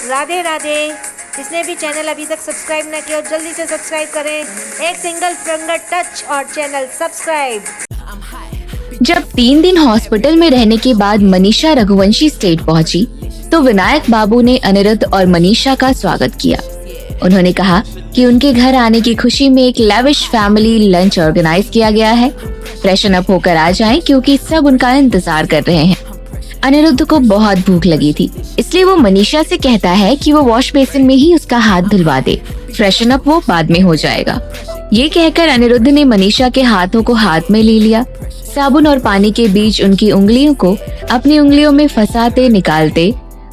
राधे राधे। जिसने भी चैनल अभी तक सब्सक्राइब ना किया जल्दी से सब्सक्राइब करें। एक सिंगल फिंगर टच और चैनल सब्सक्राइब। जब 3 दिन हॉस्पिटल में रहने के बाद मनीषा रघुवंशी स्टेट पहुंची, तो विनायक बाबू ने अनिरुद्ध और मनीषा का स्वागत किया। उन्होंने कहा कि उनके घर आने की खुशी में एक लैविश फैमिली लंच ऑर्गेनाइज किया गया है। फ्रेशन अप होकर आ जाएं क्योंकि सब उनका इंतजार कर रहे हैं। अनिरुद्ध को बहुत भूख लगी थी, इसलिए वो मनीषा से कहता है कि वो वॉश बेसिन में ही उसका हाथ धुलवा दे। फ्रेशन अप वो बाद में हो जाएगा। ये कहकर अनिरुद्ध ने मनीषा के हाथों को हाथ में ले लिया। साबुन और पानी के बीच उनकी उंगलियों को अपनी उंगलियों में फंसाते निकालते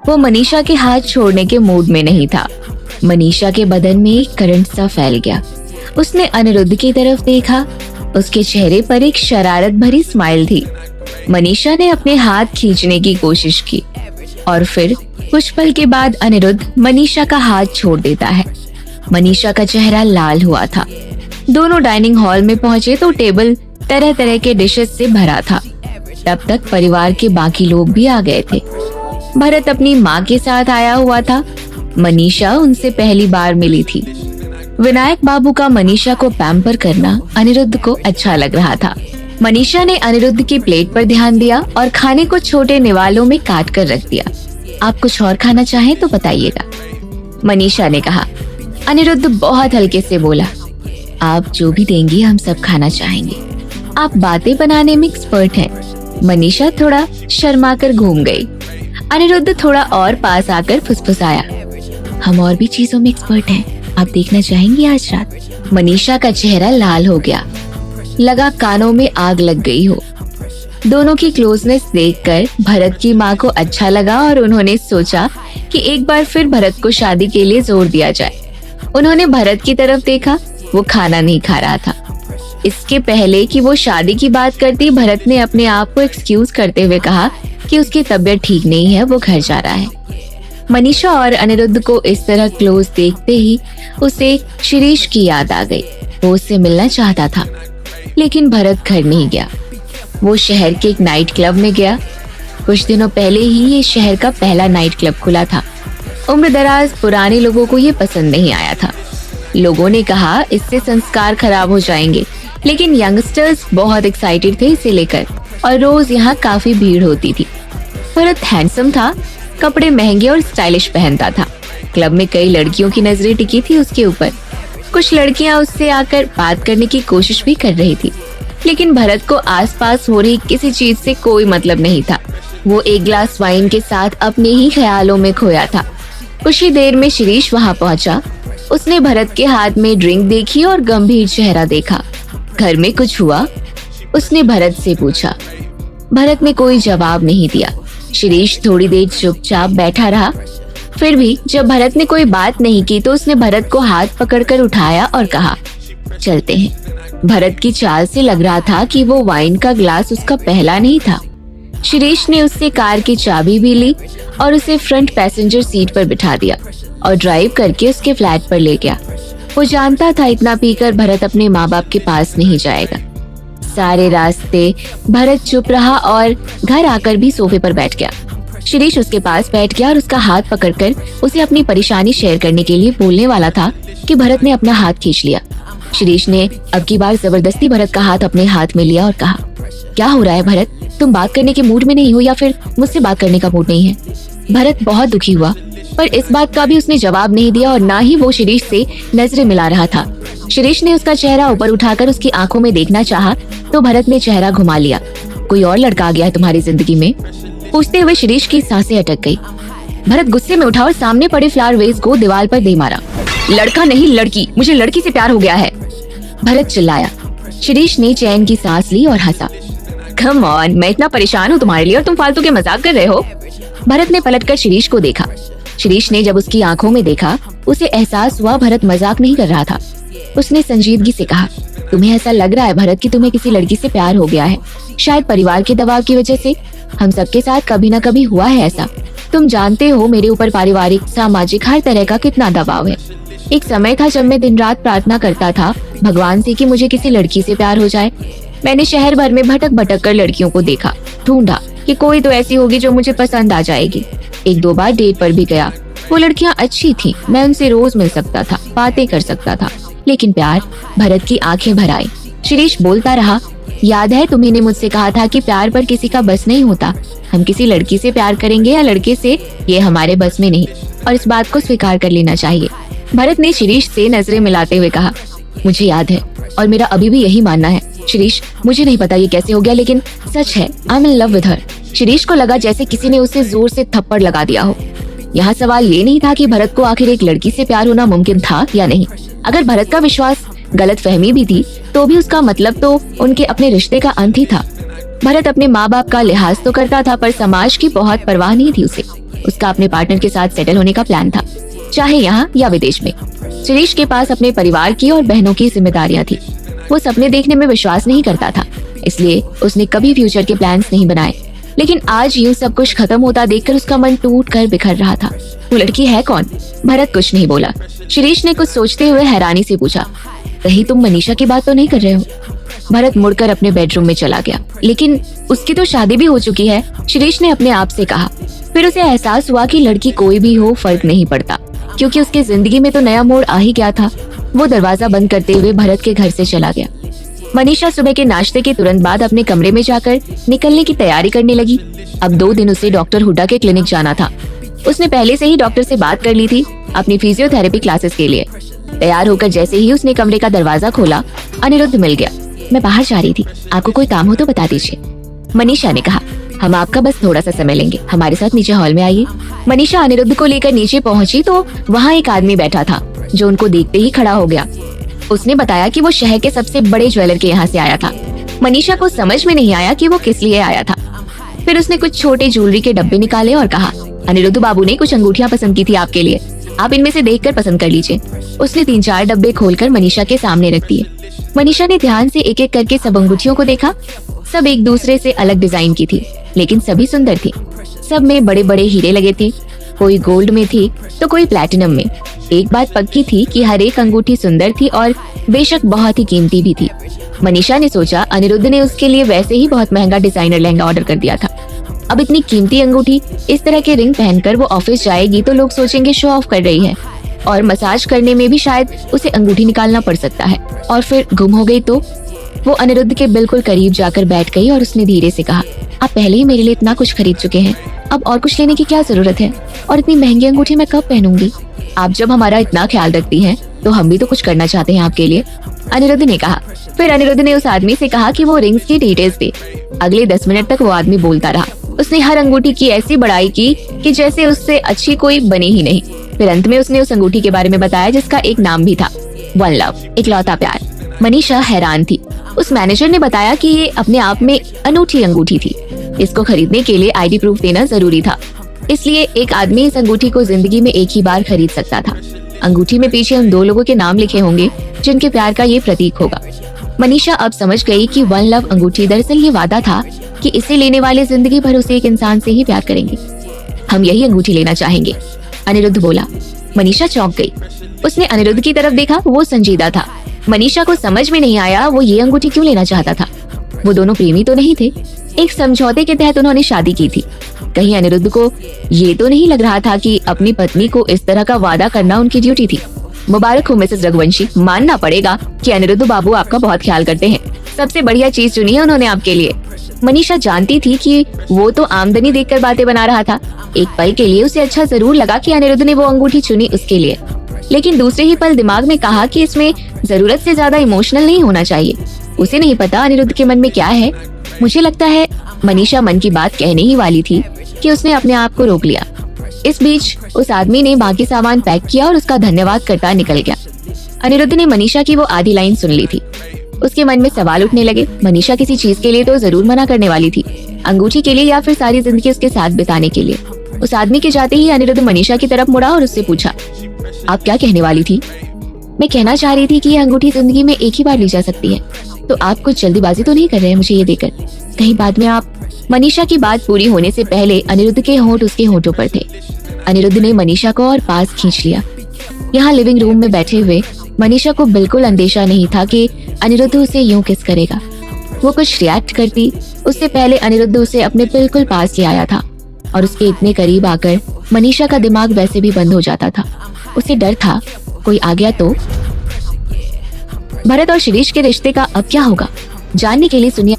वो मनीषा के हाथ छोड़ने के मूड में नहीं था। मनीषा के बदन में एक करंट सा फैल गया। उसने अनिरुद्ध की तरफ देखा। उसके चेहरे पर एक शरारत भरी स्माइल थी। मनीषा ने अपने हाथ खींचने की कोशिश की और फिर कुछ पल के बाद अनिरुद्ध मनीषा का हाथ छोड़ देता है। मनीषा का चेहरा लाल हुआ था। दोनों डाइनिंग हॉल में पहुंचे तो टेबल तरह तरह के डिशेस से भरा था। तब तक परिवार के बाकी लोग भी आ गए थे। भरत अपनी माँ के साथ आया हुआ था। मनीषा उनसे पहली बार मिली थी। विनायक बाबू का मनीषा को पैम्पर करना अनिरुद्ध को अच्छा लग रहा था। मनीषा ने अनिरुद्ध की प्लेट पर ध्यान दिया और खाने को छोटे निवालों में काट कर रख दिया। आप कुछ और खाना चाहें तो बताइएगा, मनीषा ने कहा। अनिरुद्ध बहुत हल्के से बोला, आप जो भी देंगी हम सब खाना चाहेंगे। आप बातें बनाने में एक्सपर्ट हैं। मनीषा थोड़ा शर्माकर घूम गई। अनिरुद्ध थोड़ा और पास आकर फुसफुसाया, हम और भी चीजों में एक्सपर्ट हैं। आप देखना चाहेंगी आज रात? मनीषा का चेहरा लाल हो गया, लगा कानों में आग लग गई हो। दोनों की क्लोजनेस देखकर भरत की माँ को अच्छा लगा और उन्होंने सोचा कि एक बार फिर भरत को शादी के लिए जोर दिया जाए। उन्होंने भरत की तरफ देखा, वो खाना नहीं खा रहा था। इसके पहले कि वो शादी की बात करती, भरत ने अपने आप को एक्सक्यूज करते हुए कहा कि उसकी तबीयत ठीक नहीं है, वो घर जा रहा है। मनीषा और अनिरुद्ध को इस तरह क्लोज देखते ही उसे शिरीष की याद आ गई। वो उससे मिलना चाहता था, लेकिन भरत घर नहीं गया। वो शहर के एक नाइट क्लब में गया। कुछ दिनों पहले ही ये शहर का पहला नाइट क्लब खुला था। उम्रदराज पुराने लोगों को ये पसंद नहीं आया था। लोगों ने कहा इससे संस्कार खराब हो जाएंगे, लेकिन यंगस्टर्स बहुत एक्साइटेड थे इसे लेकर और रोज यहाँ काफी भीड़ होती थी। भरत हैंडसम था, कपड़े महंगे और स्टाइलिश पहनता था। क्लब में कई लड़कियों की नजरें टिकी थी उसके ऊपर। कुछ लड़कियां उससे आकर बात करने की कोशिश भी कर रही थी, लेकिन भरत को आसपास हो रही किसी चीज से कोई मतलब नहीं था। वो एक ग्लास वाइन के साथ अपने ही ख्यालों में खोया था। कुछ ही देर में शिरीष वहां पहुंचा। उसने भरत के हाथ में ड्रिंक देखी और गंभीर चेहरा देखा। घर में कुछ हुआ? उसने भरत से पूछा। भरत ने कोई जवाब नहीं दिया। शिरीष थोड़ी देर चुपचाप बैठा रहा। फिर भी जब भरत ने कोई बात नहीं की तो उसने भरत को हाथ पकड़कर उठाया और कहा, चलते हैं। भरत की चाल से लग रहा था कि वो वाइन का ग्लास उसका पहला नहीं था। शिरीष ने उससे कार की चाबी भी ली और उसे फ्रंट पैसेंजर सीट पर बिठा दिया और ड्राइव करके उसके फ्लैट पर ले गया। वो जानता था इतना पीकर भरत अपने माँ बाप के पास नहीं जाएगा। सारे रास्ते भरत चुप रहा और घर आकर भी सोफे पर बैठ गया। शिरीष उसके पास बैठ गया और उसका हाथ पकड़कर उसे अपनी परेशानी शेयर करने के लिए बोलने वाला था कि भरत ने अपना हाथ खींच लिया। शिरीष ने अब की बार जबरदस्ती भरत का हाथ अपने हाथ में लिया और कहा, क्या हो रहा है भरत? तुम बात करने के मूड में नहीं हो या फिर मुझसे बात करने का मूड नहीं है? भरत बहुत दुखी हुआ, पर इस बात का भी उसने जवाब नहीं दिया और ना ही वो शिरीष से नजरें मिला रहा था। शिरीष ने उसका चेहरा ऊपर उठाकर उसकी आंखों में देखना चाहा तो भरत ने चेहरा घुमा लिया। कोई और लड़का आ गया है तुम्हारी जिंदगी में? पूछते हुए शिरीष की सांसें अटक गई। भरत गुस्से में उठा और सामने पड़े फ्लावर वेस को दीवार पर दे मारा। लड़का नहीं लड़की, मुझे लड़की से प्यार हो गया है, भरत चिल्लाया। शिरीष ने चैन की सांस ली और हंसा। कम ऑन, मैं इतना परेशान हूँ तुम्हारे लिए और तुम फालतू के मजाक कर रहे हो। भरत ने पलटकर शिरीष को देखा। शिरीष ने जब उसकी आंखों में देखा उसे एहसास हुआ भरत मजाक नहीं कर रहा था। उसने संजीदगी से कहा, तुम्हें ऐसा लग रहा है भरत कि तुम्हें किसी लड़की से प्यार हो गया है? शायद परिवार के दबाव की वजह से। हम सबके साथ कभी न कभी हुआ है ऐसा। तुम जानते हो मेरे ऊपर पारिवारिक, सामाजिक हर तरह का कितना दबाव है। एक समय था जब मैं दिन रात प्रार्थना करता था भगवान से कि मुझे किसी लड़की से प्यार हो जाए। मैंने शहर भर में भटक भटक कर लड़कियों को देखा, ढूंढा कि कोई तो ऐसी होगी जो मुझे पसंद आ जाएगी। 1-2 बार डेट पर भी गया, वो लड़कियां अच्छी थी, मैं उनसे रोज मिल सकता था, बातें कर सकता था, लेकिन प्यार। भरत की आंखें भर आई। शिरीष बोलता रहा, याद है तुम्ही ने मुझसे कहा था कि प्यार पर किसी का बस नहीं होता। हम किसी लड़की से प्यार करेंगे या लड़के से, ये हमारे बस में नहीं, और इस बात को स्वीकार कर लेना चाहिए। भरत ने शिरीष से नजरें मिलाते हुए कहा, मुझे याद है और मेरा अभी भी यही मानना है। शिरीष, मुझे नहीं पता ये कैसे हो गया, लेकिन सच है, I am in love with her. Shirish को लगा जैसे किसी ने उसे जोर से थप्पड़ लगा दिया हो। यहाँ सवाल ये नहीं था कि भरत को आखिर एक लड़की से प्यार होना मुमकिन था या नहीं। अगर भरत का विश्वास गलतफहमी भी थी तो भी उसका मतलब तो उनके अपने रिश्ते का अंत ही था। भरत अपने माँ बाप का लिहाज तो करता था, पर समाज की बहुत परवाह नहीं थी उसे। उसका अपने पार्टनर के साथ सेटल होने का प्लान था, चाहे यहाँ या विदेश में। शिरीष के पास अपने परिवार की और बहनों की जिम्मेदारियां थी। वो सपने देखने में विश्वास नहीं करता था, इसलिए उसने कभी फ्यूचर के प्लान्स नहीं बनाए। लेकिन आज यूं सब कुछ खत्म होता देखकर उसका मन टूट कर बिखर रहा था। वो लड़की है कौन? भरत कुछ नहीं बोला। शिरीष ने कुछ सोचते हुए हैरानी से पूछा, कहीं तुम मनीषा की बात तो नहीं कर रहे हो? भरत मुड़कर अपने बेडरूम में चला गया। लेकिन उसकी तो शादी भी हो चुकी है, शिरीष ने अपने आप से कहा। फिर उसे एहसास हुआ कि लड़की कोई भी हो फर्क नहीं पड़ता, क्योंकि उसके जिंदगी में तो नया मोड़ आ ही गया था। वो दरवाजा बंद करते हुए भरत के घर से चला गया। मनीषा सुबह के नाश्ते के तुरंत बाद अपने कमरे में जाकर निकलने की तैयारी करने लगी। अब 2 दिन उसे डॉक्टर हुड्डा के क्लिनिक जाना था। उसने पहले से ही डॉक्टर से बात कर ली थी अपनी फिजियोथेरेपी क्लासेस के लिए। तैयार होकर जैसे ही उसने कमरे का दरवाजा खोला, अनिरुद्ध मिल गया। मैं बाहर जा रही थी, आपको कोई काम हो तो बता दीजिए। मनीषा ने कहा, हम आपका बस थोड़ा सा समय लेंगे, हमारे साथ नीचे हॉल में आइए। मनीषा अनिरुद्ध को लेकर नीचे पहुंची तो वहाँ एक आदमी बैठा था, जो उनको देखते ही खड़ा हो गया। उसने बताया कि वो शहर के सबसे बड़े ज्वेलर के यहाँ से आया था। मनीषा को समझ में नहीं आया कि वो किस लिए आया था। फिर उसने कुछ छोटे ज्वेलरी के डब्बे निकाले और कहा, अनिरुद्ध बाबू ने कुछ अंगूठियां पसंद की थी आपके लिए, आप इनमें से देखकर पसंद कर लीजिए। उसने 3-4 डब्बे खोलकर मनीषा के सामने रख दिए। मनीषा ने ध्यान से एक एक करके सब अंगूठियों को देखा। सब एक दूसरे से अलग डिजाइन की थी, लेकिन सभी सुंदर थी। सब में बड़े बड़े हीरे लगे थे, कोई गोल्ड में थी तो कोई प्लैटिनम में। एक बात पक्की थी कि हर एक अंगूठी सुंदर थी और बेशक बहुत ही कीमती भी थी। मनीषा ने सोचा अनिरुद्ध ने उसके लिए वैसे ही बहुत महंगा डिजाइनर लहंगा ऑर्डर कर दिया था। अब इतनी कीमती अंगूठी, इस तरह के रिंग पहनकर वो ऑफिस जाएगी तो लोग सोचेंगे शो ऑफ कर रही है, और मसाज करने में भी शायद उसे अंगूठी निकालना पड़ सकता है। और फिर गुम हो गई तो? वो अनिरुद्ध के बिल्कुल करीब जाकर बैठ गई और उसने धीरे से कहा, आप पहले ही मेरे लिए इतना कुछ खरीद चुके हैं, अब और कुछ लेने की क्या जरूरत है? और इतनी महंगी अंगूठी मैं कब पहनूंगी? आप जब हमारा इतना ख्याल रखती हैं, तो हम भी तो कुछ करना चाहते हैं आपके लिए, अनिरुद्ध ने कहा। फिर अनिरुद्ध ने उस आदमी से कहा कि वो रिंग्स की डिटेल्स दे। अगले 10 मिनट तक वो आदमी बोलता रहा। उसने हर अंगूठी की ऐसी बड़ाई की कि जैसे उससे अच्छी कोई बनी ही नहीं। फिर अंत में उसने उस अंगूठी के बारे में बताया जिसका एक नाम भी था, वन लव, इकलौता प्यार। मनीषा हैरान थी। उस मैनेजर ने बताया कि ये अपने आप में अनूठी अंगूठी थी। इसको खरीदने के लिए आईडी प्रूफ देना जरूरी था, इसलिए एक आदमी इस अंगूठी को जिंदगी में एक ही बार खरीद सकता था। अंगूठी में पीछे उन 2 लोगों के नाम लिखे होंगे जिनके प्यार का ये प्रतीक होगा। मनीषा अब समझ गई कि वन लव अंगूठी दरअसल ये वादा था कि इसे लेने वाले जिंदगी भर उसे एक इंसान से ही प्यार करेंगे। हम यही अंगूठी लेना चाहेंगे, अनिरुद्ध बोला। मनीषा चौंक गई। उसने अनिरुद्ध की तरफ देखा, वो संजीदा था। मनीषा को समझ में नहीं आया वो ये अंगूठी क्यों लेना चाहता था। वो दोनों प्रेमी तो नहीं थे, एक समझौते के तहत उन्होंने शादी की थी। कहीं अनिरुद्ध को ये तो नहीं लग रहा था कि अपनी पत्नी को इस तरह का वादा करना उनकी ड्यूटी थी। मुबारक हो मिसेस रघुवंशी, मानना पड़ेगा कि अनिरुद्ध बाबू आपका बहुत ख्याल करते हैं। सबसे बढ़िया चीज चुनी है उन्होंने आपके लिए। मनीषा जानती थी कि वो तो आमदनी देखकर बातें बना रहा था। एक पल के लिए उसे अच्छा जरूर लगा कि अनिरुद्ध ने वो अंगूठी चुनी उसके लिए, लेकिन दूसरे ही पल दिमाग में कहा कि इसमें जरूरत से ज्यादा इमोशनल नहीं होना चाहिए। उसे नहीं पता अनिरुद्ध के मन में क्या है। मुझे लगता है मनीषा मन की बात कहने ही वाली थी कि उसने अपने आप को रोक लिया। इस बीच उस आदमी ने बाकी सामान पैक किया और उसका धन्यवाद करता निकल गया। अनिरुद्ध ने मनीषा की वो आधी लाइन सुन ली थी। उसके मन में सवाल उठने लगे। मनीषा किसी चीज के लिए तो जरूर मना करने वाली थी, अंगूठी के लिए या फिर सारी जिंदगी उसके साथ बिताने के लिए। उस आदमी के जाते ही अनिरुद्ध मनीषा की तरफ मुड़ा और उससे पूछा, आप क्या कहने वाली थी? मैं कहना चाह रही थी कि ये अंगूठी जिंदगी में एक ही बार ली जा सकती है, तो आप कुछ जल्दीबाजी तो नहीं कर रहे हैं मुझे ये देकर? कहीं बाद में आप? मनीषा की बात पूरी होने से पहले अनिरुद्ध के होंठ उसके होंठों पर थे। अनिरुद्ध ने मनीषा को और पास खींच लिया। यहाँ लिविंग रूम में बैठे हुए मनीषा को बिल्कुल अंदेशा नहीं था कि अनिरुद्ध उसे यूं किस करेगा। वो कुछ रिएक्ट करती उससे पहले अनिरुद्ध उसे अपने बिल्कुल पास ले आया था और उसके इतने करीब आकर मनीषा का दिमाग वैसे भी बंद हो जाता था। उसे डर था कोई आ गया तो। भरत और शिरीष के रिश्ते का अब क्या होगा, जानने के लिए सुनिए।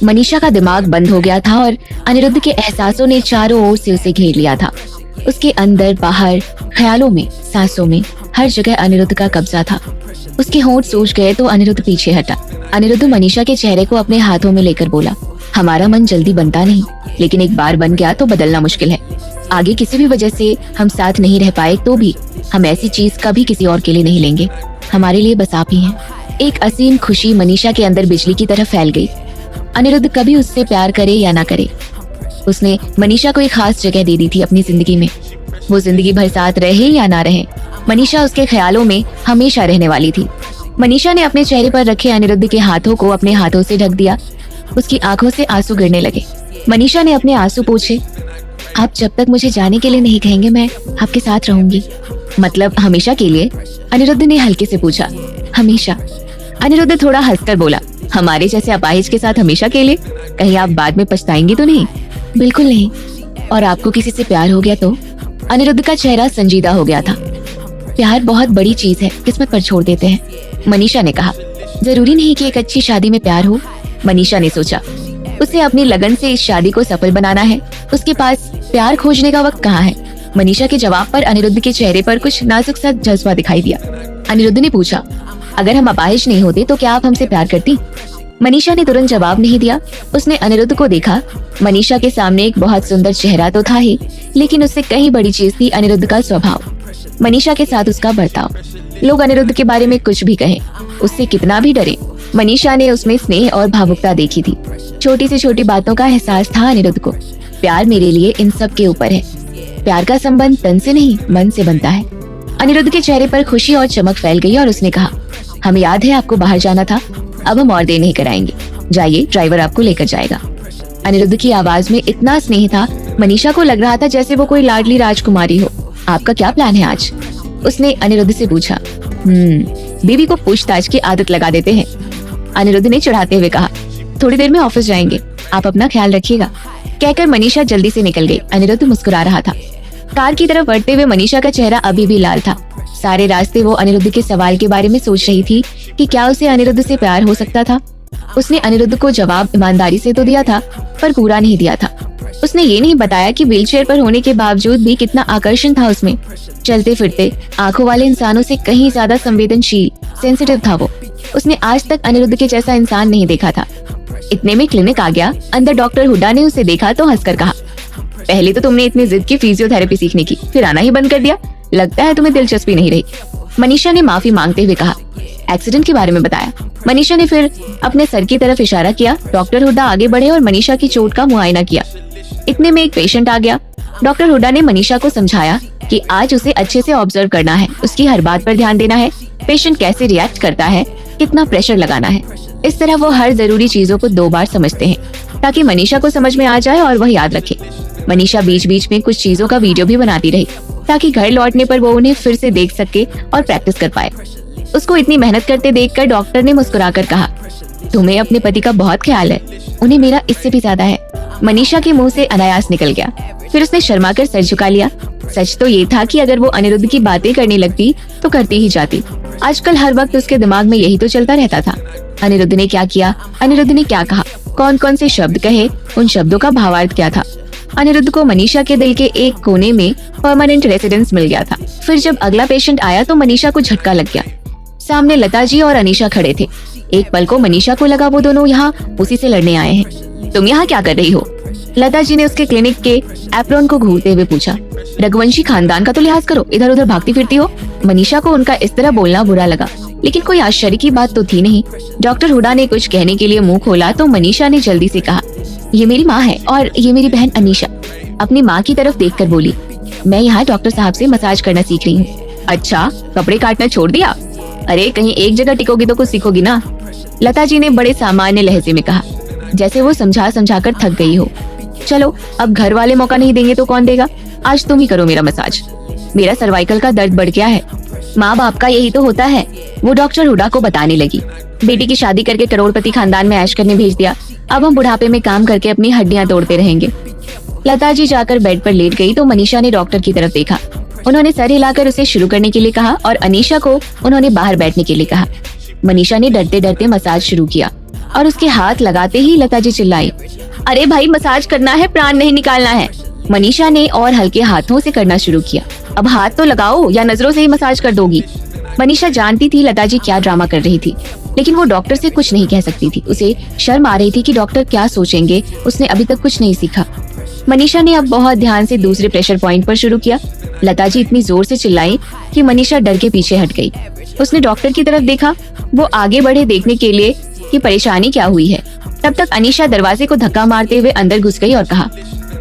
मनीषा का दिमाग बंद हो गया था और अनिरुद्ध के एहसासों ने चारों ओर से उसे घेर लिया था। उसके अंदर बाहर, ख्यालों में, सांसों में, हर जगह अनिरुद्ध का कब्जा था। उसके होंठ सूज गए तो अनिरुद्ध पीछे हटा। अनिरुद्ध मनीषा के चेहरे को अपने हाथों में लेकर बोला, हमारा मन जल्दी बनता नहीं, लेकिन एक बार बन गया तो बदलना मुश्किल है। आगे किसी भी वजह से हम साथ नहीं रह पाए तो भी हम ऐसी चीज कभी किसी और के लिए नहीं लेंगे। हमारे लिए बस आप ही हैं। एक असीम खुशी मनीषा के अंदर बिजली की तरह फैल गई। अनिरुद्ध कभी उससे प्यार करे या ना करे, उसने मनीषा को एक खास जगह दे दी थी अपनी जिंदगी में। वो जिंदगी भर साथ रहे या ना रहे, मनीषा उसके ख्यालों में हमेशा रहने वाली थी। मनीषा ने अपने चेहरे पर रखे अनिरुद्ध के हाथों को अपने हाथों से ढक दिया। उसकी आंखों से आंसू गिरने लगे। मनीषा ने अपने आंसू पोंछे। आप जब तक मुझे जाने के लिए नहीं कहेंगे मैं आपके साथ रहूंगी। मतलब हमेशा के लिए? अनिरुद्ध ने हल्के से पूछा। हमेशा। अनिरुद्ध थोड़ा हंसकर बोला, हमारे जैसे अपाहिज के साथ हमेशा के लिए? कहीं आप बाद में पछताएंगी तो नहीं? बिल्कुल नहीं। और आपको किसी से प्यार हो गया तो? अनिरुद्ध का चेहरा संजीदा हो गया था। प्यार बहुत बड़ी चीज है, किस्मत पर छोड़ देते हैं। मनीषा ने कहा, जरूरी नहीं कि एक अच्छी शादी में प्यार हो। मनीषा ने सोचा, उसे अपनी लगन से इस शादी को सफल बनाना है, उसके पास प्यार खोजने का वक्त कहाँ है। मनीषा के जवाब पर अनिरुद्ध के चेहरे पर कुछ नाजुक सा जज्बा दिखाई दिया। अनिरुद्ध ने पूछा, अगर हम अपाहिज नहीं होते तो क्या आप हमसे प्यार करती? मनीषा ने तुरंत जवाब नहीं दिया। उसने अनिरुद्ध को देखा। मनीषा के सामने एक बहुत सुंदर चेहरा तो था ही, लेकिन उससे कहीं बड़ी चीज थी अनिरुद्ध का स्वभाव, मनीषा के साथ उसका बर्ताव। लोग अनिरुद्ध के बारे में कुछ भी कहें, उससे कितना भी डरे, मनीषा ने उसमें स्नेह और भावुकता देखी थी। छोटी से छोटी बातों का एहसास था अनिरुद्ध को। प्यार मेरे लिए इन सब के ऊपर है। प्यार का संबंध तन से नहीं मन से बनता है। अनिरुद्ध के चेहरे पर खुशी और चमक फैल गई और उसने कहा, हमें याद है आपको बाहर जाना था, अब हम और देर नहीं कराएंगे। जाइए, ड्राइवर आपको लेकर जाएगा। अनिरुद्ध की आवाज में इतना स्नेह था, मनीषा को लग रहा था जैसे वो कोई लाडली राजकुमारी हो। आपका क्या प्लान है आज? उसने अनिरुद्ध से पूछा। बीवी को पूछताछ की आदत लगा देते हैं, अनिरुद्ध ने चिढ़ाते हुए कहा। थोड़ी देर में ऑफिस जाएंगे, आप अपना ख्याल रखिएगा। कहकर मनीषा जल्दी से निकल गई। अनिरुद्ध मुस्कुरा रहा था। कार की तरफ बढ़ते हुए मनीषा का चेहरा अभी भी लाल था। सारे रास्ते वो अनिरुद्ध के सवाल के बारे में सोच रही थी कि क्या उसे अनिरुद्ध से प्यार हो सकता था। उसने अनिरुद्ध को जवाब ईमानदारी से तो दिया था, पर पूरा नहीं दिया था। उसने ये नहीं बताया कि व्हीलचेयर पर होने के बावजूद भी कितना आकर्षण था उसमें। चलते फिरते आंखों वाले इंसानों से कहीं ज्यादा संवेदनशील, सेंसिटिव था वो। उसने आज तक अनिरुद्ध के जैसा इंसान नहीं देखा था। इतने में क्लिनिक आ गया। अंदर डॉक्टर हुड्डा ने उसे देखा तो हंसकर कहा, पहले तो तुमने इतनी जिद की फिजियोथेरेपी सीखने की, फिर आना ही बंद कर दिया। लगता है तुम्हें दिलचस्पी नहीं रही। मनीषा ने माफी मांगते हुए कहा। एक्सीडेंट के बारे में बताया। मनीषा ने फिर अपने सर की तरफ इशारा किया। डॉक्टर हुड्डा आगे बढ़े और मनीषा की चोट का मुआयना किया। इतने में एक पेशेंट आ गया। डॉक्टर हुड्डा ने मनीषा को समझाया कि आज उसे अच्छे से ऑब्जर्व करना है, उसकी हर बात पर ध्यान देना है, पेशेंट कैसे रिएक्ट करता है, कितना प्रेशर लगाना है। इस तरह वो हर जरूरी चीजों को 2 बार समझते हैं ताकि मनीषा को समझ में आ जाए और वह याद रखे। मनीषा बीच बीच में कुछ चीजों का वीडियो भी बनाती रही ताकि घर लौटने पर वो उन्हें फिर से देख सके और प्रैक्टिस कर पाए। उसको इतनी मेहनत करते देखकर डॉक्टर ने मुस्कुराकर कहा, तुम्हें अपने पति का बहुत ख्याल है, उन्हें मेरा इससे भी ज्यादा है। मनीषा के मुंह से अनायास निकल गया। फिर उसने शर्माकर सर झुका लिया। सच तो ये था कि अगर वो अनिरुद्ध की बातें करने लगती तो करती ही जाती। आजकल हर वक्त उसके दिमाग में यही तो चलता रहता था। अनिरुद्ध ने क्या किया, अनिरुद्ध ने क्या कहा, कौन कौन से शब्द कहे, उन शब्दों का भावार्थ क्या था। अनिरुद्ध को मनीषा के दिल के एक कोने में परमानेंट रेसिडेंस मिल गया था। फिर जब अगला पेशेंट आया तो मनीषा को झटका लग गया। सामने लता जी और अनीशा खड़े थे। एक पल को मनीषा को लगा वो दोनों यहाँ उसी से लड़ने आए हैं। तुम यहाँ क्या कर रही हो? लता जी ने उसके क्लिनिक के एप्रॉन को घूरते हुए पूछा। रघुवंशी खानदान का तो लिहाज करो, इधर उधर भागती फिरती हो। मनीषा को उनका इस तरह बोलना बुरा लगा, लेकिन कोई आश्चर्य की बात तो थी नहीं। डॉक्टर हुड्डा ने कुछ कहने के लिए मुंह खोला तो मनीषा ने जल्दी से कहा, ये मेरी माँ है और ये मेरी बहन अनीशा। अपनी माँ की तरफ देखकर बोली, मैं यहाँ डॉक्टर साहब से मसाज करना सीख रही हूँ। अच्छा, कपड़े काटना छोड़ दिया? अरे कहीं एक जगह टिकोगी तो कुछ सीखोगी ना। लता जी ने बड़े सामान्य लहजे में कहा, जैसे वो समझा समझा कर थक गई हो। चलो, अब घर वाले मौका नहीं देंगे तो कौन देगा? आज तुम ही करो मेरा मसाज, मेरा सर्वाइकल का दर्द बढ़ गया है। माँ बाप का यही तो होता है, वो डॉक्टर हुड्डा को बताने लगी। बेटी की शादी करके करोड़पति खानदान में ऐश करने भेज दिया, अब हम बुढ़ापे में काम करके अपनी हड्डियां तोड़ते रहेंगे। लता जी जाकर बेड पर लेट गई तो मनीषा ने डॉक्टर की तरफ देखा। उन्होंने सर हिलाकर उसे शुरू करने के लिए कहा और अनीशा को उन्होंने बाहर बैठने के लिए कहा। मनीषा ने डरते डरते मसाज शुरू किया और उसके हाथ लगाते ही लता जी चिल्लाई, अरे भाई मसाज करना है, प्राण नहीं निकालना है। मनीषा ने और हल्के हाथों से करना शुरू किया। अब हाथ तो लगाओ या नजरों से ही मसाज कर दोगी। मनीषा जानती थी लता जी क्या ड्रामा कर रही थी, लेकिन वो डॉक्टर से कुछ नहीं कह सकती थी। उसे शर्म आ रही थी कि डॉक्टर क्या सोचेंगे, उसने अभी तक कुछ नहीं सीखा। मनीषा ने अब बहुत ध्यान से दूसरे प्रेशर पॉइंट पर शुरू किया। लता जी इतनी जोर से चिल्लाई कि मनीषा डर के पीछे हट गई। उसने डॉक्टर की तरफ देखा। वो आगे बढ़े देखने के लिए कि परेशानी क्या हुई है। तब तक अनीशा दरवाजे को धक्का मारते हुए अंदर घुस गई और कहा,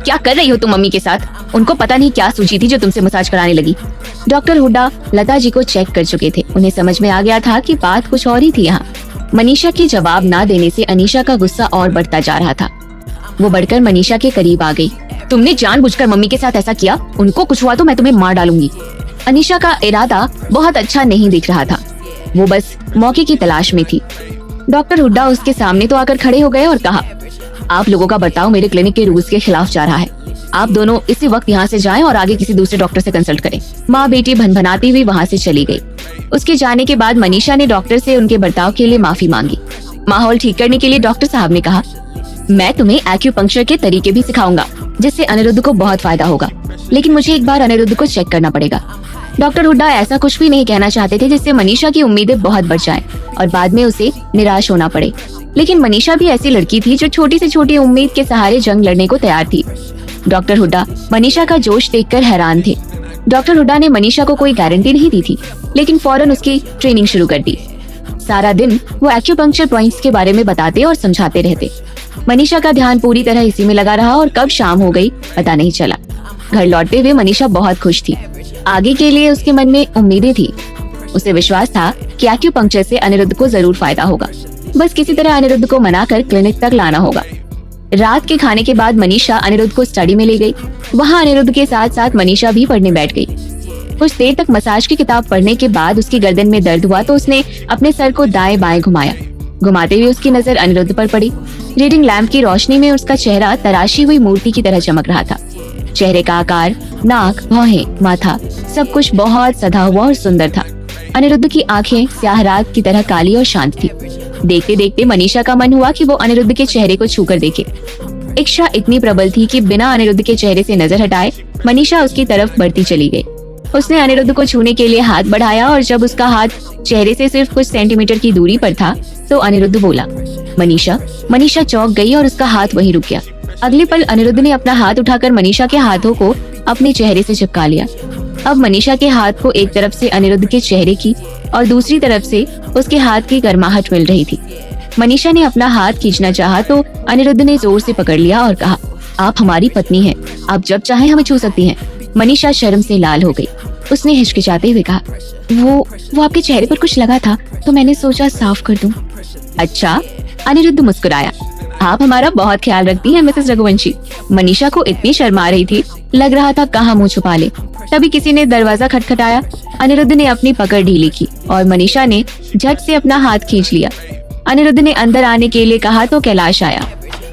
क्या कर रही हो तुम मम्मी के साथ? उनको पता नहीं क्या सूझी थी जो तुमसे मसाज कराने लगी। डॉक्टर हुड्डा लता जी को चेक कर चुके थे। उन्हें समझ में आ गया था कि बात कुछ और ही थी यहाँ। मनीषा के जवाब ना देने से अनीशा का गुस्सा और बढ़ता जा रहा था। वो बढ़कर मनीषा के करीब आ गई। तुमने जानबूझकर मम्मी के साथ ऐसा किया, उनको कुछ हुआ तो मैं तुम्हें मार डालूंगी। अनीशा का इरादा बहुत अच्छा नहीं दिख रहा था। वो बस मौके की तलाश में थी। डॉक्टर हुड्डा उसके सामने तो आकर खड़े हो गए और कहा, आप लोगों का बर्ताव मेरे क्लिनिक के रूल्स के खिलाफ जा रहा है। आप दोनों इसी वक्त यहाँ से जाएं और आगे किसी दूसरे डॉक्टर से कंसल्ट करें। माँ बेटी भनभनाती हुई वहाँ से चली गई। उसके जाने के बाद मनीषा ने डॉक्टर से उनके बर्ताव के लिए माफी मांगी। माहौल ठीक करने के लिए डॉक्टर साहब ने कहा, मैं तुम्हें एक्यूपंक्चर के तरीके भी सिखाऊंगा जिससे अनिरुद्ध को बहुत फायदा होगा, लेकिन मुझे एक बार अनिरुद्ध को चेक करना पड़ेगा। डॉक्टर हुड्डा ऐसा कुछ भी नहीं कहना चाहते थे जिससे मनीषा की उम्मीदें बहुत बढ़ जाएं और बाद में उसे निराश होना पड़े। लेकिन मनीषा भी ऐसी लड़की थी जो छोटी से छोटी उम्मीद के सहारे जंग लड़ने को तैयार थी। डॉक्टर हुड्डा मनीषा का जोश देखकर हैरान थे। डॉक्टर हुड्डा ने मनीषा को कोई गारंटी नहीं दी थी, लेकिन फौरन उसकी ट्रेनिंग शुरू कर दी। सारा दिन वो एक्यूपंक्चर पॉइंट्स के बारे में बताते और समझाते रहते। मनीषा का ध्यान पूरी तरह इसी में लगा रहा और कब शाम हो गई पता नहीं चला। घर लौटते हुए मनीषा बहुत खुश थी। आगे के लिए उसके मन में उम्मीदें थी। उसे विश्वास था कि एक्यूपंक्चर से अनिरुद्ध को जरूर फायदा होगा। बस किसी तरह अनिरुद्ध को मनाकर क्लिनिक तक लाना होगा। रात के खाने के बाद मनीषा अनिरुद्ध को स्टडी में ले गई। वहाँ अनिरुद्ध के साथ साथ मनीषा भी पढ़ने बैठ गई। कुछ देर तक मसाज की किताब पढ़ने के बाद उसकी गर्दन में दर्द हुआ तो उसने अपने सर को दाएं बाएं घुमाया। घुमाते हुए उसकी नजर अनिरुद्ध पर पड़ी। रीडिंग लैंप की रोशनी में उसका चेहरा तराशी हुई मूर्ति की तरह चमक रहा था। चेहरे का आकार, नाक, भौहें, माथा सब कुछ बहुत सधा हुआ और सुंदर था। अनिरुद्ध की आंखें स्याह रात की तरह काली और शांत थी। देखते देखते मनीषा का मन हुआ कि वो अनिरुद्ध के चेहरे को छूकर देखे। इच्छा इतनी प्रबल थी कि बिना अनिरुद्ध के चेहरे से नजर हटाए मनीषा उसकी तरफ बढ़ती चली गई। उसने अनिरुद्ध को छूने के लिए हाथ बढ़ाया और जब उसका हाथ चेहरे से सिर्फ कुछ सेंटीमीटर की दूरी पर था तो अनिरुद्ध बोला, मनीषा। मनीषा चौंक गई और उसका हाथ वहीं रुक गया। अगले पल अनिरुद्ध ने अपना हाथ उठाकर मनीषा के हाथों को अपने चेहरे से चिपका लिया। अब मनीषा के हाथ को एक तरफ से अनिरुद्ध के चेहरे की और दूसरी तरफ से उसके हाथ की गर्माहट मिल रही थी। मनीषा ने अपना हाथ खींचना चाहा तो अनिरुद्ध ने जोर से पकड़ लिया और कहा, आप हमारी पत्नी हैं, आप जब चाहें हमें छू सकती हैं। मनीषा शर्म से लाल हो गई। उसने हिचकिचाते हुए कहा, वो आपके चेहरे पर कुछ लगा था तो मैंने सोचा साफ कर दूं। अच्छा, अनिरुद्ध मुस्कुराया। आप हमारा बहुत ख्याल रखती हैं मिसेस रघुवंशी। मनीषा को इतनी शर्म आ रही थी, लग रहा था कहाँ मुंह छुपा ले। तभी किसी ने दरवाजा खटखटाया। अनिरुद्ध ने अपनी पकड़ ढीली की और मनीषा ने झट से अपना हाथ खींच लिया। अनिरुद्ध ने अंदर आने के लिए कहा तो कैलाश आया।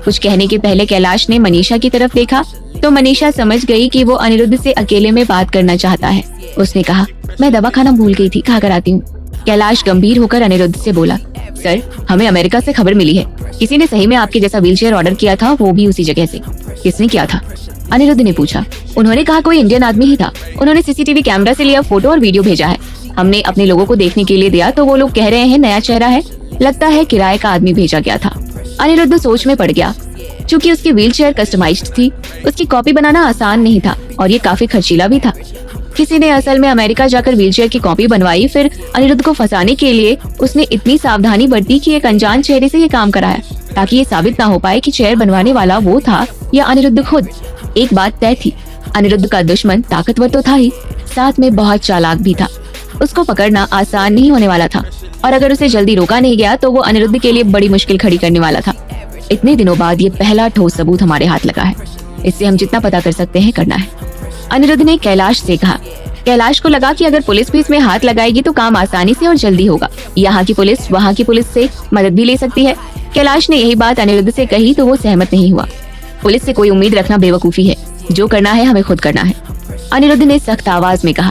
कुछ कहने के पहले कैलाश ने मनीषा की तरफ देखा तो मनीषा समझ गई कि वो अनिरुद्ध से अकेले में बात करना चाहता है। उसने कहा, मैं दवा खाना भूल गई थी, खा कर आती हूँ। कैलाश गंभीर होकर अनिरुद्ध से बोला, सर, हमें अमेरिका से खबर मिली है, किसी ने सही में आपके जैसा व्हीलचेयर ऑर्डर किया था, वो भी उसी जगह से। किसने किया था? अनिरुद्ध ने पूछा। उन्होंने कहा कोई इंडियन आदमी ही था। उन्होंने सीसीटीवी कैमरा से लिया फोटो और वीडियो भेजा है। हमने अपने लोगों को देखने के लिए दिया तो वो लोग कह रहे हैं नया चेहरा है, लगता है किराए का आदमी भेजा गया था। अनिरुद्ध सोच में पड़ गया। चूंकि उसकी व्हीलचेयर कस्टमाइज्ड थी, उसकी कॉपी बनाना आसान नहीं था और ये काफी खर्चीला भी था। किसी ने असल में अमेरिका जाकर व्हीलचेयर की कॉपी बनवाई, फिर अनिरुद्ध को फंसाने के लिए उसने इतनी सावधानी बरती कि एक अनजान चेहरे से ये काम कराया ताकि ये साबित ना हो पाए कि चेयर बनवाने वाला वो था या अनिरुद्ध खुद। एक बात तय थी, अनिरुद्ध का दुश्मन ताकतवर तो था ही, साथ में बहुत चालाक भी था। उसको पकड़ना आसान नहीं होने वाला था और अगर उसे जल्दी रोका नहीं गया तो वो अनिरुद्ध के लिए बड़ी मुश्किल खड़ी करने वाला था। इतने दिनों बाद ये पहला ठोस सबूत हमारे हाथ लगा है, इससे हम जितना पता कर सकते हैं करना है, अनिरुद्ध ने कैलाश से कहा। कैलाश को लगा कि अगर पुलिस भी इसमें हाथ लगाएगी तो काम आसानी से और जल्दी होगा। यहाँ की पुलिस वहाँ की पुलिस से मदद भी ले सकती है। कैलाश ने यही बात अनिरुद्ध से कही तो वो सहमत नहीं हुआ। पुलिस से कोई उम्मीद रखना बेवकूफी है। जो करना है हमें खुद करना है, अनिरुद्ध ने सख्त आवाज में कहा।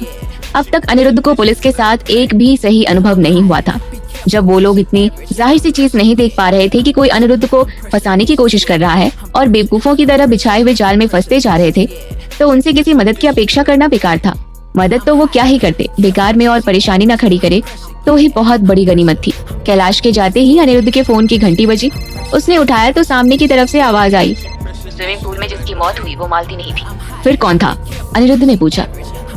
अब तक अनिरुद्ध को पुलिस के साथ एक भी सही अनुभव नहीं हुआ था। जब वो लोग इतनी जाहिर सी चीज नहीं देख पा रहे थे कि कोई अनिरुद्ध को फंसाने की कोशिश कर रहा है और बेवकूफों की तरह बिछाए हुए जाल में फंसते जा रहे थे, तो उनसे किसी मदद की अपेक्षा करना बेकार था। मदद तो वो क्या ही करते, बेकार में और परेशानी न खड़ी करे तो ही बहुत बड़ी गनीमत थी। कैलाश के जाते ही अनिरुद्ध के फोन की घंटी बजी। उसने उठाया तो सामने की तरफ से आवाज आई, स्विमिंग पूल में जिसकी मौत हुई वो मालती नहीं थी। फिर कौन था? अनिरुद्ध ने पूछा।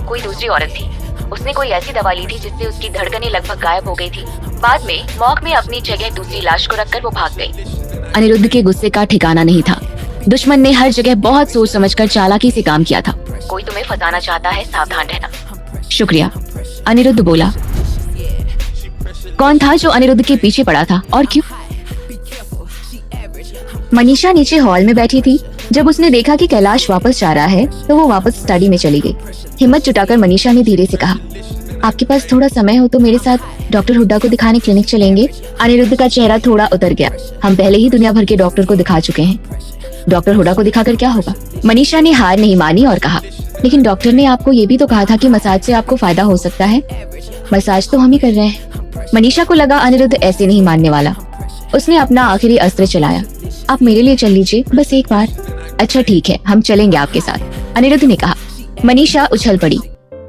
कोई दूसरी औरत थी। उसने कोई ऐसी दवा ली थी जिससे उसकी धड़कनें लगभग गायब हो गई थी। बाद में मॉर्ग में अपनी जगह दूसरी लाश को रखकर वो भाग गई। अनिरुद्ध के गुस्से का ठिकाना नहीं था। दुश्मन ने हर जगह बहुत सोच समझकर चालाकी से काम किया था। कोई तुम्हें फंसाना चाहता है, सावधान रहना। शुक्रिया, अनिरुद्ध बोला। कौन था जो अनिरुद्ध के पीछे पड़ा था और क्यों? मनीषा नीचे हॉल में बैठी थी। जब उसने देखा कि कैलाश वापस जा रहा है तो वो वापस स्टडी में चली गई। हिम्मत जुटाकर मनीषा ने धीरे से कहा, आपके पास थोड़ा समय हो तो मेरे साथ डॉक्टर हुड्डा को दिखाने क्लिनिक चलेंगे? अनिरुद्ध का चेहरा थोड़ा उतर गया। हम पहले ही दुनिया भर के डॉक्टर को दिखा चुके हैं। डॉक्टर हुड्डा को दिखाकर क्या होगा? मनीषा ने हार नहीं मानी और कहा, लेकिन डॉक्टर ने आपको ये भी तो कहा था कि मसाज से आपको फायदा हो सकता है। मसाज तो हम ही कर रहे हैं। मनीषा को लगा अनिरुद्ध ऐसे नहीं मानने वाला। उसने अपना आखिरी अस्त्र चलाया। आप मेरे लिए चल लीजिए, बस एक बार। अच्छा ठीक है, हम चलेंगे आपके साथ, अनिरुद्ध ने कहा। मनीषा उछल पड़ी।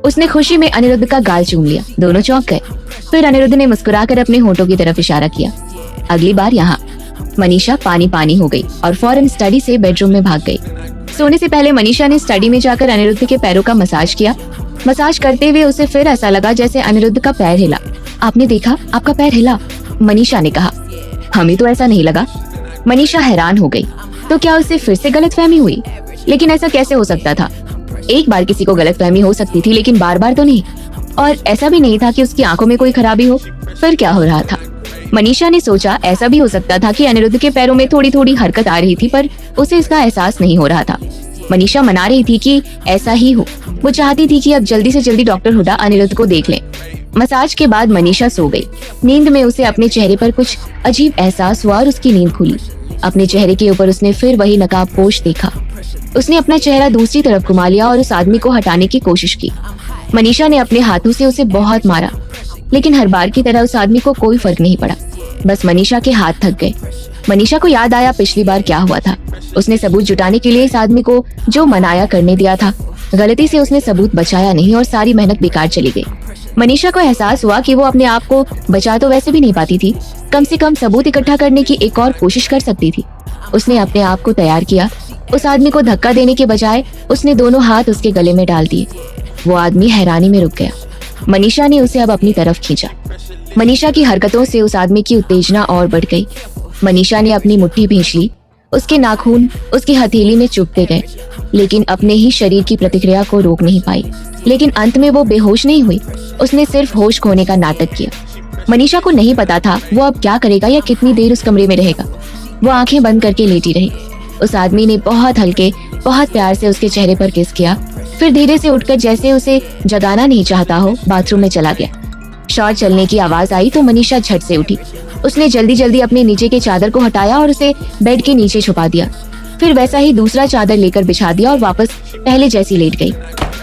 उसने खुशी में अनिरुद्ध का गाल चूम लिया। दोनों चौंक गए। फिर अनिरुद्ध ने मुस्कुराकर अपने होठों की तरफ इशारा किया। अगली बार यहाँ। मनीषा पानी पानी हो गई और फौरन स्टडी से बेडरूम में भाग गई। सोने से पहले मनीषा ने स्टडी में जाकर अनिरुद्ध के पैरों का मसाज किया। मसाज करते हुए उसे फिर ऐसा लगा जैसे अनिरुद्ध का पैर हिला। आपने देखा, आपका पैर हिला, मनीषा ने कहा। हमें तो ऐसा नहीं लगा। मनीषा हैरान हो गई। तो क्या उससे फिर से गलतफहमी हुई? लेकिन ऐसा कैसे हो सकता था? एक बार किसी को गलतफहमी हो सकती थी, लेकिन बार बार तो नहीं। और ऐसा भी नहीं था कि उसकी आंखों में कोई खराबी हो। फिर क्या हो रहा था? मनीषा ने सोचा ऐसा भी हो सकता था कि अनिरुद्ध के पैरों में थोड़ी थोड़ी हरकत आ रही थी, पर उसे इसका एहसास नहीं हो रहा था। मनीषा मना रही थी कि ऐसा ही हो। वो चाहती थी कि अब जल्दी से जल्दी डॉक्टर हुड्डा अनिरुद्ध को देख ले। मसाज के बाद मनीषा सो गई। नींद में उसे अपने चेहरे पर कुछ अजीब एहसास हुआ और उसकी नींद खुली। अपने चेहरे के ऊपर उसने फिर वही नकाबपोश देखा। उसने अपना चेहरा दूसरी तरफ घुमा लिया और उस आदमी को हटाने की कोशिश की। मनीषा ने अपने हाथों से उसे बहुत मारा, लेकिन हर बार की तरह उस आदमी को कोई फर्क नहीं पड़ा। बस मनीषा के हाथ थक गए। मनीषा को याद आया पिछली बार क्या हुआ था। उसने सबूत जुटाने के लिए इस आदमी को जो मनाया करने दिया था, गलती से उसने सबूत बचाया नहीं और सारी मेहनत बेकार चली गई। मनीषा को एहसास हुआ कि वो अपने आप को बचा तो वैसे भी नहीं पाती थी, कम से कम सबूत इकट्ठा करने की एक और कोशिश कर सकती थी। उसने अपने आप को तैयार किया। उस आदमी को धक्का देने के बजाय उसने दोनों हाथ उसके गले में डाल दिए। वो आदमी हैरानी में रुक गया। मनीषा ने उसे अब अपनी तरफ खींचा। मनीषा की हरकतों से उस आदमी की उत्तेजना और बढ़ गई। मनीषा ने अपनी मुट्ठी भींच ली। उसके नाखून उसकी हथेली में चुभते गए, लेकिन अपने ही शरीर की प्रतिक्रिया को रोक नहीं पाई। लेकिन अंत में वो बेहोश नहीं हुई। उसने सिर्फ होश खोने का नाटक किया। मनीषा को नहीं पता था वो अब क्या करेगा या कितनी देर उस कमरे में रहेगा। वो आंखें बंद करके लेटी रही। उस आदमी ने बहुत हल्के, बहुत प्यार से उसके चेहरे पर किस किया। फिर धीरे से उठकर जैसे उसे जगाना नहीं चाहता हो, बाथरूम में चला गया। शॉट चलने की आवाज आई तो मनीषा झट से उठी। उसने जल्दी जल्दी अपने नीचे के चादर को हटाया और उसे बेड के नीचे छुपा दिया। फिर वैसा ही दूसरा चादर लेकर बिछा दिया और वापस पहले जैसी लेट गई।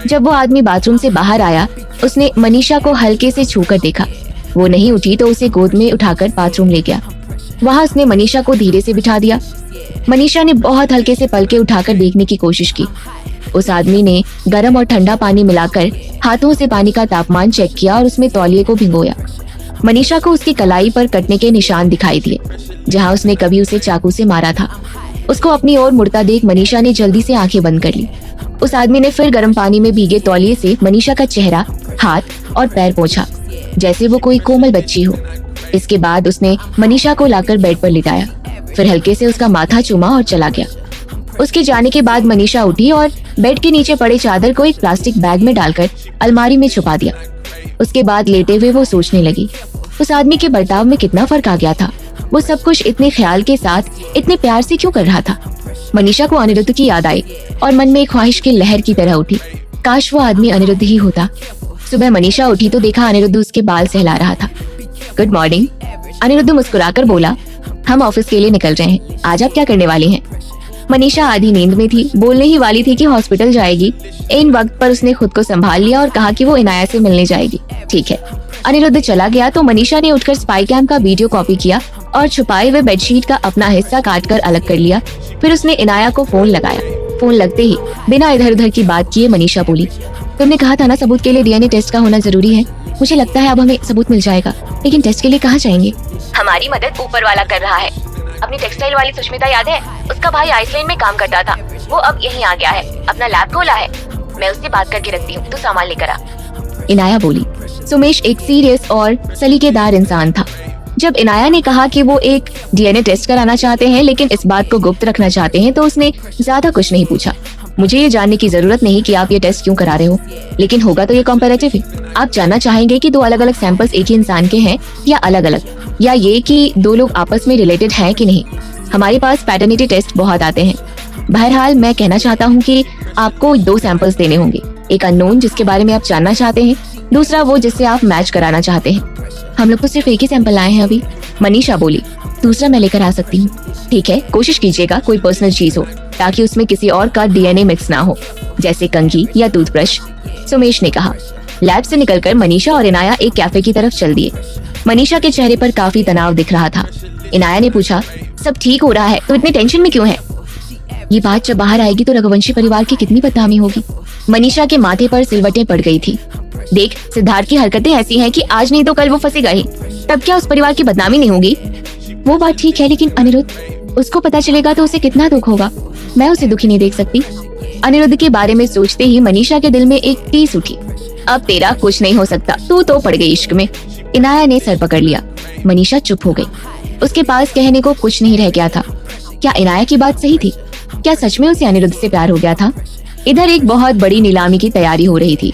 जब वो आदमी बाथरूम से बाहर आया, उसने मनीषा को हल्के से छूकर देखा। वो नहीं उठी तो उसे गोद में उठाकर बाथरूम ले गया। वहाँ उसने मनीषा को धीरे से बिठा दिया। मनीषा ने बहुत हल्के से पलके उठाकर देखने की कोशिश की। उस आदमी ने गर्म और ठंडा पानी मिलाकर हाथों से पानी का तापमान चेक किया और उसमें तौलिए को भिगोया। मनीषा को उसकी कलाई पर कटने के निशान दिखाई दिए, जहाँ उसने कभी उसे चाकू से मारा था। उसको अपनी ओर मुड़ता देख मनीषा ने जल्दी से आंखें बंद कर ली। उस आदमी ने फिर गर्म पानी में भीगे तौलिए से मनीषा का चेहरा, हाथ और पैर पोंछा, जैसे वो कोई कोमल बच्ची हो। इसके बाद उसने मनीषा को लाकर बेड पर लिटाया। फिर हल्के से उसका माथा चूमा और चला गया। उसके जाने के बाद मनीषा उठी और बेड के नीचे पड़े चादर को एक प्लास्टिक बैग में डालकर अलमारी में छुपा दिया। उसके बाद लेटे हुए वो सोचने लगी, उस आदमी के बर्ताव में कितना फर्क आ गया था। वो सब कुछ इतने ख्याल के साथ, इतने प्यार से क्यों कर रहा था। मनीषा को अनिरुद्ध की याद आई और मन में एक ख्वाहिश की लहर की तरह उठी। काश वो आदमी अनिरुद्ध ही होता। सुबह मनीषा उठी तो देखा अनिरुद्ध उसके बाल सहला रहा था। गुड मॉर्निंग, अनिरुद्ध मुस्कुराकर बोला। हम ऑफिस के लिए निकल रहे हैं, आज आप क्या करने वाली हैं? मनीषा आधी नींद में थी, बोलने ही वाली थी कि हॉस्पिटल जाएगी। इन वक्त पर उसने खुद को संभाल लिया और कहा कि वो इनाया से मिलने जाएगी। ठीक है। अनिरुद्ध चला गया तो मनीषा ने उठकर स्पाई कैम का वीडियो कॉपी किया और छुपाए हुए बेडशीट का अपना हिस्सा काटकर अलग कर लिया। फिर उसने इनाया को फोन लगाया। फोन लगते ही बिना इधर उधर की बात किए मनीषा बोली, तुमने कहा था ना सबूत के लिए डीएनए टेस्ट का होना जरूरी है। मुझे लगता है अब हमें सबूत मिल जाएगा, लेकिन टेस्ट के लिए कहाँ जाएंगे? हमारी मदद ऊपर वाला कर रहा है। अपनी टेक्सटाइल वाली सुष्मिता याद है? उसका भाई आइसलैंड में काम करता था, वो अब यहीं आ गया है, अपना लैब खोला है। मैं उससे बात करके रखती हूँ, तू सामान लेकर आ। इनाया बोली। सुमेश एक सीरियस और सलीकेदार इंसान था। जब इनाया ने कहा कि वो एक डीएनए टेस्ट कराना चाहते हैं लेकिन इस बात को गुप्त रखना चाहते हैं, तो उसने ज्यादा कुछ नहीं पूछा। मुझे ये जानने की जरूरत नहीं कि आप ये टेस्ट क्यों करा रहे हो, लेकिन होगा तो ये कॉम्पैरेटिव है। आप जानना चाहेंगे कि दो अलग अलग सैंपल्स एक ही इंसान के हैं या अलग अलग, या ये कि दो लोग आपस में रिलेटेड हैं कि नहीं। हमारे पास पैटर्निटी टेस्ट बहुत आते हैं। बहरहाल मैं कहना चाहता हूँ कि आपको दो सैंपल्स देने होंगे, एक अननोन जिसके बारे में आप जानना चाहते हैं, दूसरा वो जिससे आप मैच कराना चाहते हैं। हम लोग तो सिर्फ एक ही सैंपल लाए हैं अभी, मनीषा बोली। दूसरा मैं लेकर आ सकती हूँ। ठीक है, कोशिश कीजिएगा कोई पर्सनल चीज हो ताकि उसमें किसी और का डीएनए मिक्स ना हो, जैसे कंघी या टूथब्रश, सुमेश ने कहा। लैब से निकलकर मनीषा और इनाया एक कैफे की तरफ चल दिए। मनीषा के चेहरे पर काफी तनाव दिख रहा था। इनाया ने पूछा, सब ठीक हो रहा है तो इतने टेंशन में क्यों है? ये बात जब बाहर आएगी तो रघुवंशी परिवार की कितनी बदनामी होगी। मनीषा के माथे पर सिलवटें पड़ गई थी। देख, सिद्धार्थ की हरकतें ऐसी हैं कि आज नहीं तो कल वो फंसेगा ही, तब क्या उस परिवार की बदनामी नहीं होगी? वो बात ठीक है, लेकिन अनिरुद्ध, उसको पता चलेगा तो उसे कितना दुख होगा। मैं उसे दुखी नहीं देख सकती। अनिरुद्ध के बारे में सोचते ही मनीषा के दिल में एक टीस उठी। अब तेरा कुछ नहीं हो सकता, तू तो पड़ गई इश्क में। इनाया ने सर पकड़ लिया। मनीषा चुप हो गई। उसके पास कहने को कुछ नहीं रह गया था। क्या इनाया की बात सही थी? क्या सच में उसे अनिरुद्ध से प्यार हो गया था? इधर एक बहुत बड़ी नीलामी की तैयारी हो रही थी।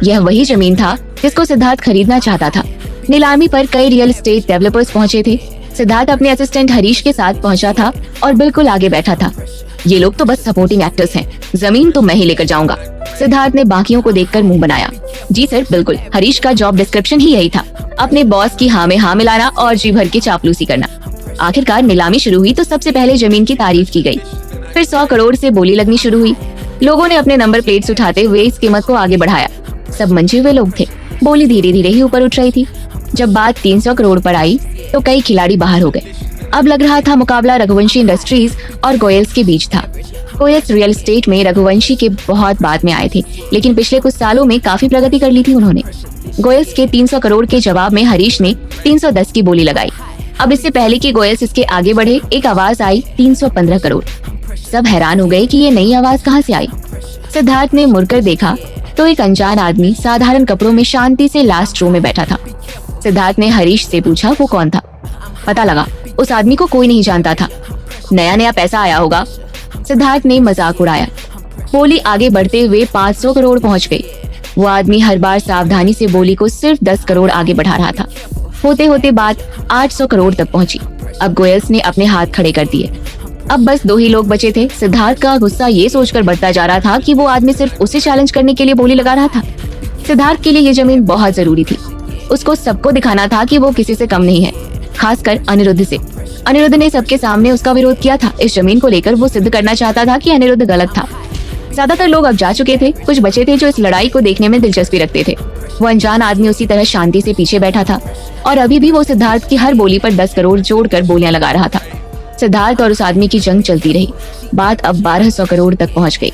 यह वही जमीन था जिसको सिद्धार्थ खरीदना चाहता था। नीलामी पर कई रियल एस्टेट डेवलपर्स पहुंचे थे। सिद्धार्थ अपने असिस्टेंट हरीश के साथ पहुंचा था और बिल्कुल आगे बैठा था। ये लोग तो बस सपोर्टिंग एक्टर्स हैं, जमीन तो मैं ही लेकर जाऊंगा। सिद्धार्थ ने बाकियों को देखकर मुंह बनाया। जी सर, बिल्कुल, हरीश का जॉब डिस्क्रिप्शन ही यही था, अपने बॉस की हाँ में हाँ मिलाना और जी भर की चापलूसी करना। आखिरकार नीलामी शुरू हुई तो सबसे पहले जमीन की तारीफ की गई, फिर 100 करोड़ से बोली लगनी शुरू हुई। लोगों ने अपने नंबर प्लेट्स उठाते हुए इस कीमत को आगे बढ़ाया। सब मंजे हुए लोग थे। बोली धीरे धीरे ही ऊपर उठ रही थी। जब बात 300 करोड़ पर आई तो कई खिलाड़ी बाहर हो गए। अब लग रहा था मुकाबला रघुवंशी इंडस्ट्रीज और गोयल्स के बीच था। गोयल्स रियल एस्टेट में रघुवंशी के बहुत बाद में आए थे, लेकिन पिछले कुछ सालों में काफी प्रगति कर ली थी उन्होंने। गोयल्स के 300 करोड़ के जवाब में हरीश ने 310 की बोली लगाई। अब इससे पहले कि गोयल्स इसके आगे बढ़े, एक आवाज आई 315 करोड़। सब हैरान हो गए कि ये नई आवाज कहाँ से आई। सिद्धार्थ ने मुड़कर देखा तो एक अनजान आदमी साधारण कपड़ों में शांति से लास्ट रो में बैठा था। सिद्धार्थ ने हरीश से पूछा वो कौन था। पता लगा उस आदमी को कोई नहीं जानता था। नया नया पैसा आया होगा, सिद्धार्थ ने मजाक उड़ाया। बोली आगे बढ़ते हुए 500 करोड़ पहुंच गई। वो आदमी हर बार सावधानी से बोली को सिर्फ 10 करोड़ आगे बढ़ा रहा था। होते होते बात 800 करोड़ तक पहुंची। अब गोयल्स ने अपने हाथ खड़े कर दिए। अब बस 2 ही लोग बचे थे। सिद्धार्थ का गुस्सा ये सोचकर बढ़ता जा रहा था कि वो आदमी सिर्फ उसे चैलेंज करने के लिए बोली लगा रहा था। सिद्धार्थ के लिए ये जमीन बहुत जरूरी थी। उसको सबको दिखाना था कि वो किसी से कम नहीं है, खासकर अनिरुद्ध से। अनिरुद्ध ने सबके सामने उसका विरोध किया था। इस जमीन को लेकर वो सिद्ध करना चाहता था कि अनिरुद्ध गलत था। ज्यादातर लोग अब जा चुके थे, कुछ बचे थे जो इस लड़ाई को देखने में दिलचस्पी रखते थे। वो अनजान आदमी उसी तरह शांति से पीछे बैठा था और अभी भी वो सिद्धार्थ की हर बोली पर 10 करोड़ जोड़कर बोलियां लगा रहा था। सिद्धार्थ और उस आदमी की जंग चलती रही। बात अब 1200 करोड़ तक पहुंच गई।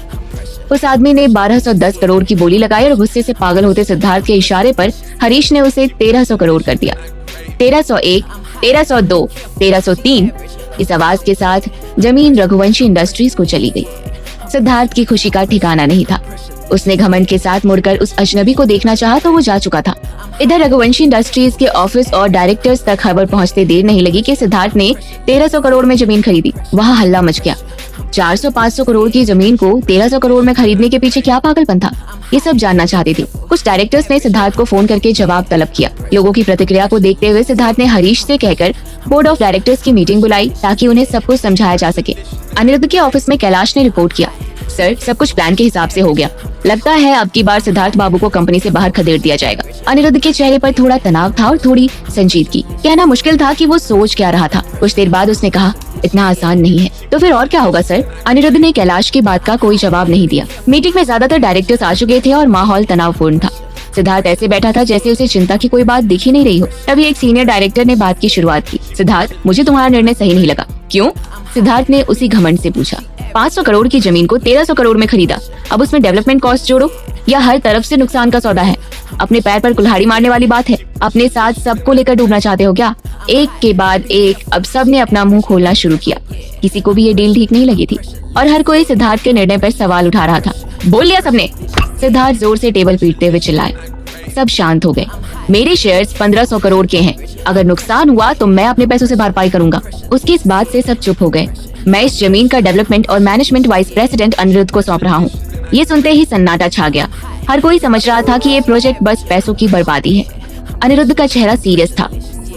उस आदमी ने 1210 करोड़ की बोली लगाई और गुस्से से पागल होते सिद्धार्थ के इशारे पर हरीश ने उसे 1300 करोड़ कर दिया। 1301, 1302, 1303। इस आवाज के साथ जमीन रघुवंशी इंडस्ट्रीज को चली गई। सिद्धार्थ की खुशी का ठिकाना नहीं था। उसने घमंड के साथ मुड़कर उस अजनबी को देखना चाहा तो वो जा चुका था। इधर रघुवंशी इंडस्ट्रीज के ऑफिस और डायरेक्टर्स तक खबर पहुंचते देर नहीं लगी कि सिद्धार्थ ने 1300 करोड़ में जमीन खरीदी। वहां हल्ला मच गया। 400-500 करोड़ की जमीन को 1300 करोड़ में खरीदने के पीछे क्या पागलपन था, ये सब जानना चाहते थे। कुछ डायरेक्टर्स ने सिद्धार्थ को फोन करके जवाब तलब किया। लोगों की प्रतिक्रिया को देखते हुए सिद्धार्थ ने हरीश से कहकर बोर्ड ऑफ डायरेक्टर्स की मीटिंग बुलाई ताकि उन्हें सब कुछ समझाया जा सके। अनिरुद्ध के ऑफिस में कैलाश ने रिपोर्ट किया। सर, सब कुछ प्लान के हिसाब से हो गया। लगता है अब की बार सिद्धार्थ बाबू को कंपनी से बाहर खदेड़ दिया जाएगा। अनिरुद्ध के चेहरे पर थोड़ा तनाव था और थोड़ी संजीदगी। कहना मुश्किल था कि वो सोच क्या रहा था। कुछ देर बाद उसने कहा, इतना आसान नहीं है। तो फिर और क्या होगा सर? अनिरुद्ध ने कैलाश की बात का कोई जवाब नहीं दिया। मीटिंग में ज्यादातर डायरेक्टर्स आ चुके थे और माहौल तनावपूर्ण था। सिद्धार्थ ऐसे बैठा था जैसे उसे चिंता की कोई बात दिख ही नहीं रही हो। तभी एक सीनियर डायरेक्टर ने बात की शुरुआत की। सिद्धार्थ, मुझे तुम्हारा निर्णय सही नहीं लगा। क्यों? सिद्धार्थ ने उसी घमंड से पूछा। 500 करोड़ की जमीन को 1300 करोड़ में खरीदा, अब उसमें डेवलपमेंट कॉस्ट जोड़ो, या हर तरफ से नुकसान का सौदा है? अपने पैर पर कुल्हाड़ी मारने वाली बात है। अपने साथ सबको लेकर डूबना चाहते हो क्या? एक के बाद एक अब सब ने अपना मुंह खोलना शुरू किया। किसी को भी ये डील ठीक नहीं लगी थी और हर कोई सिद्धार्थ के निर्णय पर सवाल उठा रहा था। बोल लिया सबने? सिद्धार्थ जोर से टेबल पीटते हुए चिल्लाए। सब शांत हो गए। मेरे शेयर्स 1500 करोड़ के हैं। अगर नुकसान हुआ तो मैं अपने पैसों से भरपाई करूंगा। उसकी इस बात से सब चुप हो गए। मैं इस जमीन का डेवलपमेंट और मैनेजमेंट वाइस प्रेसिडेंट अनिरुद्ध को सौंप रहा हूँ। ये सुनते ही सन्नाटा छा गया। हर कोई समझ रहा था कि ये प्रोजेक्ट बस पैसों की बर्बादी है। अनिरुद्ध का चेहरा सीरियस था।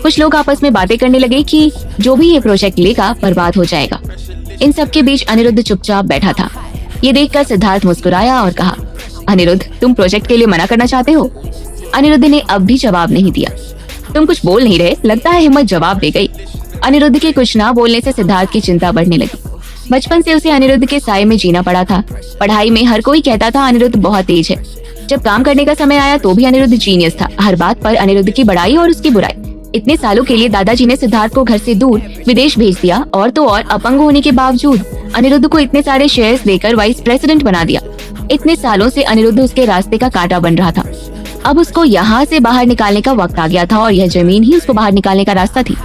कुछ लोग आपस में बातें करने लगे कि जो भी ये प्रोजेक्ट लेगा बर्बाद हो जाएगा। इन सब के बीच अनिरुद्ध चुपचाप बैठा था। ये देखकर सिद्धार्थ मुस्कुराया और कहा, अनिरुद्ध, तुम प्रोजेक्ट के लिए मना करना चाहते हो? अनिरुद्ध ने अब भी जवाब नहीं दिया। तुम कुछ बोल नहीं रहे, लगता है हिम्मत जवाब दे गई। अनिरुद्ध के कुछ ना बोलने से सिद्धार्थ की चिंता बढ़ने लगी। बचपन से उसे अनिरुद्ध के साए में जीना पड़ा था। पढ़ाई में हर कोई कहता था अनिरुद्ध बहुत तेज है। जब काम करने का समय आया तो भी अनिरुद्ध जीनियस था। हर बात पर अनिरुद्ध की बड़ाई और उसकी बुराई। इतने सालों के लिए दादाजी ने सिद्धार्थ को घर से दूर विदेश भेज दिया और तो और अपंग होने के बावजूद अनिरुद्ध को इतने सारे शेयर्स देकर वाइस प्रेसिडेंट बना दिया। इतने सालों से अनिरुद्ध उसके रास्ते का कांटा बन रहा था। अब उसको यहाँ से बाहर निकालने का वक्त आ गया था और यह जमीन ही उसको बाहर निकालने का रास्ता थी।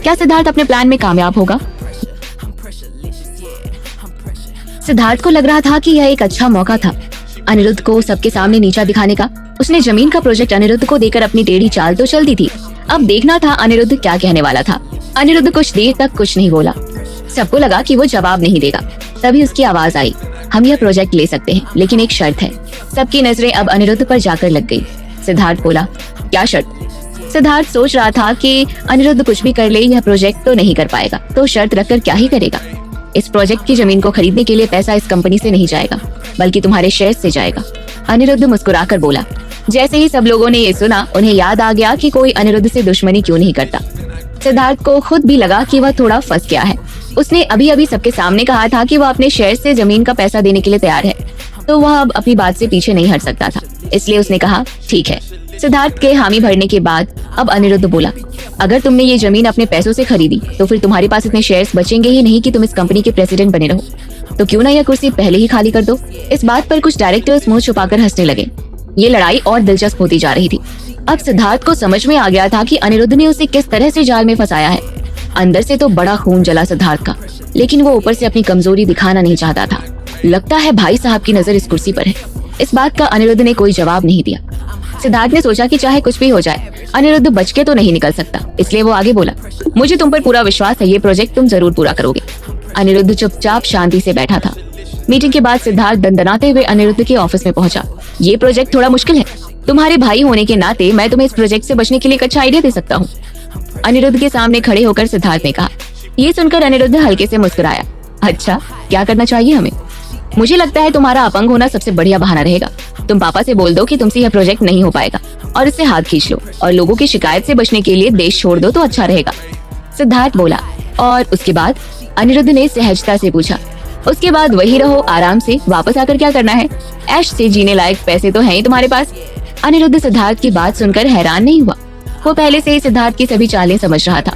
क्या सिद्धार्थ अपने प्लान में कामयाब होगा? सिद्धार्थ को लग रहा था कि यह एक अच्छा मौका था अनिरुद्ध को सबके सामने नीचा दिखाने का। उसने जमीन का प्रोजेक्ट अनिरुद्ध को देकर अपनी टेढ़ी चाल तो चल दी थी। अब देखना था अनिरुद्ध क्या कहने वाला था। अनिरुद्ध कुछ देर तक कुछ नहीं बोला। सबको लगा कि वो जवाब नहीं देगा। तभी उसकी आवाज आई, हम यह प्रोजेक्ट ले सकते हैं, लेकिन एक शर्त है। सबकी नजरें अब अनिरुद्ध पर जाकर लग गई। सिद्धार्थ बोला, क्या शर्त? सिद्धार्थ सोच रहा था कि अनिरुद्ध कुछ भी कर ले यह प्रोजेक्ट तो नहीं कर पाएगा, तो शर्त रखकर क्या ही करेगा। इस प्रोजेक्ट की जमीन को खरीदने के लिए पैसा इस कंपनी से नहीं जाएगा, बल्कि तुम्हारे शेयर से जाएगा। अनिरुद्ध मुस्कुराकर बोला। जैसे ही सब लोगों ने ये सुना, उन्हें याद आ गया कि कोई अनिरुद्ध से दुश्मनी क्यों नहीं करता। सिद्धार्थ को खुद भी लगा कि वह थोड़ा फंस गया है। उसने अभी अभी सबके सामने कहा था कि वह अपने शेयर से जमीन का पैसा देने के लिए तैयार है, तो वह अब अपनी बात से पीछे नहीं हट सकता था। इसलिए उसने कहा, ठीक है। सिद्धार्थ के हामी भरने के बाद अब अनिरुद्ध बोला, अगर तुमने ये जमीन अपने पैसों से खरीदी तो फिर तुम्हारे पास इतने शेयर्स बचेंगे ही नहीं कि तुम इस कंपनी के प्रेसिडेंट बने रहो। तो क्यों ना यह कुर्सी पहले ही खाली कर दो। इस बात पर कुछ डायरेक्टर्स मुंह छुपाकर हंसने लगे। ये लड़ाई और दिलचस्प होती जा रही थी। अब सिद्धार्थ को समझ में आ गया था कि अनिरुद्ध ने उसे किस तरह से जाल में फंसाया है। अंदर से तो बड़ा खून जला सिद्धार्थ का, लेकिन वो ऊपर से अपनी कमजोरी दिखाना नहीं चाहता था। लगता है भाई साहब की नजर इस कुर्सी पर है। इस बात का अनिरुद्ध ने कोई जवाब नहीं दिया। सिद्धार्थ ने सोचा कि चाहे कुछ भी हो जाए, अनिरुद्ध बच के तो नहीं निकल सकता। इसलिए वो आगे बोला, मुझे तुम पर पूरा विश्वास है, ये प्रोजेक्ट तुम जरूर पूरा करोगे। अनिरुद्ध चुपचाप शांति से बैठा था। मीटिंग के बाद सिद्धार्थ दंदनाते हुए अनिरुद्ध के ऑफिस में पहुंचा। ये प्रोजेक्ट थोड़ा मुश्किल है। तुम्हारे भाई होने के नाते मैं तुम्हें इस प्रोजेक्ट से बचने के लिए एक अच्छा आइडिया दे सकता हूँ। अनिरुद्ध के सामने खड़े होकर सिद्धार्थ ने कहा। ये सुनकर अनिरुद्ध हल्के से मुस्कुराया। अच्छा, क्या करना चाहिए हमें? मुझे लगता है तुम्हारा अपंग होना सबसे बढ़िया बहाना रहेगा। तुम पापा से बोल दो कि तुमसे यह प्रोजेक्ट नहीं हो पाएगा और इससे हाथ खींच लो, और लोगों की शिकायत से बचने के लिए देश छोड़ दो तो अच्छा रहेगा। सिद्धार्थ बोला। और उसके बाद? अनिरुद्ध ने सहजता से पूछा। उसके बाद वही रहो आराम से, वापस आकर क्या करना है? ऐश से जीने लायक पैसे तो हैं ही तुम्हारे पास। अनिरुद्ध सिद्धार्थ की बात सुनकर हैरान नहीं हुआ। वो पहले से ही सिद्धार्थ की सभी चालें समझ रहा था।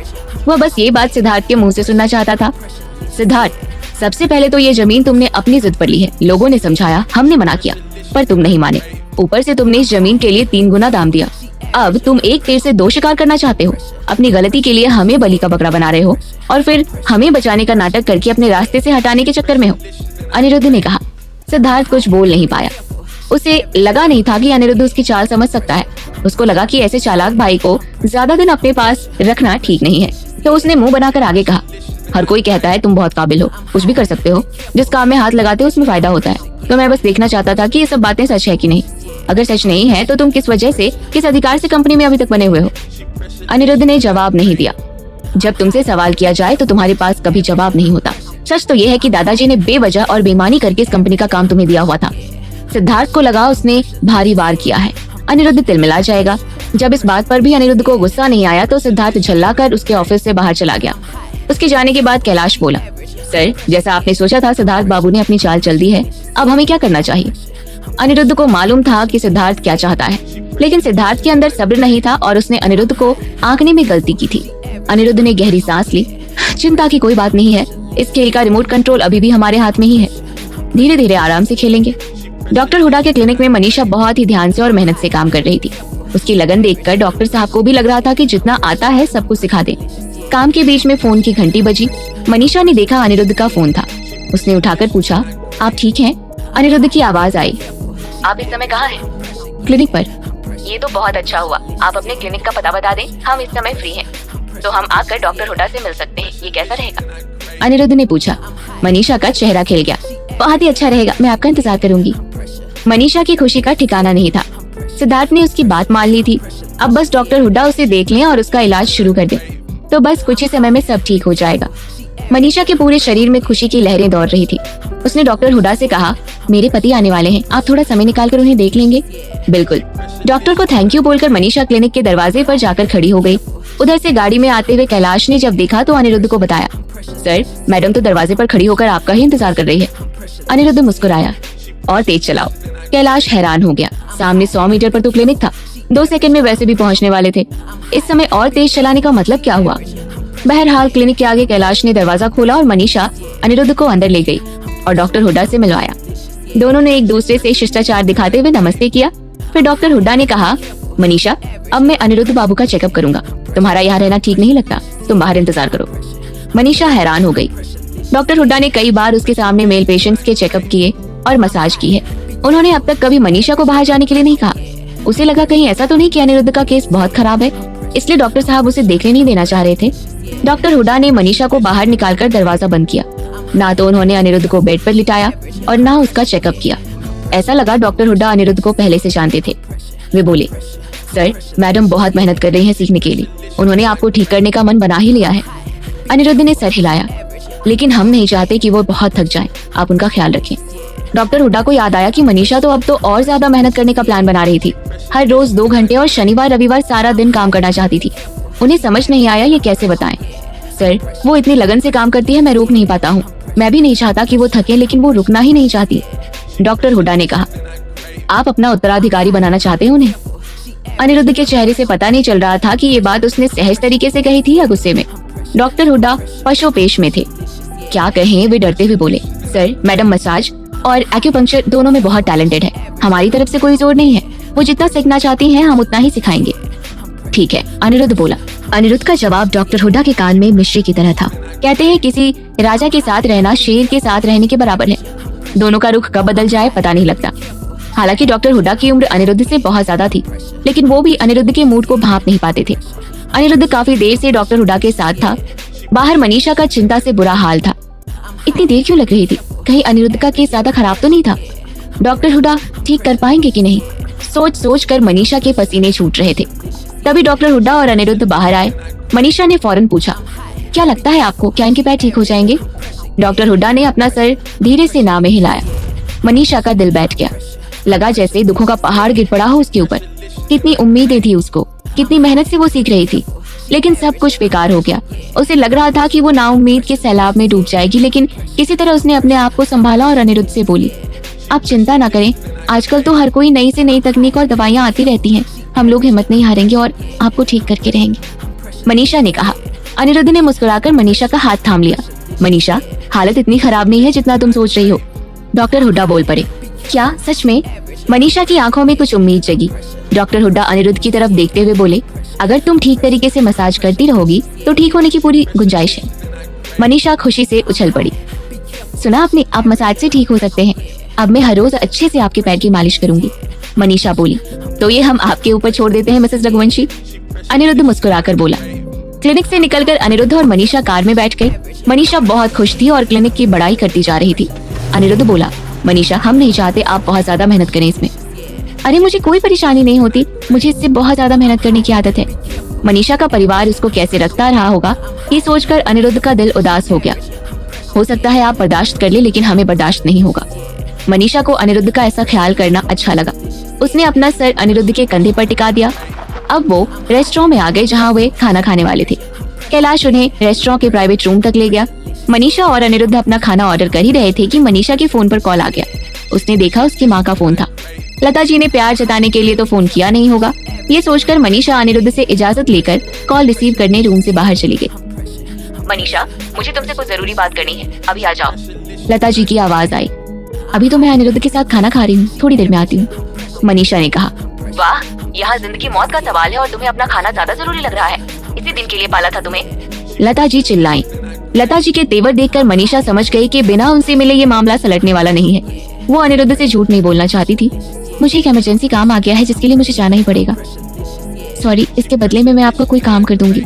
वह बस ये बात सिद्धार्थ के मुंह से सुनना चाहता था। सिद्धार्थ, सबसे पहले तो ये जमीन तुमने अपनी जिद पर ली है। लोगों ने समझाया, हमने मना किया, पर तुम नहीं माने। ऊपर से तुमने इस जमीन के लिए 3 गुना दाम दिया। अब तुम एक तीर से 2 शिकार करना चाहते हो। अपनी गलती के लिए हमें बलि का बकरा बना रहे हो और फिर हमें बचाने का नाटक करके अपने रास्ते से हटाने के चक्कर में हो। अनिरुद्ध ने कहा। सिद्धार्थ कुछ बोल नहीं पाया। उसे लगा नहीं था कि अनिरुद्ध उसकी चाल समझ सकता है। उसको लगा कि ऐसे चालाक भाई को ज्यादा दिन अपने पास रखना ठीक नहीं है, तो उसने मुंह बनाकर आगे कहा, हर कोई कहता है तुम बहुत काबिल हो, कुछ भी कर सकते हो, जिस काम में हाथ लगाते हो उसमें फायदा होता है। तो मैं बस देखना चाहता था कि ये सब बातें सच है कि नहीं। अगर सच नहीं है तो तुम किस वजह से, किस अधिकार से कंपनी में अभी तक बने हुए हो? अनिरुद्ध ने जवाब नहीं दिया। जब तुमसे सवाल किया जाए तो तुम्हारे पास कभी जवाब नहीं होता। सच तो यह है कि दादाजी ने बेवजह और बेईमानी करके इस कंपनी का काम तुम्हें दिया हुआ था। सिद्धार्थ को लगा उसने भारी वार किया है। अनिरुद्ध तिलमिला जाएगा। जब इस बात पर भी अनिरुद्ध को गुस्सा नहीं आया तो सिद्धार्थ झल्लाकर उसके ऑफिस से बाहर चला गया। उसके जाने के बाद कैलाश बोला, सर, जैसा आपने सोचा था सिद्धार्थ बाबू ने अपनी चाल चल दी है। अब हमें क्या करना चाहिए? अनिरुद्ध को मालूम था कि सिद्धार्थ क्या चाहता है, लेकिन सिद्धार्थ के अंदर सब्र नहीं था और उसने अनिरुद्ध को आंकने में गलती की थी। अनिरुद्ध ने गहरी सांस ली। चिंता की कोई बात नहीं है, इस खेल का रिमोट कंट्रोल अभी भी हमारे हाथ में ही है। धीरे धीरे आराम से खेलेंगे। डॉक्टर हुडा के क्लिनिक में मनीषा बहुत ही ध्यान से और मेहनत से काम कर रही थी। उसकी लगन देखकर डॉक्टर साहब को भी लग रहा था कि जितना आता है सब कुछ सिखा दे। काम के बीच में फोन की घंटी बजी। मनीषा ने देखा अनिरुद्ध का फोन था। उसने उठाकर पूछा, आप ठीक हैं? अनिरुद्ध की आवाज आई। आप इस समय कहाँ हैं? क्लिनिक पर। ये तो बहुत अच्छा हुआ, आप अपने क्लिनिक का पता बता दें, हम इस समय फ्री हैं, तो हम आकर डॉक्टर हुडा से मिल सकते हैं। ये कैसा रहेगा? अनिरुद्ध ने पूछा। मनीषा का चेहरा खिल गया। बहुत ही अच्छा रहेगा, मैं आपका इंतजार करूंगी। मनीषा की खुशी का ठिकाना नहीं था। सिद्धार्थ ने उसकी बात मान ली थी। अब बस डॉक्टर हुडा उसे देख लें और उसका इलाज शुरू कर दे, तो बस कुछ ही समय में सब ठीक हो जाएगा। मनीषा के पूरे शरीर में खुशी की लहरें दौड़ रही थी। उसने डॉक्टर हुडा से कहा, मेरे पति आने वाले हैं, आप थोड़ा समय निकालकर उन्हें देख लेंगे? बिल्कुल। डॉक्टर को थैंक यू बोलकर मनीषा क्लिनिक के दरवाजे पर जाकर खड़ी हो गई। उधर से गाड़ी में आते हुए कैलाश ने जब देखा तो अनिरुद्ध को बताया, सर, मैडम तो दरवाजे पर खड़ी होकर आपका ही इंतजार कर रही है। अनिरुद्ध मुस्कुराया। और तेज चलाओ। कैलाश हैरान हो गया। सामने 100 मीटर पर तो क्लिनिक था, 2 सेकंड में वैसे भी पहुंचने वाले थे। इस समय और तेज चलाने का मतलब क्या हुआ? बहरहाल क्लिनिक के आगे कैलाश ने दरवाजा खोला और मनीषा अनिरुद्ध को अंदर ले गई और डॉक्टर हुडा से मिलवाया। दोनों ने एक दूसरे से शिष्टाचार दिखाते हुए नमस्ते किया। फिर डॉक्टर हुडा ने कहा, मनीषा, अब मैं अनिरुद्ध बाबू का चेकअप करूंगा। तुम्हारा यहाँ रहना ठीक नहीं लगता, तुम बाहर इंतजार करो। मनीषा हैरान हो गई। डॉक्टर हुडा ने कई बार उसके सामने मेल पेशेंट्स के चेकअप किए और मसाज की है। उन्होंने अब तक कभी मनीषा को बाहर जाने के लिए नहीं कहा। उसे लगा कहीं ऐसा तो नहीं कि अनिरुद्ध का केस बहुत खराब है, इसलिए डॉक्टर साहब उसे देखने नहीं देना चाह रहे थे। डॉक्टर हुडा ने मनीषा को बाहर निकालकर दरवाजा बंद किया। ना तो उन्होंने अनिरुद्ध को बेड पर लिटाया और ना उसका चेकअप किया। ऐसा लगा डॉक्टर हुडा अनिरुद्ध को पहले से जानते थे। वे बोले, सर, मैडम बहुत मेहनत कर रही हैं सीखने के लिए। उन्होंने आपको ठीक करने का मन बना ही लिया है। अनिरुद्ध ने सर हिलाया। लेकिन हम नहीं चाहते कि वो बहुत थक जाएं। आप उनका ख्याल रखें। डॉक्टर हुडा को याद आया कि मनीषा तो अब तो और ज्यादा मेहनत करने का प्लान बना रही थी। हर रोज 2 घंटे और शनिवार रविवार सारा दिन काम करना चाहती थी। उन्हें समझ नहीं आया ये कैसे बताएं। सर, वो इतनी लगन से काम करती है, मैं रोक नहीं पाता हूँ। मैं भी नहीं चाहता कि वो थके, लेकिन वो रुकना ही नहीं चाहती। डॉक्टर हुडा ने कहा, आप अपना उत्तराधिकारी बनाना चाहते हो उन्हें? अनिरुद्ध के चेहरे से पता नहीं चल रहा था कि ये बात उसने सहज तरीके से कही थी या गुस्से में। डॉक्टर हुडा पशोपेश में थे। क्या कहें, वे डरते हुए बोले, सर, मैडम मसाज और एक्यूपंक्चर दोनों में बहुत टैलेंटेड है। हमारी तरफ से कोई जोर नहीं है। वो जितना सीखना चाहती हैं हम उतना ही सिखाएंगे। ठीक है, अनिरुद्ध बोला। अनिरुद्ध का जवाब डॉक्टर हुडा के कान में मिश्री की तरह था। कहते हैं किसी राजा के साथ रहना शेर के साथ रहने के बराबर है। दोनों का रुख कब बदल जाए पता नहीं लगता। हालांकि डॉक्टर हुडा की उम्र अनिरुद्ध से बहुत ज्यादा थी, लेकिन वो भी अनिरुद्ध के मूड को भांप नहीं पाते थे। अनिरुद्ध काफी देर से डॉक्टर हुडा के साथ था। बाहर मनीषा का चिंता से बुरा हाल था। इतनी देर क्यों लग रही थी? कहीं अनिरुद्ध का केस ज्यादा खराब तो नहीं था? डॉक्टर हुडा ठीक कर पाएंगे कि नहीं? सोच सोच कर मनीषा के पसीने छूट रहे थे। तभी डॉक्टर हुडा और अनिरुद्ध बाहर आए। मनीषा ने फौरन पूछा, क्या लगता है आपको, क्या इनके पैर ठीक हो जाएंगे? डॉक्टर हुडा ने अपना सर धीरे से ना में हिलाया। मनीषा का दिल बैठ गया। लगा जैसे दुखों का पहाड़ गिर पड़ा हो उसके ऊपर। कितनी उम्मीदें थी उसको, कितनी मेहनत से वो सीख रही थी, लेकिन सब कुछ बेकार हो गया। उसे लग रहा था कि वो नाउम्मीद के सैलाब में डूब जाएगी, लेकिन किसी तरह उसने अपने आप को संभाला और अनिरुद्ध से बोली, आप चिंता ना करें, आजकल तो हर कोई नई से नई तकनीक और दवाइयाँ आती रहती हैं। हम लोग हिम्मत नहीं हारेंगे और आपको ठीक करके रहेंगे, मनीषा ने कहा। अनिरुद्ध ने मुस्कुराकर मनीषा का हाथ थाम लिया। मनीषा, हालत इतनी खराब नहीं है जितना तुम सोच रही हो। डॉक्टर हुडा बोल पड़े। क्या सच में? मनीषा की आंखों में कुछ उम्मीद जगी। डॉक्टर हुडा अनिरुद्ध की तरफ देखते हुए बोले, अगर तुम ठीक तरीके से मसाज करती रहोगी तो ठीक होने की पूरी गुंजाइश है। मनीषा खुशी से उछल पड़ी। सुना आपने, आप मसाज से ठीक हो सकते हैं। अब मैं हर रोज अच्छे से आपके पैर की मालिश करूंगी, मनीषा बोली। तो ये हम आपके ऊपर छोड़ देते हैं मिसेस रघुवंशी, अनिरुद्ध मुस्कुराकर बोला। क्लिनिक से निकलकर अनिरुद्ध और मनीषा कार में बैठ गए। मनीषा बहुत खुश थी और क्लिनिक की बड़ाई करती जा रही थी। अनिरुद्ध बोला, मनीषा, हम नहीं चाहते आप बहुत ज्यादा मेहनत करें इसमें। अरे मुझे कोई परेशानी नहीं होती, मुझे इससे बहुत ज्यादा मेहनत करने की आदत है। मनीषा का परिवार उसको कैसे रखता रहा होगा, ये सोचकर अनिरुद्ध का दिल उदास हो गया। हो सकता है आप बर्दाश्त कर ले, लेकिन हमें बर्दाश्त नहीं होगा। मनीषा को अनिरुद्ध का ऐसा ख्याल करना अच्छा लगा। उसने अपना सर अनिरुद्ध के कंधे पर टिका दिया। अब वो रेस्टोरेंट में आ गए जहाँ वे खाना खाने वाले थे। कैलाश उन्हें रेस्टोरेंट के प्राइवेट रूम तक ले गया। मनीषा और अनिरुद्ध अपना खाना ऑर्डर कर ही रहे थे कि मनीषा के फोन पर कॉल आ गया। उसने देखा उसकी माँ का फोन था। लता जी ने प्यार जताने के लिए तो फोन किया नहीं होगा, ये सोचकर मनीषा अनिरुद्ध से इजाजत लेकर कॉल रिसीव करने रूम से बाहर चली गई। मनीषा, मुझे तुमसे कुछ जरूरी बात करनी है, अभी आ जाओ। लता जी की आवाज आई। अभी तो मैं अनिरुद्ध के साथ खाना खा रही हूँ, थोड़ी देर में आती हूँ, मनीषा ने कहा। वाह, यहाँ जिंदगी मौत का सवाल है और तुम्हें अपना खाना ज्यादा जरूरी लग रहा है। इसी दिन के लिए पाला था तुम्हें। लता जी चिल्लाई। लता जी के तेवर देखकर मनीषा समझ गई कि बिना उनसे मिले ये मामला सलटने वाला नहीं है। वो अनिरुद्ध से झूठ नहीं बोलना चाहती थी। मुझे एक इमरजेंसी काम आ गया है जिसके लिए मुझे जाना ही पड़ेगा। सॉरी, इसके बदले में मैं आपका कोई काम कर दूंगी।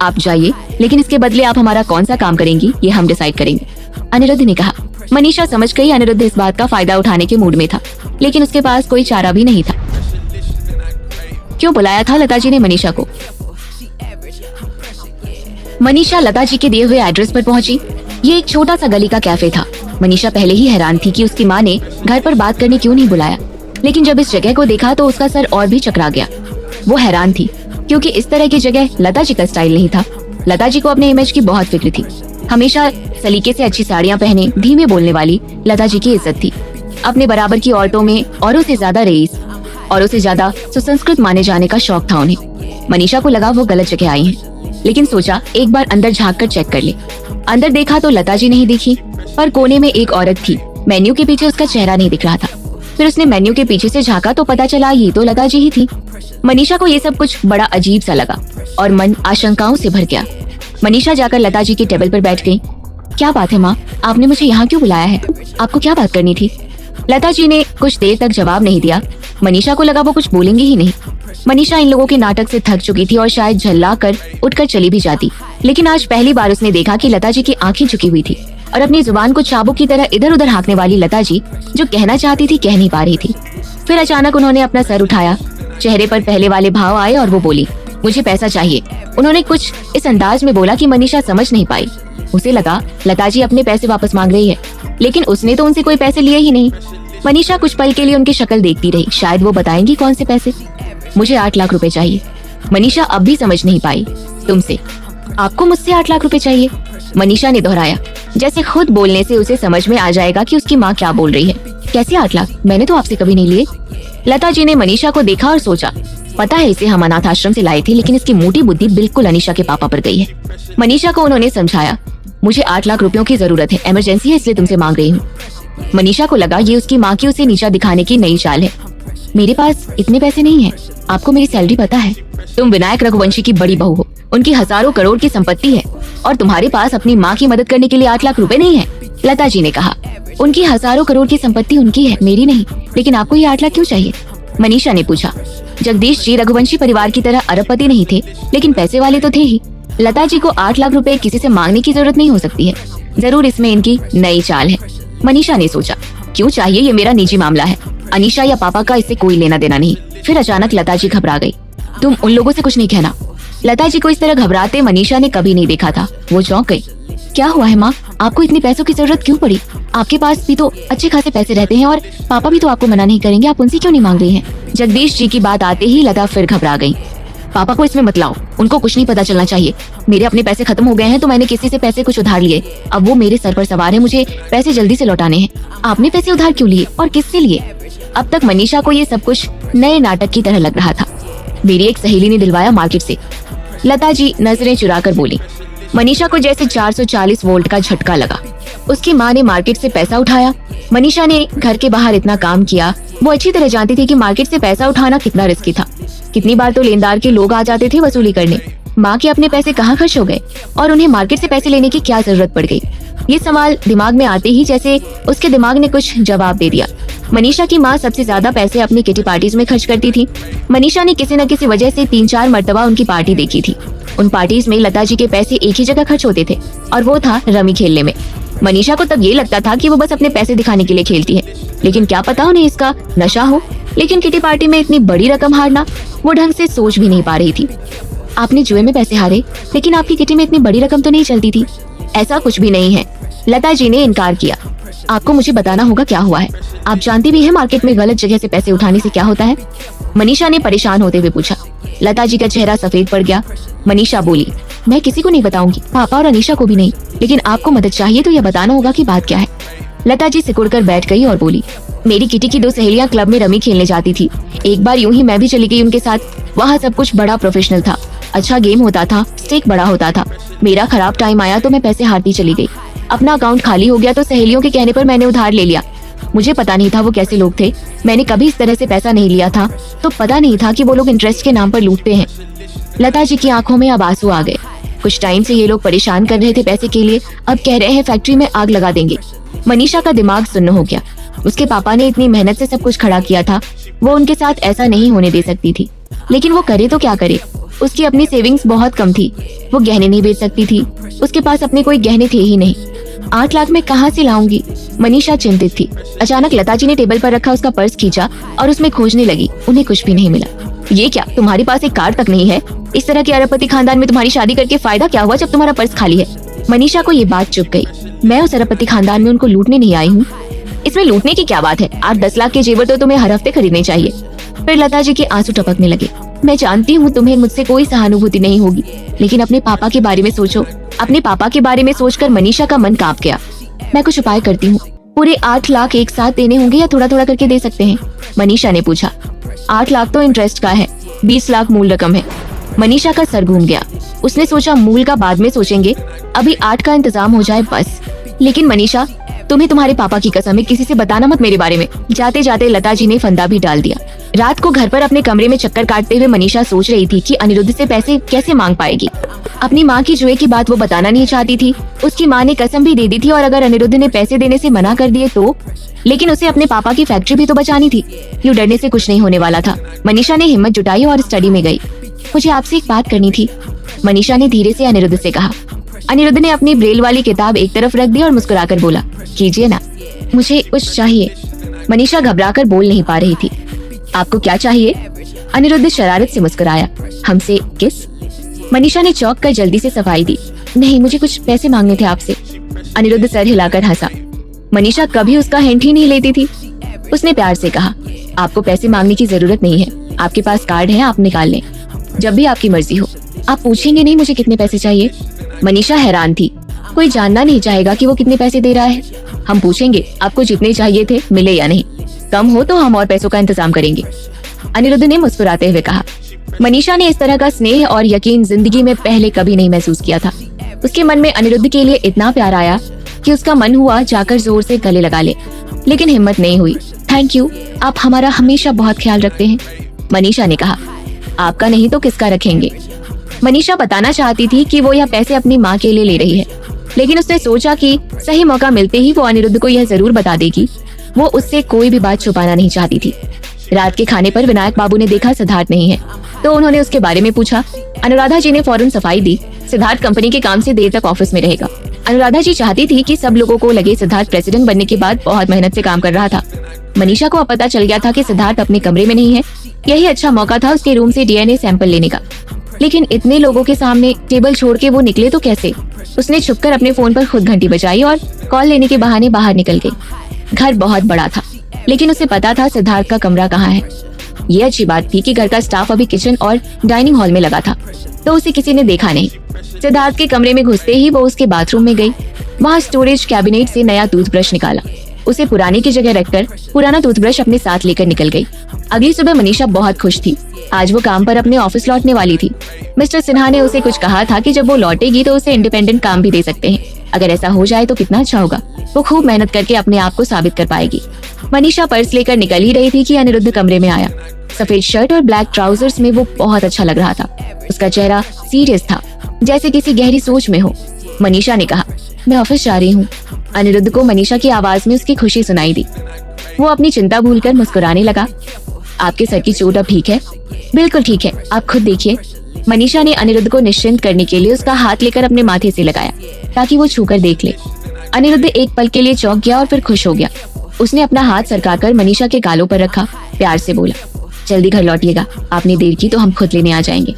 आप जाइए, लेकिन इसके बदले आप हमारा कौन सा काम करेंगी ये हम डिसाइड करेंगे, अनिरुद्ध ने कहा। मनीषा समझ गई अनिरुद्ध इस बात का फायदा उठाने के मूड में था, लेकिन उसके पास कोई चारा भी नहीं था। क्यों बुलाया था लता जी ने मनीषा को? मनीषा लता जी के दिए हुए एड्रेस पर पहुंची। ये एक छोटा सा गली का कैफे था। मनीषा पहले ही हैरान थी कि उसकी माँ ने घर पर बात करने क्यों नहीं बुलाया, लेकिन जब इस जगह को देखा तो उसका सर और भी चकरा गया। वो हैरान थी क्योंकि इस तरह की जगह लता जी का स्टाइल नहीं था। लता जी को अपने इमेज की बहुत फिक्र थी। हमेशा सलीके से अच्छी साड़ियाँ पहने धीमे बोलने वाली लता जी की इज्जत थी। अपने बराबर की औरतों में औरों से ज्यादा रईस, औरों से ज्यादा सुसंस्कृत माने जाने का शौक था उन्हें। मनीषा को लगा वो गलत जगह आई हैं, लेकिन सोचा एक बार अंदर झांक कर चेक कर ले। अंदर देखा तो लता जी नहीं दिखी, पर कोने में एक औरत थी। मेन्यू के पीछे उसका चेहरा नहीं दिख रहा था। फिर उसने मेन्यू के पीछे से झांका तो पता चला ये तो लता जी ही थी। मनीषा को ये सब कुछ बड़ा अजीब सा लगा और मन आशंकाओं से भर गया। मनीषा जाकर लता जी की टेबल पर बैठ गई। क्या बात है माँ, आपने मुझे यहाँ क्यों बुलाया है? आपको क्या बात करनी थी? लता जी ने कुछ देर तक जवाब नहीं दिया। मनीषा को लगा वो कुछ बोलेंगी ही नहीं। मनीषा इन लोगों के नाटक से थक चुकी थी और शायद झल्ला कर उठकर चली भी जाती, लेकिन आज पहली बार उसने देखा कि लता जी की आंखें झुकी हुई थी और अपनी जुबान को चाबुक की तरह इधर उधर हाँकने वाली लता जी जो कहना चाहती थी कह नहीं पा रही थी। फिर अचानक उन्होंने अपना सर उठाया। चेहरे पर पहले वाले भाव आए और वो बोली, मुझे पैसा चाहिए। उन्होंने कुछ इस अंदाज में बोला कि मनीषा समझ नहीं पाई। उसे लगा लता जी अपने पैसे वापस मांग रही है, लेकिन उसने तो उनसे कोई पैसे लिए ही नहीं। मनीषा कुछ पल के लिए उनकी शक्ल देखती रही, शायद वो बताएंगी कौन से पैसे। मुझे 8 लाख रुपए चाहिए। मनीषा अब भी समझ नहीं पाई। तुमसे? आपको मुझसे 8 लाख रुपए चाहिए? मनीषा ने दोहराया, जैसे खुद बोलने से उसे समझ में आ जाएगा कि उसकी माँ क्या बोल रही है। कैसे 8 लाख? मैंने तो आपसे कभी नहीं लिए। लता जी ने मनीषा को देखा और सोचा, पता है इसे हम अनाथ आश्रम से लाए थे, लेकिन इसकी मोटी बुद्धि बिल्कुल अनीशा के पापा पर गई है। मनीषा को उन्होंने समझाया, मुझे 8 लाख रुपयों की जरूरत है, इमरजेंसी है, इसलिए तुमसे मांग रही हूँ। मनीषा को लगा ये उसकी माँ की उसे नीचा दिखाने की नई चाल है। मेरे पास इतने पैसे नहीं है, आपको मेरी सैलरी पता है। तुम विनायक रघुवंशी की बड़ी बहू हो, उनकी हजारों करोड़ की संपत्ति है और तुम्हारे पास अपनी माँ की मदद करने के लिए 8 लाख रुपए नहीं है। लता जी ने कहा, उनकी हजारों करोड़ की संपत्ति उनकी है, मेरी नहीं, लेकिन आपको ये 8 लाख क्यों चाहिए? मनीषा ने पूछा। जगदीश जी रघुवंशी परिवार की तरह अरबपति नहीं थे, लेकिन पैसे वाले तो थे ही। लता जी को 8 लाख रुपए किसी से मांगने की जरूरत नहीं हो सकती है। जरूर इसमें इनकी नई चाल है। मनीषा ने सोचा, क्यों चाहिए, ये मेरा निजी मामला है, अनीशा या पापा का इससे कोई लेना देना नहीं। फिर अचानक लता जी घबरा गई। तुम उन लोगों से कुछ नहीं कहना। लता जी को इस तरह घबराते मनीषा ने कभी नहीं देखा था। वो चौंक गई। क्या हुआ है माँ, आपको इतने पैसों की जरूरत क्यों पड़ी? आपके पास भी तो अच्छे खासे पैसे रहते हैं और पापा भी तो आपको मना नहीं करेंगे, आप उनसे क्यों नहीं मांग रही हैं? जगदीश जी की बात आते ही लता फिर घबरा गई। पापा को इसमें मत लाओ, उनको कुछ नहीं पता चलना चाहिए। मेरे अपने पैसे खत्म हो गए हैं तो मैंने किसी से पैसे कुछ उधार लिए, अब वो मेरे सर पर सवार है, मुझे पैसे जल्दी से लौटाने हैं। आपने पैसे उधार क्यों लिए और किससे लिए? अब तक मनीषा को ये सब कुछ नए नाटक की तरह लग रहा था। मेरी एक सहेली ने दिलवाया मार्केट से, लता जी नजरें चुरा कर बोली। मनीषा को जैसे 440 वोल्ट का झटका लगा। उसकी माँ ने मार्केट से पैसा उठाया। मनीषा ने घर के बाहर इतना काम किया, वो अच्छी तरह जानती थी कि मार्केट से पैसा उठाना कितना रिस्की था। कितनी बार तो लेनदार के लोग आ जाते थे वसूली करने। माँ के अपने पैसे कहाँ खर्च हो गए और उन्हें मार्केट से पैसे लेने की क्या जरूरत पड़ गई? ये सवाल दिमाग में आते ही जैसे उसके दिमाग ने कुछ जवाब दे दिया। मनीषा की माँ सबसे ज्यादा पैसे अपनी किटी पार्टीज में खर्च करती थी। मनीषा ने किसी न किसी वजह से 3-4 मर्तबा उनकी पार्टी देखी थी। उन पार्टीज में लता जी के पैसे एक ही जगह खर्च होते थे और वो था रमी खेलने में। मनीषा को तब ये लगता था कि वो बस अपने पैसे दिखाने के लिए खेलती है, लेकिन क्या पता उन्हें इसका नशा हो। लेकिन किटी पार्टी में इतनी बड़ी रकम हारना वो ढंग से सोच भी नहीं पा रही थी। आपने जुए में पैसे हारे, लेकिन आपकी किटी में इतनी बड़ी रकम तो नहीं चलती थी। ऐसा कुछ भी नहीं है, लता जी ने इनकार किया। आपको मुझे बताना होगा क्या हुआ है। आप जानती भी हैं मार्केट में गलत जगह से पैसे उठाने से क्या होता है? मनीषा ने परेशान होते हुए पूछा। लता जी का चेहरा सफेद पड़ गया। मनीषा बोली, मैं किसी को नहीं बताऊंगी, पापा और अनीशा को भी नहीं, लेकिन आपको मदद चाहिए तो यह बताना होगा कि बात क्या है। लता जी सिकुड़कर बैठ गई और बोली, मेरी किटी की 2 सहेलियां क्लब में रमी खेलने जाती थी। एक बार यूं ही मैं भी चली गई उनके साथ। वहाँ सब कुछ बड़ा प्रोफेशनल था, अच्छा गेम होता था, स्टेक बड़ा होता था। मेरा खराब टाइम आया तो मैं पैसे हारती चली गई। अपना अकाउंट खाली हो गया तो सहेलियों के कहने पर मैंने उधार ले लिया। मुझे पता नहीं था वो कैसे लोग थे, मैंने कभी इस तरह से पैसा नहीं लिया था, तो पता नहीं था कि वो लोग इंटरेस्ट के नाम पर लूटते हैं। लता जी की आंखों में अब आंसू आ गए। कुछ टाइम से ये लोग परेशान कर रहे थे पैसे के लिए, अब कह रहे हैं फैक्ट्री में आग लगा देंगे। मनीषा का दिमाग सुन्न हो गया। उसके पापा ने इतनी मेहनत से सब कुछ खड़ा किया था, वो उनके साथ ऐसा नहीं होने दे सकती थी। लेकिन वो करे तो क्या करे, उसकी अपनी सेविंग्स बहुत कम थी, वो गहने नहीं बेच सकती थी, उसके पास अपने कोई गहने थे ही नहीं। 8 लाख मैं कहाँ से लाऊंगी? मनीषा चिंतित थी। अचानक लता जी ने टेबल पर रखा उसका पर्स खींचा और उसमें खोजने लगी। उन्हें कुछ भी नहीं मिला। ये क्या, तुम्हारे पास एक कार्ड तक नहीं है? इस तरह के अरबपति खानदान में तुम्हारी शादी करके फायदा क्या हुआ जब तुम्हारा पर्स खाली है? मनीषा को ये बात चुप गई। मैं उस अरबपति खानदान में उनको लूटने नहीं आई हूँ। इसमें लूटने की क्या बात है? 8-10 लाख के जेवर तो तुम्हें हर हफ्ते खरीदने चाहिए। फिर लता जी के आंसू टपकने लगे। मैं जानती हूँ तुम्हें मुझसे कोई सहानुभूति नहीं होगी, लेकिन अपने पापा के बारे में सोचो। अपने पापा के बारे में सोचकर मनीषा का मन कांप गया। मैं कुछ उपाय करती हूँ। पूरे 8 लाख एक साथ देने होंगे या थोड़ा थोड़ा करके दे सकते हैं? मनीषा ने पूछा। 8 लाख तो इंटरेस्ट का है, 20 लाख मूल रकम है। मनीषा का सर घूम गया। उसने सोचा मूल का बाद में सोचेंगे, अभी 8 का इंतजाम हो जाए बस। लेकिन मनीषा, तुम्हें तुम्हारे पापा की कसम है, किसी से बताना मत मेरे बारे में। जाते जाते लता जी ने फंदा भी डाल दिया। रात को घर पर अपने कमरे में चक्कर काटते हुए मनीषा सोच रही थी कि अनिरुद्ध से पैसे कैसे मांग पाएगी। अपनी माँ की जुए की बात वो बताना नहीं चाहती थी। उसकी माँ ने कसम भी दे दी थी, और अगर अनिरुद्ध ने पैसे देने से मना कर दिए तो? लेकिन उसे अपने पापा की फैक्ट्री भी तो बचानी थी। यूं डरने से कुछ नहीं होने वाला था। मनीषा ने हिम्मत जुटाई और स्टडी में गई। मुझे आपसे एक बात करनी थी, मनीषा ने धीरे से अनिरुद्ध से कहा। अनिरुद्ध ने अपनी ब्रेल वाली किताब एक तरफ रख दी और मुस्कुराकर बोला, कीजिए ना। मुझे कुछ चाहिए। मनीषा घबराकर बोल नहीं पा रही थी। आपको क्या चाहिए? अनिरुद्ध शरारत से मुस्कुराया। हमसे किस? मनीषा ने चौंक कर जल्दी से सफाई दी। नहीं, मुझे कुछ पैसे मांगने थे आपसे। अनिरुद्ध सर हिलाकर हंसा। मनीषा कभी उसका हिंट ही नहीं लेती थी। उसने प्यार से कहा, आपको पैसे मांगने की जरूरत नहीं है, आपके पास कार्ड है, आप निकाल लें जब भी आपकी मर्जी हो। आप पूछेंगे नहीं मुझे कितने पैसे चाहिए? मनीषा हैरान थी। कोई जानना नहीं चाहेगा कि वो कितने पैसे दे रहा है। हम पूछेंगे आपको जितने चाहिए थे मिले या नहीं, कम हो तो हम और पैसों का इंतजाम करेंगे। अनिरुद्ध ने मुस्कुराते हुए कहा। मनीषा ने इस तरह का स्नेह और यकीन जिंदगी में पहले कभी नहीं महसूस किया था। उसके मन में अनिरुद्ध के लिए इतना प्यार आया कि उसका मन हुआ जाकर जोर से गले लगा ले, लेकिन हिम्मत नहीं हुई। थैंक यू, आप हमारा हमेशा बहुत ख्याल रखते हैं, मनीषा ने कहा। आपका नहीं तो किसका रखेंगे? मनीषा बताना चाहती थी कि वो यह पैसे अपनी माँ के लिए ले रही है, लेकिन उसने सोचा कि सही मौका मिलते ही वो अनिरुद्ध को यह जरूर बता देगी। वो उससे कोई भी बात छुपाना नहीं चाहती थी। रात के खाने पर विनायक बाबू ने देखा सिद्धार्थ नहीं है, तो उन्होंने उसके बारे में पूछा। अनुराधा जी ने फौरन सफाई दी। सिद्धार्थ कंपनी के काम से देर तक ऑफिस में रहेगा। अनुराधा जी चाहती थी कि सब लोगों को लगे सिद्धार्थ प्रेसिडेंट बनने के बाद बहुत मेहनत से काम कर रहा था। मनीषा को अब पता चल गया था कि सिद्धार्थ अपने कमरे में नहीं है। यही अच्छा मौका था उसके रूम से डीएनए सैंपल लेने का। लेकिन इतने लोगों के सामने टेबल छोड़ के वो निकले तो कैसे? उसने छुपकर अपने फोन पर खुद घंटी बजाई और कॉल लेने के बहाने बाहर निकल गई। घर बहुत बड़ा था, लेकिन उसे पता था सिद्धार्थ का कमरा कहाँ है। ये अच्छी बात थी कि घर का स्टाफ अभी किचन और डाइनिंग हॉल में लगा था, तो उसे किसी ने देखा नहीं। सिद्धार्थ के कमरे में घुसते ही वो उसके बाथरूम में गई। वहाँ स्टोरेज कैबिनेट से नया टूथब्रश निकाला। उसे पुराने की जगह रखकर पुराना टूथब्रश अपने साथ लेकर निकल गई। अगली सुबह मनीषा बहुत खुश थी। आज वो काम पर अपने ऑफिस लौटने वाली थी। मिस्टर सिन्हा ने उसे कुछ कहा था कि जब वो लौटेगी तो उसे इंडिपेंडेंट काम भी दे सकते हैं। अगर ऐसा हो जाए तो कितना अच्छा होगा। वो खूब मेहनत करके अपने आप को साबित कर पाएगी। मनीषा पर्स लेकर निकल ही रही थी कि अनिरुद्ध कमरे में आया। सफेद शर्ट और ब्लैक ट्राउजर्स में वो बहुत अच्छा लग रहा था। उसका चेहरा सीरियस था, जैसे किसी गहरी सोच में हो। मनीषा ने कहा, मैं ऑफिस जा रही हूँ। अनिरुद्ध को मनीषा की आवाज में उसकी खुशी सुनाई दी। वो अपनी चिंता भूलकर मुस्कुराने लगा। आपके सर की चोट अब ठीक है? बिल्कुल ठीक है, आप खुद देखिए। मनीषा ने अनिरुद्ध को निश्चिंत करने के लिए उसका हाथ लेकर अपने माथे से लगाया ताकि वो छूकर देख ले। अनिरुद्ध एक पल के लिए चौंक गया और फिर खुश हो गया। उसने अपना हाथ सरकाकर मनीषा के गालों पर रखा, प्यार से बोला, जल्दी घर लौटिएगा, आपने देर की तो हम खुद लेने आ जाएंगे।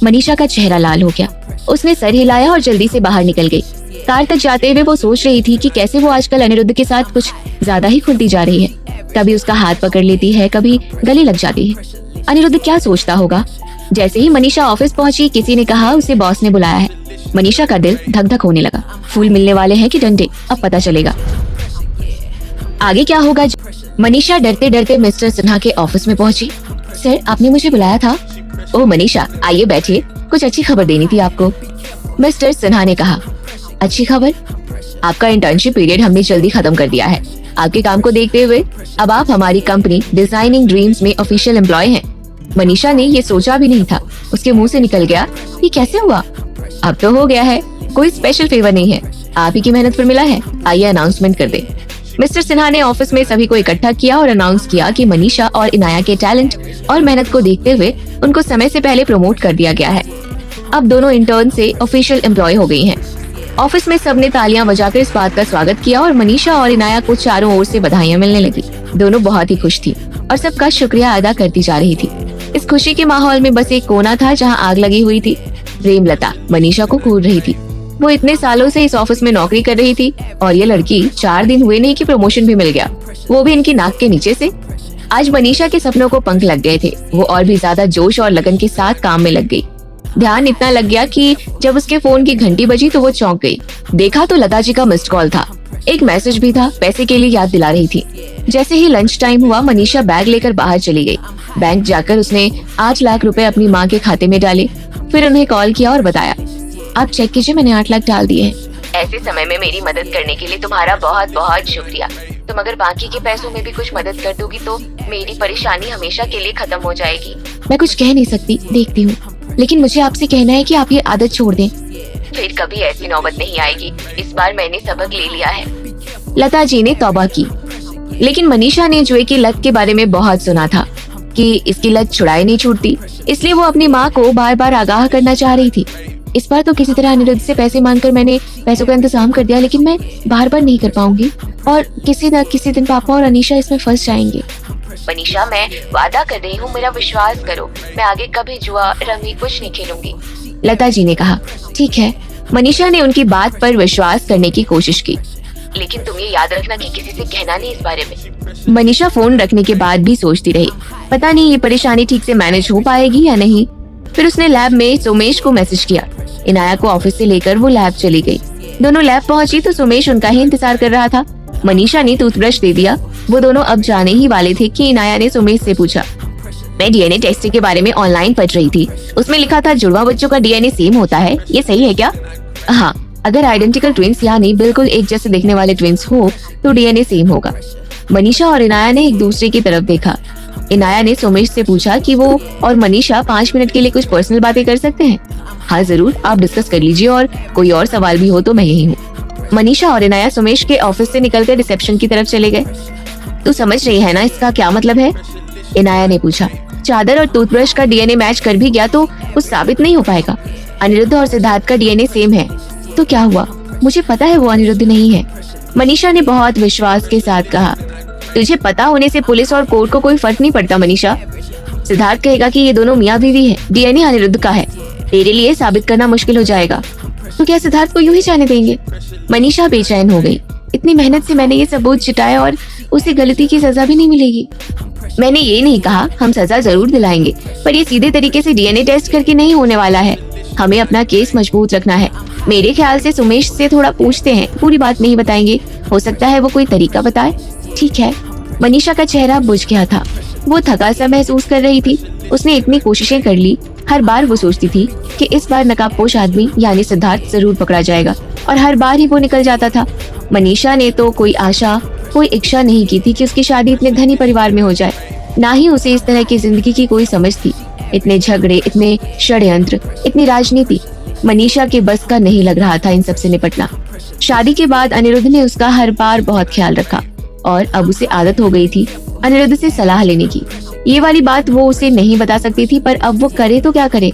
मनीषा का चेहरा लाल हो गया। उसने सर हिलाया और जल्दी से बाहर निकल गई। कार तक जाते हुए वो सोच रही थी कि कैसे वो आजकल अनिरुद्ध के साथ कुछ ज्यादा ही खुलती जा रही है। कभी उसका हाथ पकड़ लेती है, कभी गले लग जाती है। अनिरुद्ध क्या सोचता होगा। जैसे ही मनीषा ऑफिस पहुंची, किसी ने कहा उसे बॉस ने बुलाया है। मनीषा का दिल धक धक होने लगा। फूल मिलने वाले हैं कि डंडे, अब पता चलेगा आगे क्या होगा। मनीषा डरते डरते मिस्टर सिन्हा के ऑफिस में पहुंची। सर, आपने मुझे बुलाया था। ओह मनीषा, आइए बैठिए, कुछ अच्छी खबर देनी थी आपको। मिस्टर सिन्हा ने कहा। अच्छी खबर? आपका इंटर्नशिप पीरियड हमने जल्दी खत्म कर दिया है। आपके काम को देखते हुए अब आप हमारी कंपनी डिजाइनिंग ड्रीम्स में ऑफिशियल एम्प्लॉय हैं। मनीषा ने ये सोचा भी नहीं था, उसके मुंह से निकल गया, ये कैसे हुआ? अब तो हो गया है, कोई स्पेशल फेवर नहीं है, आप ही की मेहनत पर मिला है। आइए अनाउंसमेंट कर दे। मिस्टर सिन्हा ने ऑफिस में सभी को इकट्ठा किया और अनाउंस किया कि मनीषा और इनाया के टैलेंट और मेहनत को देखते हुए उनको समय से पहले प्रमोट कर दिया गया है। अब दोनों इंटर्न से ऑफिशियल एम्प्लॉय हो गई हैं। ऑफिस में सबने तालियां बजाकर इस बात का स्वागत किया और मनीषा और इनाया को चारों ओर से बधाइयां मिलने लगी। दोनों बहुत ही खुश थी और सबका शुक्रिया अदा करती जा रही थी। इस खुशी के माहौल में बस एक कोना था जहां आग लगी हुई थी। प्रेमलता मनीषा को घूर रही थी। वो इतने सालों से इस ऑफिस में नौकरी कर रही थी और ये लड़की 4 दिन हुए नहीं कि प्रमोशन भी मिल गया, वो भी इनकी नाक के नीचे से। आज मनीषा के सपनों को पंख लग गए थे। वो और भी ज्यादा जोश और लगन के साथ काम में लग गई। ध्यान इतना लग गया कि जब उसके फोन की घंटी बजी तो वो चौंक गई। देखा तो लता जी का मिस्ड कॉल था। एक मैसेज भी था, पैसे के लिए याद दिला रही थी। जैसे ही लंच टाइम हुआ, मनीषा बैग लेकर बाहर चली गई। बैंक जाकर उसने 8 लाख रुपए अपनी माँ के खाते में डाले। फिर उन्हें कॉल किया और बताया, आप चेक कीजिए, मैंने 8 लाख डाल दिए हैं। ऐसे समय में मेरी मदद करने के लिए तुम्हारा बहुत बहुत शुक्रिया। तुम अगर बाकी के पैसों में भी कुछ मदद कर दोगी तो मेरी परेशानी हमेशा के लिए खत्म हो जाएगी। मैं कुछ कह नहीं सकती, देखती हूँ, लेकिन मुझे आपसे कहना है कि आप ये आदत छोड़ दें। फिर कभी ऐसी नौबत नहीं आएगी। इस बार मैंने सबक ले लिया है। लता जी ने तौबा की। लेकिन मनीषा ने जुए की लत के बारे में बहुत सुना था कि इसकी लत छुड़ाई नहीं छूटती, इसलिए वो अपनी माँ को बार बार आगाह करना चाह रही थी। इस बार तो किसी तरह अनिरुद्ध से पैसे मांगकर मैंने पैसों का इंतजाम कर दिया, लेकिन मैं बार बार नहीं कर पाऊंगी और किसी न किसी दिन पापा और अनीशा इसमें फंस जाएंगे। मनीषा, मैं वादा कर रही हूँ, मेरा विश्वास करो। मैं आगे कभी जुआ रमी कुछ नहीं खेलूंगी। लता जी ने कहा। ठीक है। मनीषा ने उनकी बात पर विश्वास करने की कोशिश की। लेकिन तुम ये याद रखना कि किसी से कहना नहीं इस बारे में। मनीषा फोन रखने के बाद भी सोचती रही, पता नहीं ये परेशानी ठीक से मैनेज हो पाएगी या नहीं। फिर उसने लैब में सोमेश को मैसेज किया। इनाया को ऑफिस से लेकर वो लैब चली गई। दोनों लैब पहुंची तो सोमेश उनका ही इंतजार कर रहा था। मनीषा ने टूथब्रश दे दिया। वो दोनों अब जाने ही वाले थे कि इनाया ने सोमेश से पूछा, मैं डीएनए टेस्ट के बारे में ऑनलाइन पढ़ रही थी, उसमें लिखा था जुड़वा बच्चों का डीएनए सेम होता है, ये सही है क्या? हाँ, अगर आइडेंटिकल ट्विंस यानी बिल्कुल एक जैसे दिखने वाले ट्विंस हो तो डीएनए सेम होगा। मनीषा और इनाया ने एक दूसरे की तरफ देखा। इनाया ने सोमेश से पूछा कि वो और मनीषा 5 मिनट के लिए कुछ पर्सनल बातें कर सकते हैं। हाँ जरूर, आप डिस्कस कर लीजिए और कोई और सवाल भी हो तो मैं यही हूँ। मनीषा और इनाया सोमेश के ऑफिस से निकलकर रिसेप्शन की तरफ चले गए। तू समझ रही है ना इसका क्या मतलब है? इनाया ने पूछा। चादर और टूथब्रश का डीएनए मैच कर भी गया तो कुछ साबित नहीं हो पाएगा। अनिरुद्ध और सिद्धार्थ का डीएनए सेम है तो क्या हुआ? मुझे पता है वो अनिरुद्ध नहीं है। मनीषा ने बहुत विश्वास के साथ कहा। तुझे पता होने से पुलिस और कोर्ट को कोई फर्क नहीं पड़ता मनीषा। सिद्धार्थ कहेगा कि ये दोनों मियाँ बीवी है, डीएनए अनिरुद्ध का है, तेरे लिए साबित करना मुश्किल हो जाएगा। तो क्या सिद्धार्थ को यूं ही जाने देंगे? मनीषा बेचैन हो गई। इतनी मेहनत से मैंने ये सबूत जुटाया और उसे गलती की सजा भी नहीं मिलेगी। मैंने ये नहीं कहा, हम सजा जरूर दिलाएंगे, पर ये सीधे तरीके से डीएनए टेस्ट करके नहीं होने वाला है। हमें अपना केस मजबूत रखना है। मेरे ख्याल से सुमेश से थोड़ा पूछते हैं, पूरी बात नहीं बताएंगे, हो सकता है वो कोई तरीका बताए। ठीक है। मनीषा का चेहरा बुझ गया था। वो थका सा महसूस कर रही थी। उसने इतनी कोशिशें कर ली। हर बार वो सोचती थी कि इस बार नकाबपोश आदमी यानी सिद्धार्थ जरूर पकड़ा जाएगा, और हर बार ही वो निकल जाता था। मनीषा ने तो कोई आशा, कोई इच्छा नहीं की थी कि उसकी शादी इतने धनी परिवार में हो जाए। ना ही उसे इस तरह की जिंदगी की कोई समझ थी। इतने झगड़े, इतने षड्यंत्र, इतनी राजनीति, मनीषा के बस का नहीं लग रहा था इन सब से निपटना। शादी के बाद अनिरुद्ध ने उसका हर बार बहुत ख्याल रखा और अब उसे आदत हो गई थी अनिरुद्ध से सलाह लेने की। ये वाली बात वो उसे नहीं बता सकती थी, पर अब वो करे तो क्या करे।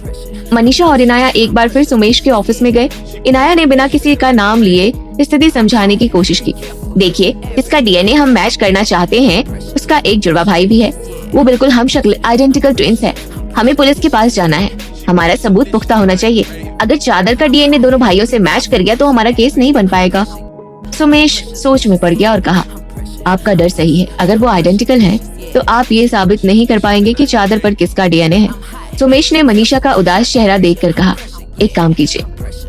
मनीषा और इनाया एक बार फिर सुमेश के ऑफिस में गए। इनाया ने बिना किसी का नाम लिए स्थिति समझाने की कोशिश की। देखिए, जिसका डीएनए हम मैच करना चाहते हैं उसका एक जुड़वा भाई भी है। वो बिल्कुल हम शक्ल आइडेंटिकल ट्विंस है। हमें पुलिस के पास जाना है। हमारा सबूत पुख्ता होना चाहिए। अगर चादर का डीएनए दोनों भाइयों से मैच कर गया तो हमारा केस नहीं बन पाएगा। सुमेश सोच में पड़ गया और कहा, आपका डर सही है। अगर वो आइडेंटिकल हैं, तो आप ये साबित नहीं कर पाएंगे कि चादर पर किसका डीएनए है। सुमेश ने मनीषा का उदास चेहरा देखकर कहा, एक काम कीजिए,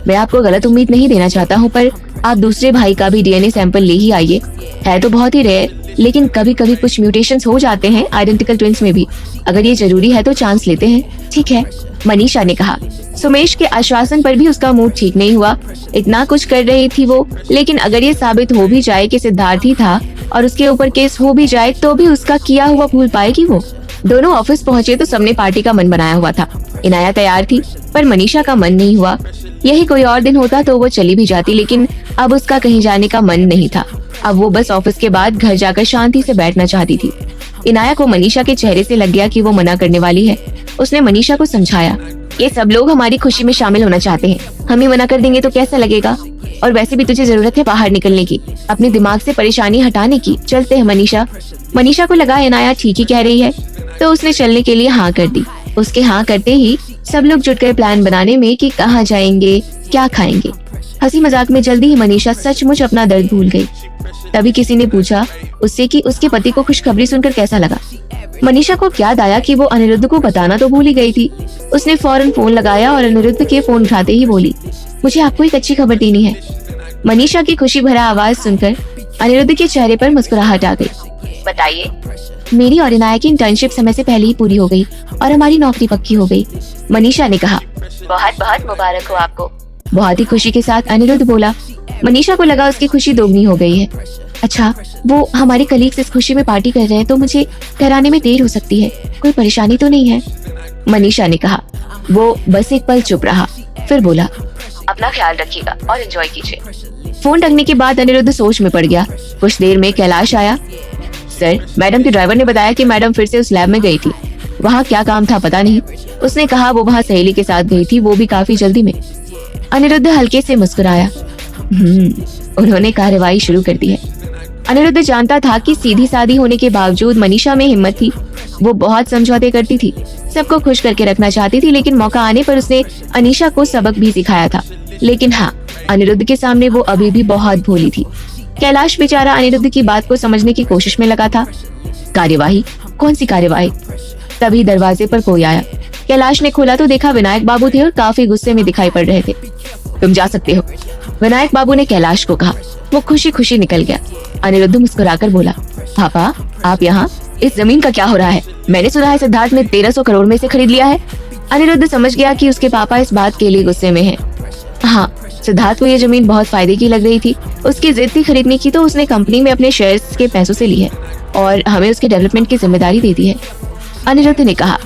मैं आपको गलत उम्मीद नहीं देना चाहता हूँ, पर आप दूसरे भाई का भी डीएनए सैंपल ले ही आइए। है तो बहुत ही रेयर, लेकिन कभी कभी कुछ म्यूटेशंस हो जाते हैं आइडेंटिकल ट्विंस में भी। अगर ये जरूरी है तो चांस लेते हैं। ठीक है, मनीषा ने कहा। सुमेश के आश्वासन पर भी उसका मूड ठीक नहीं हुआ। इतना कुछ कर रही थी वो, लेकिन अगर ये साबित हो भी जाए कि सिद्धार्थ ही था और उसके ऊपर केस हो भी जाए, तो भी उसका किया हुआ भूल पाएगी वो। दोनों ऑफिस पहुंचे तो सबने पार्टी का मन बनाया हुआ था। इनाया तैयार थी, पर मनीषा का मन नहीं हुआ। यही कोई और दिन होता तो वो चली भी जाती, लेकिन अब उसका कहीं जाने का मन नहीं था। अब वो बस ऑफिस के बाद घर जाकर शांति से बैठना चाहती थी। इनाया को मनीषा के चेहरे से लग गया कि वो मना करने वाली है। उसने मनीषा को समझाया, ये सब लोग हमारी खुशी में शामिल होना चाहते हैं, हम ही मना कर देंगे तो कैसा लगेगा? और वैसे भी तुझे जरूरत है बाहर निकलने की, अपने दिमाग से परेशानी हटाने की। चलते हैं मनीषा। मनीषा को लगा इनाया ठीक ही कह रही है, तो उसने चलने के लिए हाँ कर दी। उसके हाँ करते ही सब लोग जुटकर प्लान बनाने में कि कहाँ जाएंगे, क्या खाएंगे। हंसी मजाक में जल्दी ही मनीषा सचमुच अपना दर्द भूल गई। तभी किसी ने पूछा उससे कि उसके पति को खुशखबरी सुनकर कैसा लगा। मनीषा को याद आया कि वो अनिरुद्ध को बताना तो भूल ही गई थी। उसने फौरन फोन लगाया और अनिरुद्ध के फोन उठाते ही बोली, मुझे आपको एक अच्छी खबर देनी है। मनीषा की खुशी भरा आवाज सुनकर अनिरुद्ध के चेहरे पर मुस्कुराहट आ गई। बताइए। मेरी और इनाया की इंटर्नशिप समय से पहले ही पूरी हो गई और हमारी नौकरी पक्की हो गई। मनीषा ने कहा, बहुत बहुत मुबारक हो आपको। बहुत ही खुशी के साथ अनिरुद्ध बोला। मनीषा को लगा उसकी खुशी दोगुनी हो गई है। अच्छा, वो हमारे कलीग्स इस खुशी में पार्टी कर रहे हैं तो मुझे घर आने में देर हो सकती है, कोई परेशानी तो नहीं है? मनीषा ने कहा। वो बस एक पल चुप रहा, फिर बोला, अपना ख्याल रखिएगा और एंजॉय कीजिए। फोन रखने के बाद अनिरुद्ध सोच में पड़ गया। कुछ देर में कैलाश आया। सर, मैडम के ड्राइवर ने बताया कि मैडम फिर से उस लैब में गई थी। वहाँ क्या काम था पता नहीं। उसने कहा वो वहाँ सहेली के साथ गई थी, वो भी काफी जल्दी में। अनिरुद्ध हल्के से मुस्कुराया। उन्होंने कार्रवाई शुरू कर दी है। अनिरुद्ध जानता था कि सीधी सादी होने के बावजूद मनीषा में हिम्मत थी। वो बहुत समझौते करती थी, सबको खुश करके रखना चाहती थी, लेकिन मौका आने पर उसने अनीशा को सबक भी सिखाया था। लेकिन हाँ, अनिरुद्ध के सामने वो अभी भी बहुत भोली थी। कैलाश बेचारा अनिरुद्ध की बात को समझने की कोशिश में लगा था। कार्यवाही? कौन सी कार्यवाही? तभी दरवाजे पर कोई आया। कैलाश ने खोला तो देखा विनायक बाबू थे और काफी गुस्से में दिखाई पड़ रहे थे। तुम जा सकते हो, विनायक बाबू ने कैलाश को कहा। वो खुशी खुशी निकल गया। अनिरुद्ध मुस्कुराकर बोला, पापा आप यहाँ? इस जमीन का क्या हो रहा है? मैंने सुना है सिद्धार्थ ने 1300 करोड़ में से खरीद लिया है। अनिरुद्ध समझ गया कि उसके पापा इस बात के लिए गुस्से में हैं। हाँ, सिद्धार्थ को ये जमीन बहुत फायदे की लग रही थी। उसकी जिद थी खरीदने की, तो उसने कंपनी में अपने शेयर्स के पैसों से ली है और हमें उसके डेवलपमेंट की जिम्मेदारी दे दी है, अनिरुद्ध ने कहा।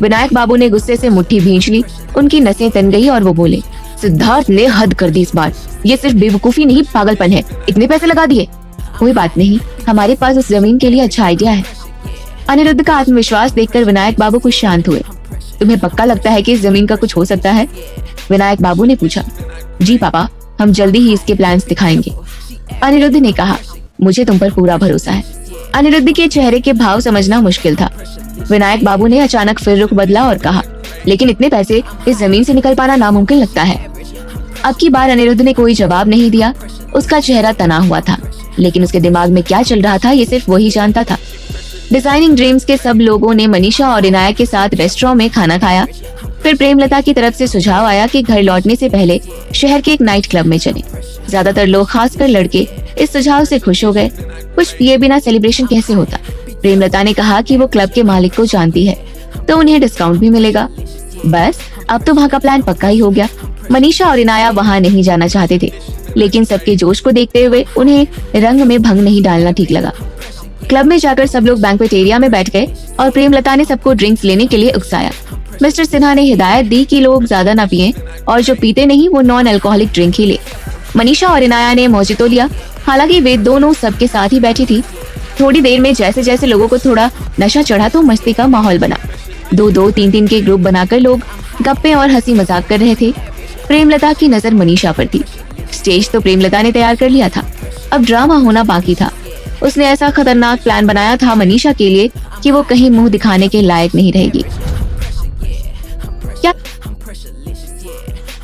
विनायक बाबू ने गुस्से से मुट्ठी भींच ली। उनकी नसें तन गई और वो बोले, सिद्धार्थ ने हद कर दी इस बार। ये सिर्फ बेवकूफी नहीं, पागलपन है। इतने पैसे लगा दिए। कोई बात नहीं, हमारे पास उस जमीन के लिए अच्छा आइडिया है। अनिरुद्ध का आत्मविश्वास देखकर विनायक बाबू कुछ शांत हुए। तुम्हें पक्का लगता है कि इस जमीन का कुछ हो सकता है? विनायक बाबू ने पूछा। जी पापा, हम जल्दी ही इसके प्लान्स दिखाएंगे, अनिरुद्ध ने कहा। मुझे तुम पर पूरा भरोसा है। अनिरुद्ध के चेहरे के भाव समझना मुश्किल था। विनायक बाबू ने अचानक फिर रुख बदला और कहा, लेकिन इतने पैसे इस जमीन से निकल पाना नामुमकिन लगता है। अब की बार अनिरुद्ध ने कोई जवाब नहीं दिया। उसका चेहरा तना हुआ था, लेकिन उसके दिमाग में क्या चल रहा था ये सिर्फ वही जानता था। डिजाइनिंग ड्रीम्स के सब लोगों ने मनीषा और इनाया के साथ रेस्टोरेंट में खाना खाया। फिर प्रेमलता की तरफ से सुझाव आया कि घर लौटने से पहले शहर के एक नाइट क्लब में चलें। ज्यादातर लोग, खासकर लड़के, इस सुझाव से खुश हो गए। कुछ पिए बिना सेलिब्रेशन कैसे होता? प्रेमलता ने कहा कि वो क्लब के मालिक को जानती है, तो उन्हें डिस्काउंट भी मिलेगा। बस अब तो वहाँ का प्लान पक्का ही हो गया। मनीषा और इनाया वहाँ नहीं जाना चाहते थे, लेकिन सबके जोश को देखते हुए उन्हें रंग में भंग नहीं डालना ठीक लगा। क्लब में जाकर सब लोग बैंक्वेट एरिया में बैठ गए और प्रेमलता ने सबको ड्रिंक्स लेने के लिए उकसाया। मिस्टर सिन्हा ने हिदायत दी कि लोग ज्यादा ना पिएं और जो पीते नहीं वो नॉन अल्कोहलिक ड्रिंक ही ले। मनीषा और इनाया ने मोजितो लिया। हालांकि वे दोनों सबके साथ ही बैठी थी। थोड़ी देर में जैसे जैसे लोगों को थोड़ा नशा चढ़ा तो मस्ती का माहौल बना। 2-2, 3-3 के ग्रुप बनाकर लोग गप्पे और हंसी मजाक कर रहे थे। प्रेमलता की नजर मनीषा पर थी। स्टेज तो प्रेमलता ने तैयार कर लिया था, अब ड्रामा होना बाकी था। उसने ऐसा खतरनाक प्लान बनाया था मनीषा के लिए कि वो कहीं मुंह दिखाने के लायक नहीं रहेगी।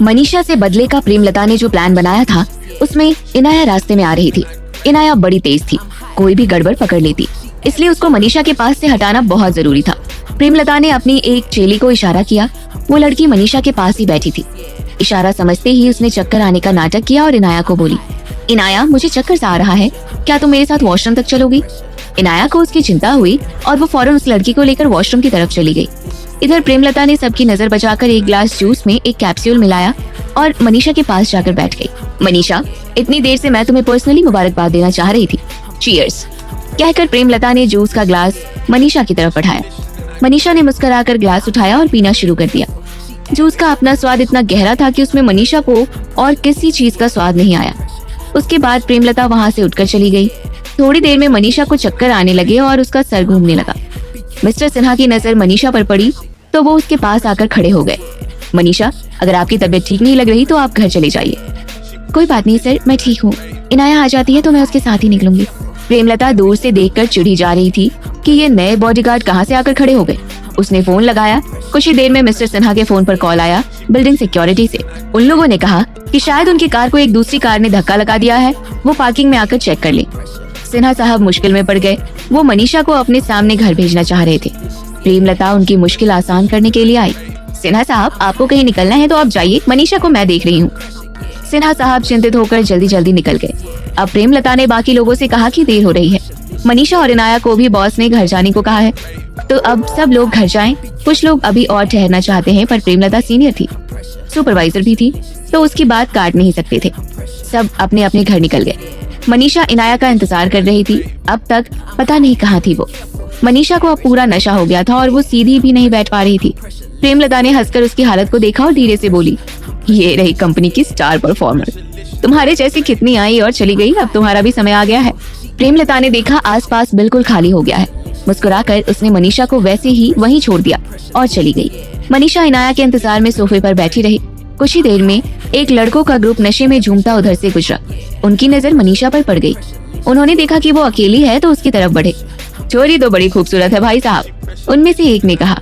मनीषा से बदले का प्रेमलता ने जो प्लान बनाया था उसमें इनाया रास्ते में आ रही थी। इनाया बड़ी तेज थी, कोई भी गड़बड़ पकड़ लेती, इसलिए उसको मनीषा के पास से हटाना बहुत जरूरी था। प्रेमलता ने अपनी एक चेली को इशारा किया। वो लड़की मनीषा के पास ही बैठी थी। इशारा समझते ही उसने चक्कर आने का नाटक किया और इनाया को बोली, इनाया मुझे चक्कर सा आ रहा है, क्या तुम मेरे साथ वॉशरूम तक चलोगी? इनाया को उसकी चिंता हुई और वो फौरन उस लड़की को लेकर वॉशरूम की तरफ चली गई। इधर प्रेमलता ने सबकी नजर बचाकर एक ग्लास जूस में एक कैप्सूल मिलाया और मनीषा के पास जाकर बैठ गई। मनीषा, इतनी देर से मैं तुम्हें पर्सनली मुबारकबाद देना चाह रही थी। चीयर्स कहकर प्रेमलता ने जूस का ग्लास मनीषा की तरफ बढ़ाया। मनीषा ने मुस्कुराकर ग्लास उठाया और पीना शुरू कर दिया। जूस का अपना स्वाद इतना गहरा था कि उसमें मनीषा को और किसी चीज का स्वाद नहीं आया। उसके बाद प्रेमलता वहाँ से उठकर चली गई। थोड़ी देर में मनीषा को चक्कर आने लगे और उसका सर घूमने लगा। मिस्टर सिन्हा की नजर मनीषा पर पड़ी तो वो उसके पास आकर खड़े हो गए। मनीषा, अगर आपकी तबीयत ठीक नहीं लग रही तो आप घर चले जाइए। कोई बात नहीं सर, मैं ठीक हूँ। इनाया आ जाती है तो मैं उसके साथ ही निकलूंगी। प्रेमलता दूर से देखकर चिढ़ी जा रही थी कि ये नए बॉडीगार्ड कहाँ से आकर खड़े हो गए। उसने फोन लगाया। कुछ ही देर में मिस्टर सिन्हा के फोन पर कॉल आया बिल्डिंग सिक्योरिटी से। उन लोगों ने कहा कि शायद उनकी कार को एक दूसरी कार ने धक्का लगा दिया है, वो पार्किंग में आकर चेक कर ले। सिन्हा साहब मुश्किल में पड़ गए। वो मनीषा को अपने सामने घर भेजना चाह रहे थे। प्रेमलता उनकी मुश्किल आसान करने के लिए आई। सिन्हा साहब, आपको कहीं निकलना है तो आप जाइए, मनीषा को मैं देख रही हूँ। सिन्हा साहब चिंतित होकर जल्दी जल्दी निकल गए। अब प्रेमलता ने बाकी लोगों से कहा कि देर हो रही है। मनीषा और इनाया को भी बॉस ने घर जाने को कहा है, तो अब सब लोग घर जाएं। कुछ लोग अभी और ठहरना चाहते हैं, पर प्रेमलता सीनियर थी, सुपरवाइजर भी थी, तो उसकी बात काट नहीं सकते थे। सब अपने अपने घर निकल गए। मनीषा इनाया का इंतजार कर रही थी। अब तक पता नहीं कहाँ थी वो। मनीषा को अब पूरा नशा हो गया था और वो सीधी भी नहीं बैठ पा रही थी। प्रेमलता ने हंसकर उसकी हालत को देखा और धीरे से बोली, ये रही कंपनी की स्टार परफॉर्मर। तुम्हारे जैसी कितनी आई और चली गई, अब तुम्हारा भी समय आ गया है। प्रेमलता ने देखा आसपास बिल्कुल खाली हो गया है। मुस्कुराकर उसने मनीषा को वैसे ही वहीं छोड़ दिया और चली गई। मनीषा इनाया के इंतजार में सोफे पर बैठी रही। कुछ ही देर में एक लड़कों का ग्रुप नशे में झूमता उधर से गुजरा। उनकी नजर मनीषा पर पड़ गई। उन्होंने देखा कि वो अकेली है तो उसकी तरफ बढ़े। छोरी तो बड़ी खूबसूरत है भाई साहब, उनमें से एक ने कहा,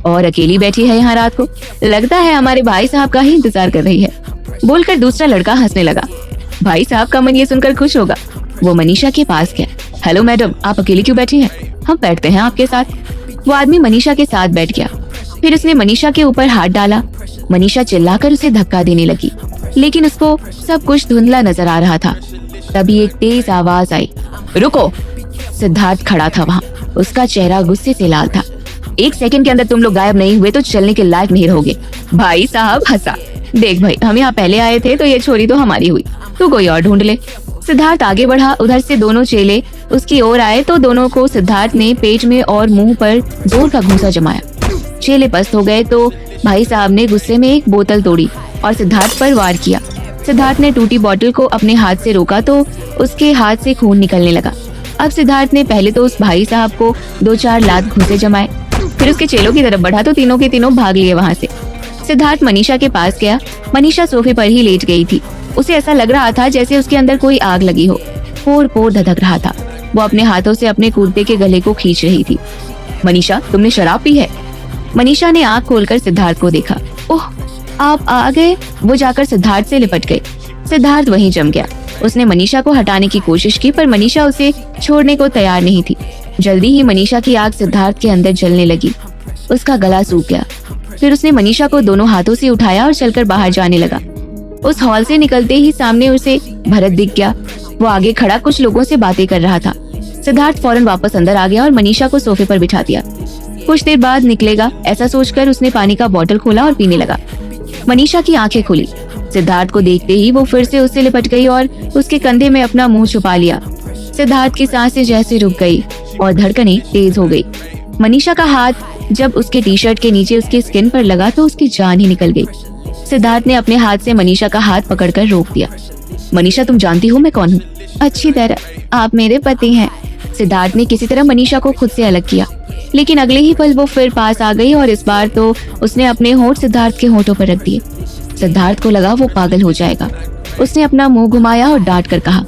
और अकेली बैठी है यहाँ रात को, लगता है हमारे भाई साहब का ही इंतजार कर रही है। बोलकर दूसरा लड़का हंसने लगा। भाई साहब का मन ये सुनकर खुश होगा। वो मनीषा के पास गया। हेलो मैडम, आप अकेली क्यों बैठी हैं? हम बैठते हैं आपके साथ। वो आदमी मनीषा के साथ बैठ गया। फिर उसने मनीषा के ऊपर हाथ डाला। मनीषा चिल्लाकर उसे धक्का देने लगी, लेकिन उसको सब कुछ धुंधला नजर आ रहा था। तभी एक तेज आवाज आई, रुको। सिद्धार्थ खड़ा था वहाँ। उसका चेहरा गुस्से से लाल था। एक सेकंड के अंदर तुम लोग गायब नहीं हुए तो चलने के लायक नहीं रहोगे। भाई साहब हंसा। देख भाई, हम यहाँ पहले आए थे तो ये छोरी तो हमारी हुई, तू कोई और ढूंढ ले। सिद्धार्थ आगे बढ़ा। उधर से दोनों चेले उसकी ओर आए तो दोनों को सिद्धार्थ ने पेट में और मुंह पर जोर का घूंसा जमाया। चेले पस्त हो गए तो भाई साहब ने गुस्से में एक बोतल तोड़ी और सिद्धार्थ पर वार किया। सिद्धार्थ ने टूटी बोतल को अपने हाथ से रोका तो उसके हाथ से खून निकलने लगा। अब सिद्धार्थ ने पहले तो उस भाई साहब को 2-4 लात घूंसे जमाए, फिर उसके चेलों की तरफ बढ़ा तो तीनों के तीनों भाग लिए वहाँ से। सिद्धार्थ मनीषा के पास गया। मनीषा सोफे पर ही लेट गई थी। उसे ऐसा लग रहा था जैसे उसके अंदर कोई आग लगी हो। पोर पोर धधक रहा था। वो अपने हाथों से अपने कुर्ते के गले को खींच रही थी। मनीषा, तुमने शराब पी है? मनीषा ने आँख खोलकर सिद्धार्थ को देखा। ओह, आप आ गए। वो जाकर सिद्धार्थ से लिपट गई। सिद्धार्थ वहीं जम गया। उसने मनीषा को हटाने की कोशिश की, पर मनीषा उसे छोड़ने को तैयार नहीं थी। जल्दी ही मनीषा की आग सिद्धार्थ के अंदर जलने लगी। उसका गला सूख गया। फिर उसने मनीषा को दोनों हाथों से उठाया और चलकर बाहर जाने लगा। उस हॉल से निकलते ही सामने उसे भरत दिख गया। वो आगे खड़ा कुछ लोगों से बातें कर रहा था। सिद्धार्थ फौरन वापस अंदर आ गया और मनीषा को सोफे पर बिठा दिया। कुछ देर बाद निकलेगा ऐसा सोचकर उसने पानी का बोतल खोला और पीने लगा। मनीषा की आंखें खुली। सिद्धार्थ को देखते ही वो फिर से उससे लिपट गई और उसके कंधे में अपना मुंह छुपा लिया। सिद्धार्थ की सांसें जैसे रुक गई और धड़कनें तेज हो गई। मनीषा का हाथ जब उसके टी शर्ट के नीचे उसकी स्किन पर लगा तो उसकी जान ही निकल गई। सिद्धार्थ ने अपने हाथ से मनीषा का हाथ पकड़कर रोक दिया। मनीषा, तुम जानती हो मैं कौन हूँ? अच्छी तरह, आप मेरे पति हैं। सिद्धार्थ ने किसी तरह मनीषा को खुद से अलग किया, लेकिन अगले ही पल वो फिर पास आ गई और इस बार तो उसने अपने होंठ सिद्धार्थ के होंठों पर रख दिए। सिद्धार्थ को लगा वो पागल हो जाएगा। उसने अपना मुंह घुमाया और डांट कर कहा,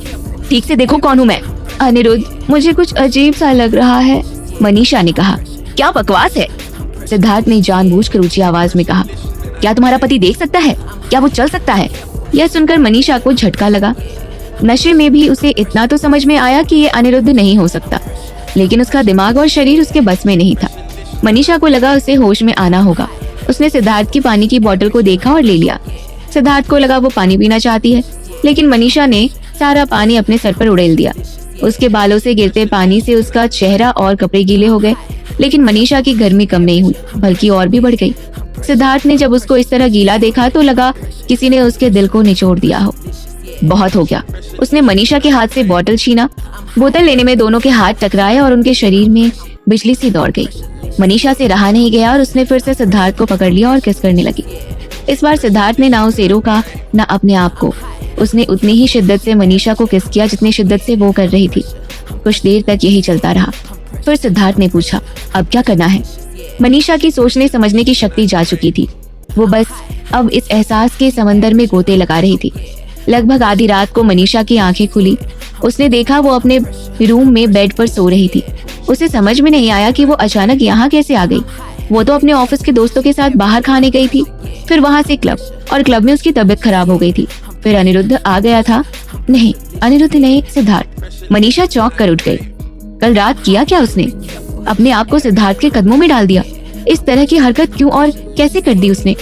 ठीक से देखो कौन हूँ मैं। अनिरुद्ध, मुझे कुछ अजीब सा लग रहा है। मनीषा ने कहा, क्या बकवास है? सिद्धार्थ ने जानबूझकर ऊंची आवाज में कहा, क्या तुम्हारा पति देख सकता है? क्या वो चल सकता है? यह सुनकर मनीषा को झटका लगा। नशे में भी उसे इतना तो समझ में आया कि ये अनिरुद्ध नहीं हो सकता, लेकिन उसका दिमाग और शरीर उसके बस में नहीं था। मनीषा को लगा उसे होश में आना होगा। उसने सिद्धार्थ की पानी की बोतल को देखा और ले लिया। सिद्धार्थ को लगा वो पानी पीना चाहती है, लेकिन मनीषा ने सारा पानी अपने सर पर उड़ेल दिया। उसके बालों से गिरते पानी से उसका चेहरा और कपड़े गीले हो गए, लेकिन मनीषा की गर्मी कम नहीं हुई, बल्कि और भी बढ़ गई। सिद्धार्थ ने जब उसको इस तरह गीला देखा तो लगा किसी ने उसके दिल को निचोड़ दिया हो। बहुत हो गया। उसने मनीषा के हाथ से बोतल छीना। बोतल लेने में दोनों के हाथ टकराए और उनके शरीर में बिजली सी दौड़ गई। मनीषा से रहा नहीं गया और उसने फिर से सिद्धार्थ को पकड़ लिया और किस करने लगी। इस बार सिद्धार्थ ने ना उसे रोका ना अपने आप को। उसने उतनी ही शिद्दत से मनीषा को किस किया जितनी शिद्दत से वो कर रही थी। कुछ देर तक यही चलता रहा। फिर सिद्धार्थ ने पूछा, अब क्या करना है? मनीषा की सोचने समझने की शक्ति जा चुकी थी। वो बस अब इस एहसास के समंदर में गोते लगा रही थी। लगभग आधी रात को मनीषा की आंखें खुली। उसने देखा वो अपने रूम में बेड पर सो रही थी। उसे समझ में नहीं आया कि वो अचानक यहाँ कैसे आ गई। वो तो अपने ऑफिस के दोस्तों के साथ बाहर खाने गई थी, फिर वहाँ से क्लब, और क्लब में उसकी तबीयत खराब हो गई थी। फिर अनिरुद्ध आ गया था। नहीं, अनिरुद्ध नहीं, सिद्धार्थ। मनीषा चौंक कर उठ गई। कल रात किया क्या उसने? अपने आप को सिद्धार्थ के कदमों में डाल दिया। इस तरह की हरकत क्यों और कैसे कर दी उसने?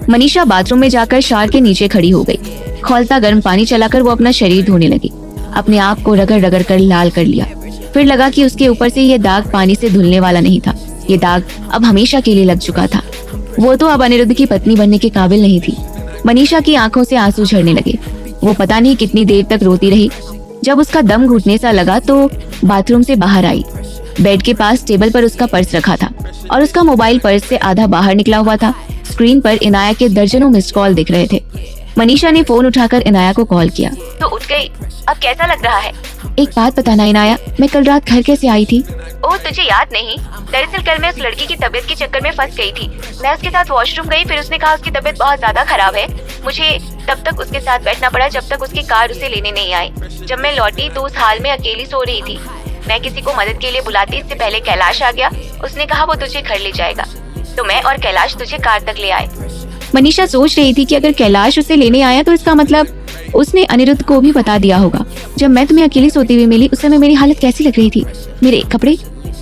मनीषा बाथरूम में जाकर शावर के नीचे खड़ी हो गई। खौलता गर्म पानी चलाकर वो अपना शरीर धोने लगी। अपने आप को रगड़ रगड़ कर लाल कर लिया। फिर लगा कि उसके ऊपर से यह दाग पानी से धुलने वाला नहीं था। ये दाग अब हमेशा के लिए लग चुका था। वो तो अब अनिरुद्ध की पत्नी बनने के काबिल नहीं थी। मनीषा की आंखों से आंसू झरने लगे। वो पता नहीं कितनी देर तक रोती रही। जब उसका दम घुटने सा लगा तो बाथरूम से बाहर आई। बेड के पास टेबल पर उसका पर्स रखा था और उसका मोबाइल पर्स से आधा बाहर निकला हुआ था। स्क्रीन पर इनाया के दर्जनों मिस्ड कॉल दिख रहे थे। मनीषा ने फोन उठाकर इनाया को कॉल किया। तो उठ गई, अब कैसा लग रहा है? एक बात बताना इनाया, मैं कल रात घर कैसे आई थी? ओह, तुझे याद नहीं? दरअसल कल मैं उस लड़की की तबीयत के चक्कर में फंस गई थी। मैं उसके साथ वॉशरूम गई, फिर उसने कहा उसकी तबीयत बहुत ज्यादा खराब है। मुझे तब तक उसके साथ बैठना पड़ा जब तक उसकी कार उसे लेने नहीं आई। जब मैं लौटी तो उस हाल में अकेली सो रही थी। मैं किसी को मदद के लिए बुलाती इससे पहले कैलाश आ गया। उसने कहा वो तुझे घर ले जाएगा, तो मैं और कैलाश तुझे कार तक ले आए। मनीषा सोच रही थी कि अगर कैलाश उसे लेने आया तो इसका मतलब उसने अनिरुद्ध को भी बता दिया होगा। जब मैं तुम्हें अकेली सोती हुई मिली उस समय मेरी हालत कैसी लग रही थी? मेरे कपड़े?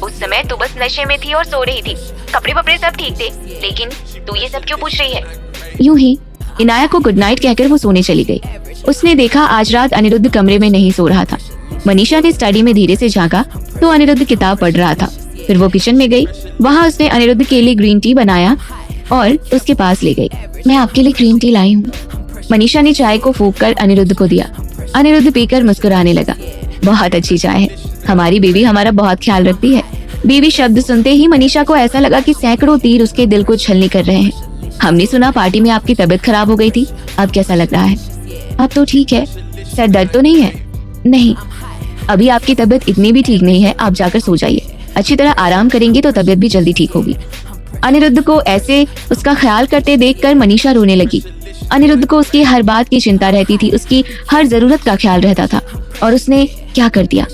उस समय तू बस नशे में थी और सो रही थी। कपड़े वपड़े सब ठीक थे, लेकिन तू ये सब क्यों पूछ रही है? यूं ही इनाया को गुड नाइट कहकर वो सोने चली गई। उसने देखा आज रात अनिरुद्ध कमरे में नहीं सो रहा था। मनीषा ने स्टडी में धीरे से झांका तो अनिरुद्ध किताब पढ़ रहा था। फिर वो किचन में गई। वहाँ उसने अनिरुद्ध के लिए ग्रीन टी बनाया और उसके पास ले गई। मैं आपके लिए ग्रीन टी लाई हूँ। मनीषा ने चाय को फूंक कर अनिरुद्ध को दिया। अनिरुद्ध पीकर मुस्कुराने लगा। बहुत अच्छी चाय है, हमारी बीवी हमारा बहुत ख्याल रखती है। बीवी शब्द सुनते ही मनीषा को ऐसा लगा कि सैकड़ों तीर उसके दिल को छलनी कर रहे हैं। हमने सुना पार्टी में आपकी तबीयत खराब हो गई थी, अब कैसा लग रहा है? अब तो ठीक है। सर दर्द तो नहीं है? नहीं, अभी आपकी तबीयत इतनी भी ठीक नहीं है। आप जाकर सो जाइए, अच्छी तरह आराम करेंगे तो तबीयत भी जल्दी ठीक होगी। अनिरुद्ध को ऐसे उसका ख्याल करते देखकर मनीषा रोने लगी। अनिरुद्ध को उसकी हर बात की चिंता रहती थी, उसकी हर जरूरत का ख्याल रहता था, और उसने क्या कर दिया?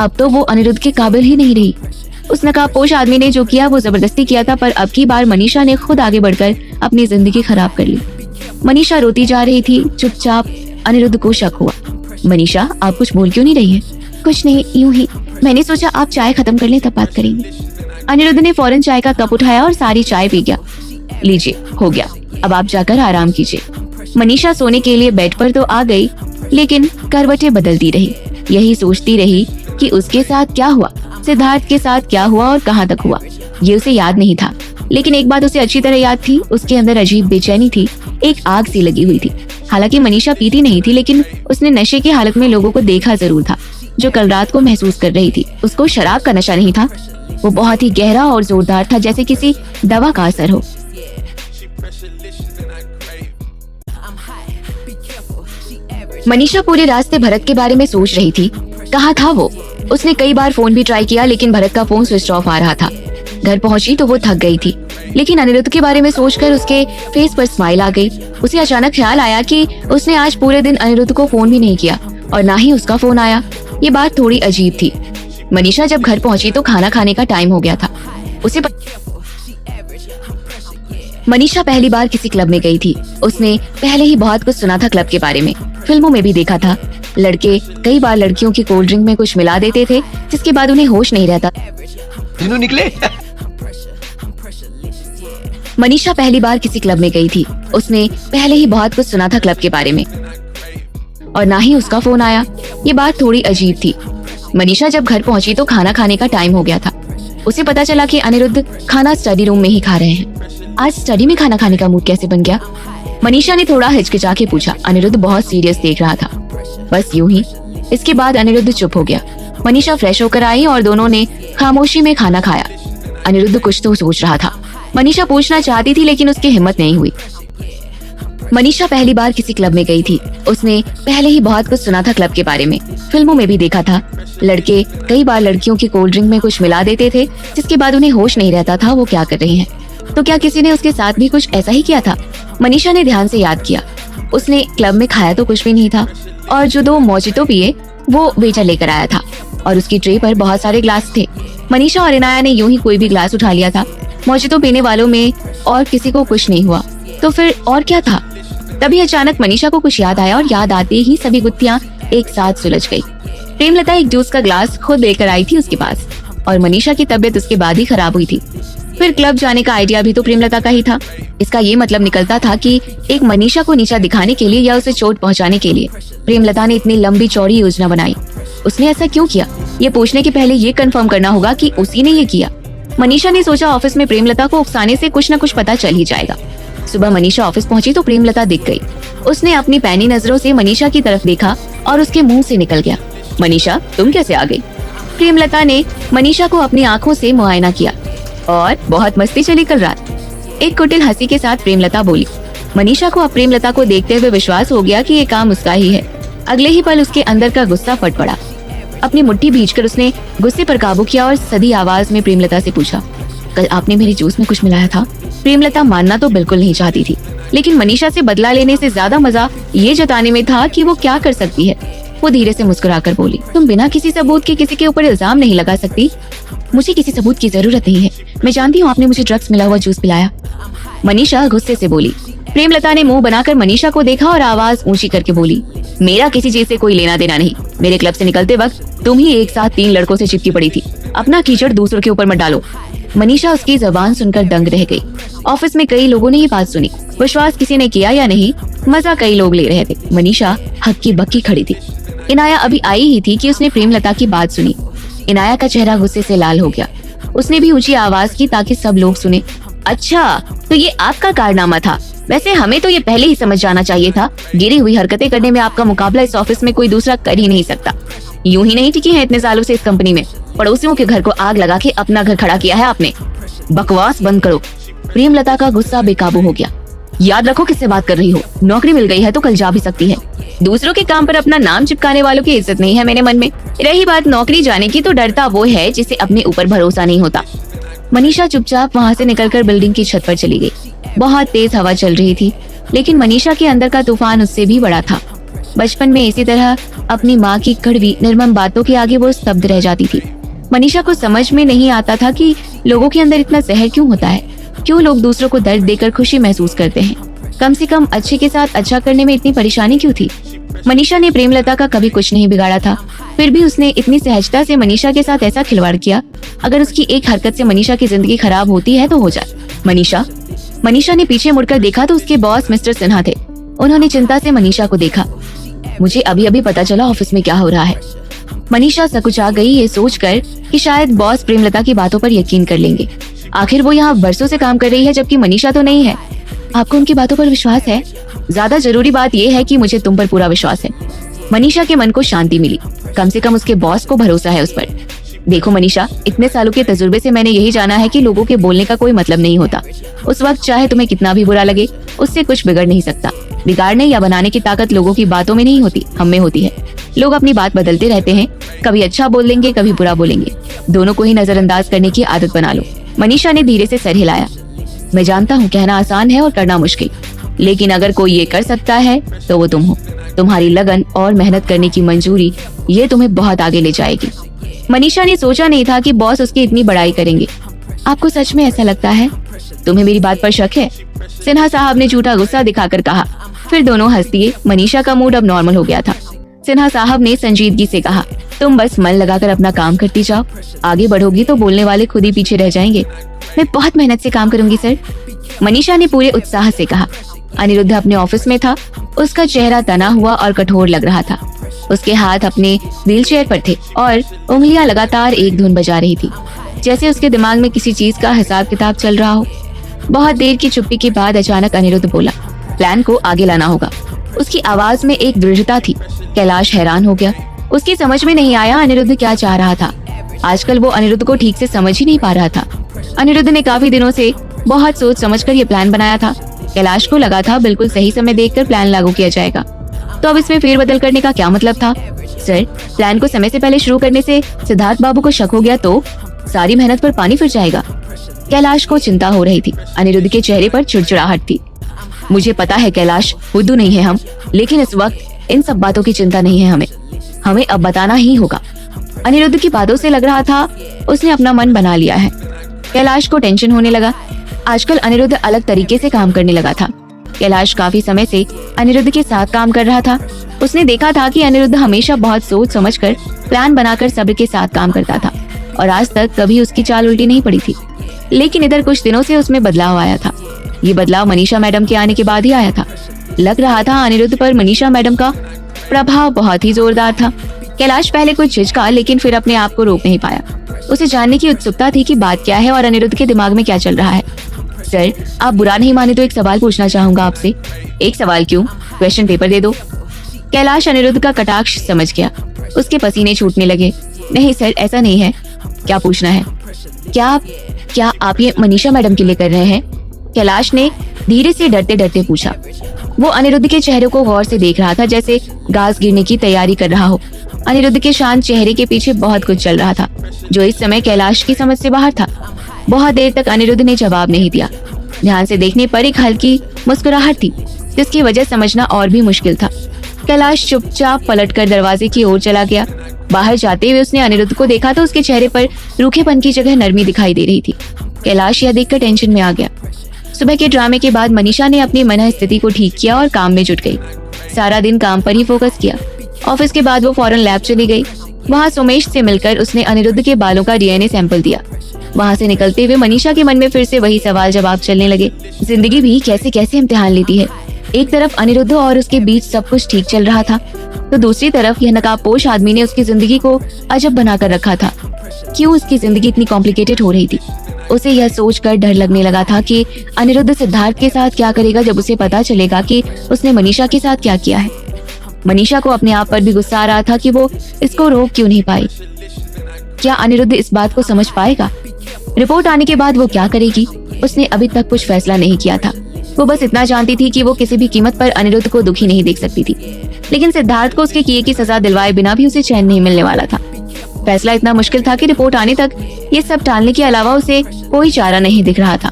अब तो वो अनिरुद्ध के काबिल ही नहीं रही। उस नकाबपोश आदमी ने जो किया वो जबरदस्ती किया था, पर अब की बार मनीषा ने खुद आगे बढ़कर अपनी जिंदगी खराब कर ली। मनीषा रोती जा रही थी। चुपचाप अनिरुद्ध को शक हुआ। मनीषा, आप कुछ बोल क्यों नहीं रही है? कुछ नहीं, यूं ही मैंने सोचा आप चाय खत्म कर लें तब बात करेंगे। अनिरुद्ध ने फौरन चाय का कप उठाया और सारी चाय पी गया। लीजिए, हो गया, अब आप जाकर आराम कीजिए। मनीषा सोने के लिए बेड पर तो आ गई, लेकिन करवटें बदलती रही। यही सोचती रही कि उसके साथ क्या हुआ, सिद्धार्थ के साथ क्या हुआ और कहाँ तक हुआ। ये उसे याद नहीं था, लेकिन एक बात उसे अच्छी तरह याद थी। उसके अंदर अजीब बेचैनी थी, एक आग सी लगी हुई थी। हालांकि मनीषा पीती नहीं थी, लेकिन उसने नशे की हालत में लोगों को देखा जरूर था जो कल रात को महसूस कर रही थी। उसको शराब का नशा नहीं था, वो बहुत ही गहरा और जोरदार था, जैसे किसी दवा का असर हो। मनीषा पूरे रास्ते भरत के बारे में सोच रही थी। कहाँ था वो? उसने कई बार फोन भी ट्राई किया, लेकिन भरत का फोन स्विच ऑफ आ रहा था। घर पहुंची तो वो थक गई थी, लेकिन अनिरुद्ध के बारे में सोचकर उसके फेस पर स्माइल आ गई। उसे अचानक ख्याल आया कि उसने आज पूरे दिन अनिरुद्ध को फोन भी नहीं किया और ना ही उसका फोन आया। ये बात थोड़ी अजीब थी। मनीषा जब घर पहुंची तो खाना खाने का टाइम हो गया था। उसे मनीषा पहली बार किसी क्लब में गई थी। उसने पहले ही बहुत कुछ सुना था क्लब के बारे में, फिल्मों में भी देखा था। लड़के कई बार लड़कियों की कोल्ड ड्रिंक में कुछ मिला देते थे जिसके बाद उन्हें होश नहीं रहता। तीनों निकले। मनीषा पहली बार किसी क्लब में गई थी। उसने पहले ही बहुत कुछ सुना था क्लब के बारे में और ना ही उसका फोन आया। ये बात थोड़ी अजीब थी। मनीषा जब घर पहुंची तो खाना खाने का टाइम हो गया था। उसे पता चला कि अनिरुद्ध खाना स्टडी रूम में ही खा रहे हैं। आज स्टडी में खाना खाने का मूड कैसे बन गया? मनीषा ने थोड़ा हिचकिचा के पूछा। अनिरुद्ध बहुत सीरियस देख रहा था। बस यूं ही। इसके बाद अनिरुद्ध चुप हो गया। मनीषा फ्रेश होकर आई और दोनों ने खामोशी में खाना खाया। अनिरुद्ध कुछ तो सोच रहा था। मनीषा पूछना चाहती थी लेकिन उसकी हिम्मत नहीं हुई। मनीषा पहली बार किसी क्लब में गई थी। उसने पहले ही बहुत कुछ सुना था क्लब के बारे में, फिल्मों में भी देखा था। लड़के कई बार लड़कियों की कोल्ड ड्रिंक में कुछ मिला देते थे जिसके बाद उन्हें होश नहीं रहता था वो क्या कर रही हैं। तो क्या किसी ने उसके साथ भी कुछ ऐसा ही किया था? मनीषा ने ध्यान से याद किया। उसने क्लब में खाया तो कुछ भी नहीं था और जो 2 मोजितो पिए वो वेटर लेकर आया था और उसकी ट्रे पर बहुत सारे ग्लास थे। मनीषा और इनाया ने यूं ही कोई भी ग्लास उठा लिया था। मोजितो पीने वालों में और किसी को कुछ नहीं हुआ तो फिर और क्या था? तभी अचानक मनीषा को कुछ याद आया और याद आते ही सभी गुत्थियां एक साथ सुलझ गई। प्रेमलता एक जूस का ग्लास खुद लेकर आई थी उसके पास और मनीषा की तबीयत उसके बाद ही खराब हुई थी। फिर क्लब जाने का आइडिया भी तो प्रेमलता का ही था। इसका ये मतलब निकलता था कि एक मनीषा को नीचा दिखाने के लिए या उसे चोट पहुंचाने के लिए प्रेमलता ने इतनी लंबी चौड़ी योजना बनाई। उसने ऐसा क्यों किया? ये पूछने के पहले ये कंफर्म करना होगा कि उसी ने ये किया। मनीषा ने सोचा ऑफिस में प्रेमलता को उकसाने से कुछ न कुछ पता चल ही जाएगा। सुबह मनीषा ऑफिस पहुंची तो प्रेमलता दिख गई। उसने अपनी पैनी नजरों से मनीषा की तरफ देखा और उसके मुंह से निकल गया, मनीषा तुम कैसे आ गई? प्रेमलता ने मनीषा को अपनी आंखों से मुआयना किया और बहुत मस्ती चली कल रात। एक कुटिल हंसी के साथ प्रेमलता बोली। मनीषा को अब प्रेमलता को देखते हुए विश्वास हो गया कि ये काम उसका ही है। अगले ही पल उसके अंदर का गुस्सा फट पड़ा। अपनी मुट्ठी भींचकर उसने गुस्से पर काबू किया और सधी आवाज में प्रेमलता से पूछा, कल आपने मेरे जूस में कुछ मिलाया था? प्रेमलता मानना तो बिल्कुल नहीं चाहती थी लेकिन मनीषा से बदला लेने से ज्यादा मजा ये जताने में था कि वो क्या कर सकती है। वो धीरे से मुस्कुराकर बोली, तुम बिना किसी सबूत के किसी के ऊपर इल्जाम नहीं लगा सकती। मुझे किसी सबूत की जरूरत नहीं है। मैं जानती हूँ आपने मुझे ड्रग्स मिला हुआ जूस पिलाया। मनीषा गुस्से से बोली। प्रेमलता ने मुंह बनाकर मनीषा को देखा और आवाज ऊंची करके बोली, मेरा किसी चीज से कोई लेना देना नहीं। मेरे क्लब से निकलते वक्त तुम ही एक साथ 3 लड़कों से चिपकी पड़ी थी। अपना कीचड़ दूसरों के ऊपर मत डालो। मनीषा उसकी जबान सुनकर दंग रह गई। ऑफिस में कई लोगों ने ये बात सुनी। विश्वास किसी ने किया या नहीं, मजा कई लोग ले रहे थे। मनीषा हक्की बक्की खड़ी थी। इनाया अभी आई ही थी कि उसने प्रेमलता की बात सुनी। इनाया का चेहरा गुस्से से लाल हो गया। उसने भी ऊंची आवाज की ताकि सब लोग सुने, अच्छा तो ये आपका कारनामा था। वैसे हमें तो ये पहले ही समझ जाना चाहिए था। गिरी हुई हरकतें करने में आपका मुकाबला इस ऑफिस में कोई दूसरा कर ही नहीं सकता। यूं ही नहीं टिकी है इतने सालों से इस कंपनी में। पड़ोसियों के घर को आग लगा के अपना घर खड़ा किया है आपने। बकवास बंद करो। प्रेमलता का गुस्सा बेकाबू हो गया। याद रखो किससे बात कर रही हो। नौकरी मिल गई है तो कल जा भी सकती है। दूसरों के काम पर अपना नाम चिपकाने वालों की इज्जत नहीं है मेरे मन में। रही बात नौकरी जाने की तो डरता वो है जिसे अपने ऊपर भरोसा नहीं होता। मनीषा चुपचाप वहाँ से निकलकर बिल्डिंग की छत पर चली गई। बहुत तेज हवा चल रही थी लेकिन मनीषा के अंदर का तूफान उससे भी बड़ा था। बचपन में इसी तरह अपनी माँ की कड़वी निर्मम बातों के आगे वो स्तब्ध रह जाती थी। मनीषा को समझ में नहीं आता था कि लोगों के अंदर इतना जहर क्यों होता है। क्यों लोग दूसरों को दर्द देकर खुशी महसूस करते हैं। कम से कम अच्छे के साथ अच्छा करने में इतनी परेशानी क्यों थी। मनीषा ने प्रेमलता का कभी कुछ नहीं बिगाड़ा था, फिर भी उसने इतनी सहजता से मनीषा के साथ ऐसा खिलवाड़ किया। अगर उसकी एक हरकत से मनीषा की जिंदगी खराब होती है तो हो जाए। मनीषा ने पीछे मुड़कर देखा तो उसके बॉस मिस्टर सिन्हा थे। उन्होंने चिंता से मनीषा को देखा। मुझे अभी अभी पता चला ऑफिस में क्या हो रहा है। मनीषा सकुचा गई ये सोचकर कि शायद बॉस प्रेमलता की बातों पर यकीन कर लेंगे। आखिर वो यहाँ बरसों से काम कर रही है जबकि मनीषा तो नहीं है। आपको उनकी बातों पर विश्वास है? ज्यादा जरूरी बात यह है कि मुझे तुम पर पूरा विश्वास है। मनीषा के मन को शांति मिली। कम से कम उसके बॉस को भरोसा है उस पर। देखो मनीषा, इतने सालों के तजुर्बे से मैंने यही जाना है कि लोगों के बोलने का कोई मतलब नहीं होता। उस वक्त चाहे तुम्हें कितना भी बुरा लगे, उससे कुछ बिगड़ नहीं सकता। बिगाड़ने या बनाने की ताकत लोगों की बातों में नहीं होती, हम में होती है। लोग अपनी बात बदलते रहते हैं, कभी अच्छा बोलेंगे कभी बुरा बोलेंगे। दोनों को ही नजरअंदाज करने की आदत बना लो। मनीषा ने धीरे से सर हिलाया। मैं जानता हूँ कहना आसान है और करना मुश्किल, लेकिन अगर कोई ये कर सकता है तो वो तुम हो। तुम्हारी लगन और मेहनत करने की मंजूरी ये तुम्हें बहुत आगे ले जाएगी। मनीषा ने सोचा नहीं था कि बॉस उसकी इतनी बड़ाई करेंगे। आपको सच में ऐसा लगता है? तुम्हें मेरी बात पर शक है? सिन्हा साहब ने झूठा गुस्सा दिखाकर कहा। फिर दोनों हंस दिए। मनीषा का मूड अब नॉर्मल हो गया था। सिन्हा साहब ने संजीदगी से कहा, तुम बस मन लगाकर अपना काम करती जाओ, आगे बढ़ोगी तो बोलने वाले खुद ही पीछे रह जाएंगे। मैं बहुत मेहनत से काम करूंगी सर, मनीषा ने पूरे उत्साह से कहा। अनिरुद्ध अपने ऑफिस में था। उसका चेहरा तना हुआ और कठोर लग रहा था। उसके हाथ अपने व्हीलचेयर पर थे और उंगलियां लगातार एक धुन बजा रही थी, जैसे उसके दिमाग में किसी चीज का हिसाब किताब चल रहा हो। बहुत देर की चुप्पी के बाद अचानक अनिरुद्ध बोला, प्लान को आगे लाना होगा। उसकी आवाज में एक दृढ़ता थी। कैलाश हैरान हो गया। उसकी समझ में नहीं आया अनिरुद्ध क्या चाह रहा था। आजकल वो अनिरुद्ध को ठीक से समझ ही नहीं पा रहा था। अनिरुद्ध ने काफी दिनों से बहुत सोच समझकर ये प्लान बनाया था। कैलाश को लगा था बिल्कुल सही समय देखकर प्लान लागू किया जाएगा। तो अब इसमें फेरबदल करने का क्या मतलब था? सर, प्लान को समय से पहले शुरू करने से सिद्धार्थ बाबू को शक हो गया तो सारी मेहनत पर पानी फिर जाएगा। कैलाश को चिंता हो रही थी। अनिरुद्ध के चेहरे पर चिड़चिड़ाहट थी। मुझे पता है कैलाश, बुद्धू नहीं है हम, लेकिन इस वक्त इन सब बातों की चिंता नहीं है हमें अब बताना ही होगा। अनिरुद्ध की बातों से लग रहा था उसने अपना मन बना लिया है। कैलाश को टेंशन होने लगा। आजकल अनिरुद्ध अलग तरीके से काम करने लगा था। कैलाश काफी समय से अनिरुद्ध के साथ काम कर रहा था। उसने देखा था कि अनिरुद्ध हमेशा बहुत सोच समझकर प्लान बनाकर सब्र के साथ काम करता था और आज तक कभी उसकी चाल उल्टी नहीं पड़ी थी। लेकिन इधर कुछ दिनों से उसमें बदलाव आया था। ये बदलाव मनीषा मैडम के आने के बाद ही आया था। लग रहा था अनिरुद्ध पर मनीषा मैडम का प्रभाव बहुत ही जोरदार था। कैलाश पहले कुछ झिझका, लेकिन फिर अपने आप को रोक नहीं पाया। उसे जानने की उत्सुकता थी कि बात क्या है और अनिरुद्ध के दिमाग में क्या चल रहा है। सर, आप बुरा नहीं माने तो एक सवाल पूछना चाहूंगा आपसे। एक सवाल क्यों? क्वेश्चन पेपर दे दो। कैलाश अनिरुद्ध का कटाक्ष समझ गया। उसके पसीने छूटने लगे। नहीं सर, ऐसा नहीं है। क्या पूछना है? क्या आप ये मनीषा मैडम के लिए कर रहे हैं? कैलाश ने धीरे से डरते डरते पूछा। वो अनिरुद्ध के चेहरे को गौर से देख रहा था, जैसे घास गिरने की तैयारी कर रहा हो। अनिरुद्ध के शांत चेहरे के पीछे बहुत कुछ चल रहा था, जो इस समय कैलाश की समझ से बाहर था। बहुत देर तक अनिरुद्ध ने जवाब नहीं दिया। ध्यान से देखने पर एक हल्की मुस्कुराहट थी, जिसकी वजह समझना और भी मुश्किल था। कैलाश चुपचाप पलटकर दरवाजे की ओर चला गया। बाहर जाते हुए उसने अनिरुद्ध को देखा तो उसके चेहरे पर रूखेपन की जगह नरमी दिखाई दे रही थी। कैलाश यह देखकर टेंशन में आ गया। सुबह के ड्रामे के बाद मनीषा ने अपनी मन स्थिति को ठीक किया और काम में जुट गई। सारा दिन काम पर ही फोकस किया। ऑफिस के बाद वो फौरन लैब चली गई। वहाँ सोमेश से मिलकर उसने अनिरुद्ध के बालों का डीएनए सैंपल दिया। वहाँ से निकलते हुए मनीषा के मन में फिर से वही सवाल जवाब चलने लगे। जिंदगी भी कैसे कैसे इम्तिहान लेती है। एक तरफ अनिरुद्ध और उसके बीच सब कुछ ठीक चल रहा था, तो दूसरी तरफ यह नकाबपोश आदमी ने उसकी जिंदगी को अजब बनाकर रखा था। क्यों उसकी जिंदगी इतनी कॉम्प्लिकेटेड हो रही थी? उसे यह सोचकर डर लगने लगा था कि अनिरुद्ध सिद्धार्थ के साथ क्या करेगा जब उसे पता चलेगा कि उसने मनीषा के साथ क्या किया है। मनीषा को अपने आप पर भी गुस्सा आ रहा था कि वो इसको रोक क्यों नहीं पाई। क्या अनिरुद्ध इस बात को समझ पाएगा? रिपोर्ट आने के बाद वो क्या करेगी? उसने अभी तक कुछ फैसला नहीं किया था। वो बस इतना जानती थी कि वो किसी भी कीमत पर अनिरुद्ध को दुखी नहीं देख सकती थी, लेकिन सिद्धार्थ को उसके किए की सजा दिलवाए बिना भी उसे चैन नहीं मिलने वाला था। फैसला इतना मुश्किल था कि रिपोर्ट आने तक ये सब टालने के अलावा उसे कोई चारा नहीं दिख रहा था।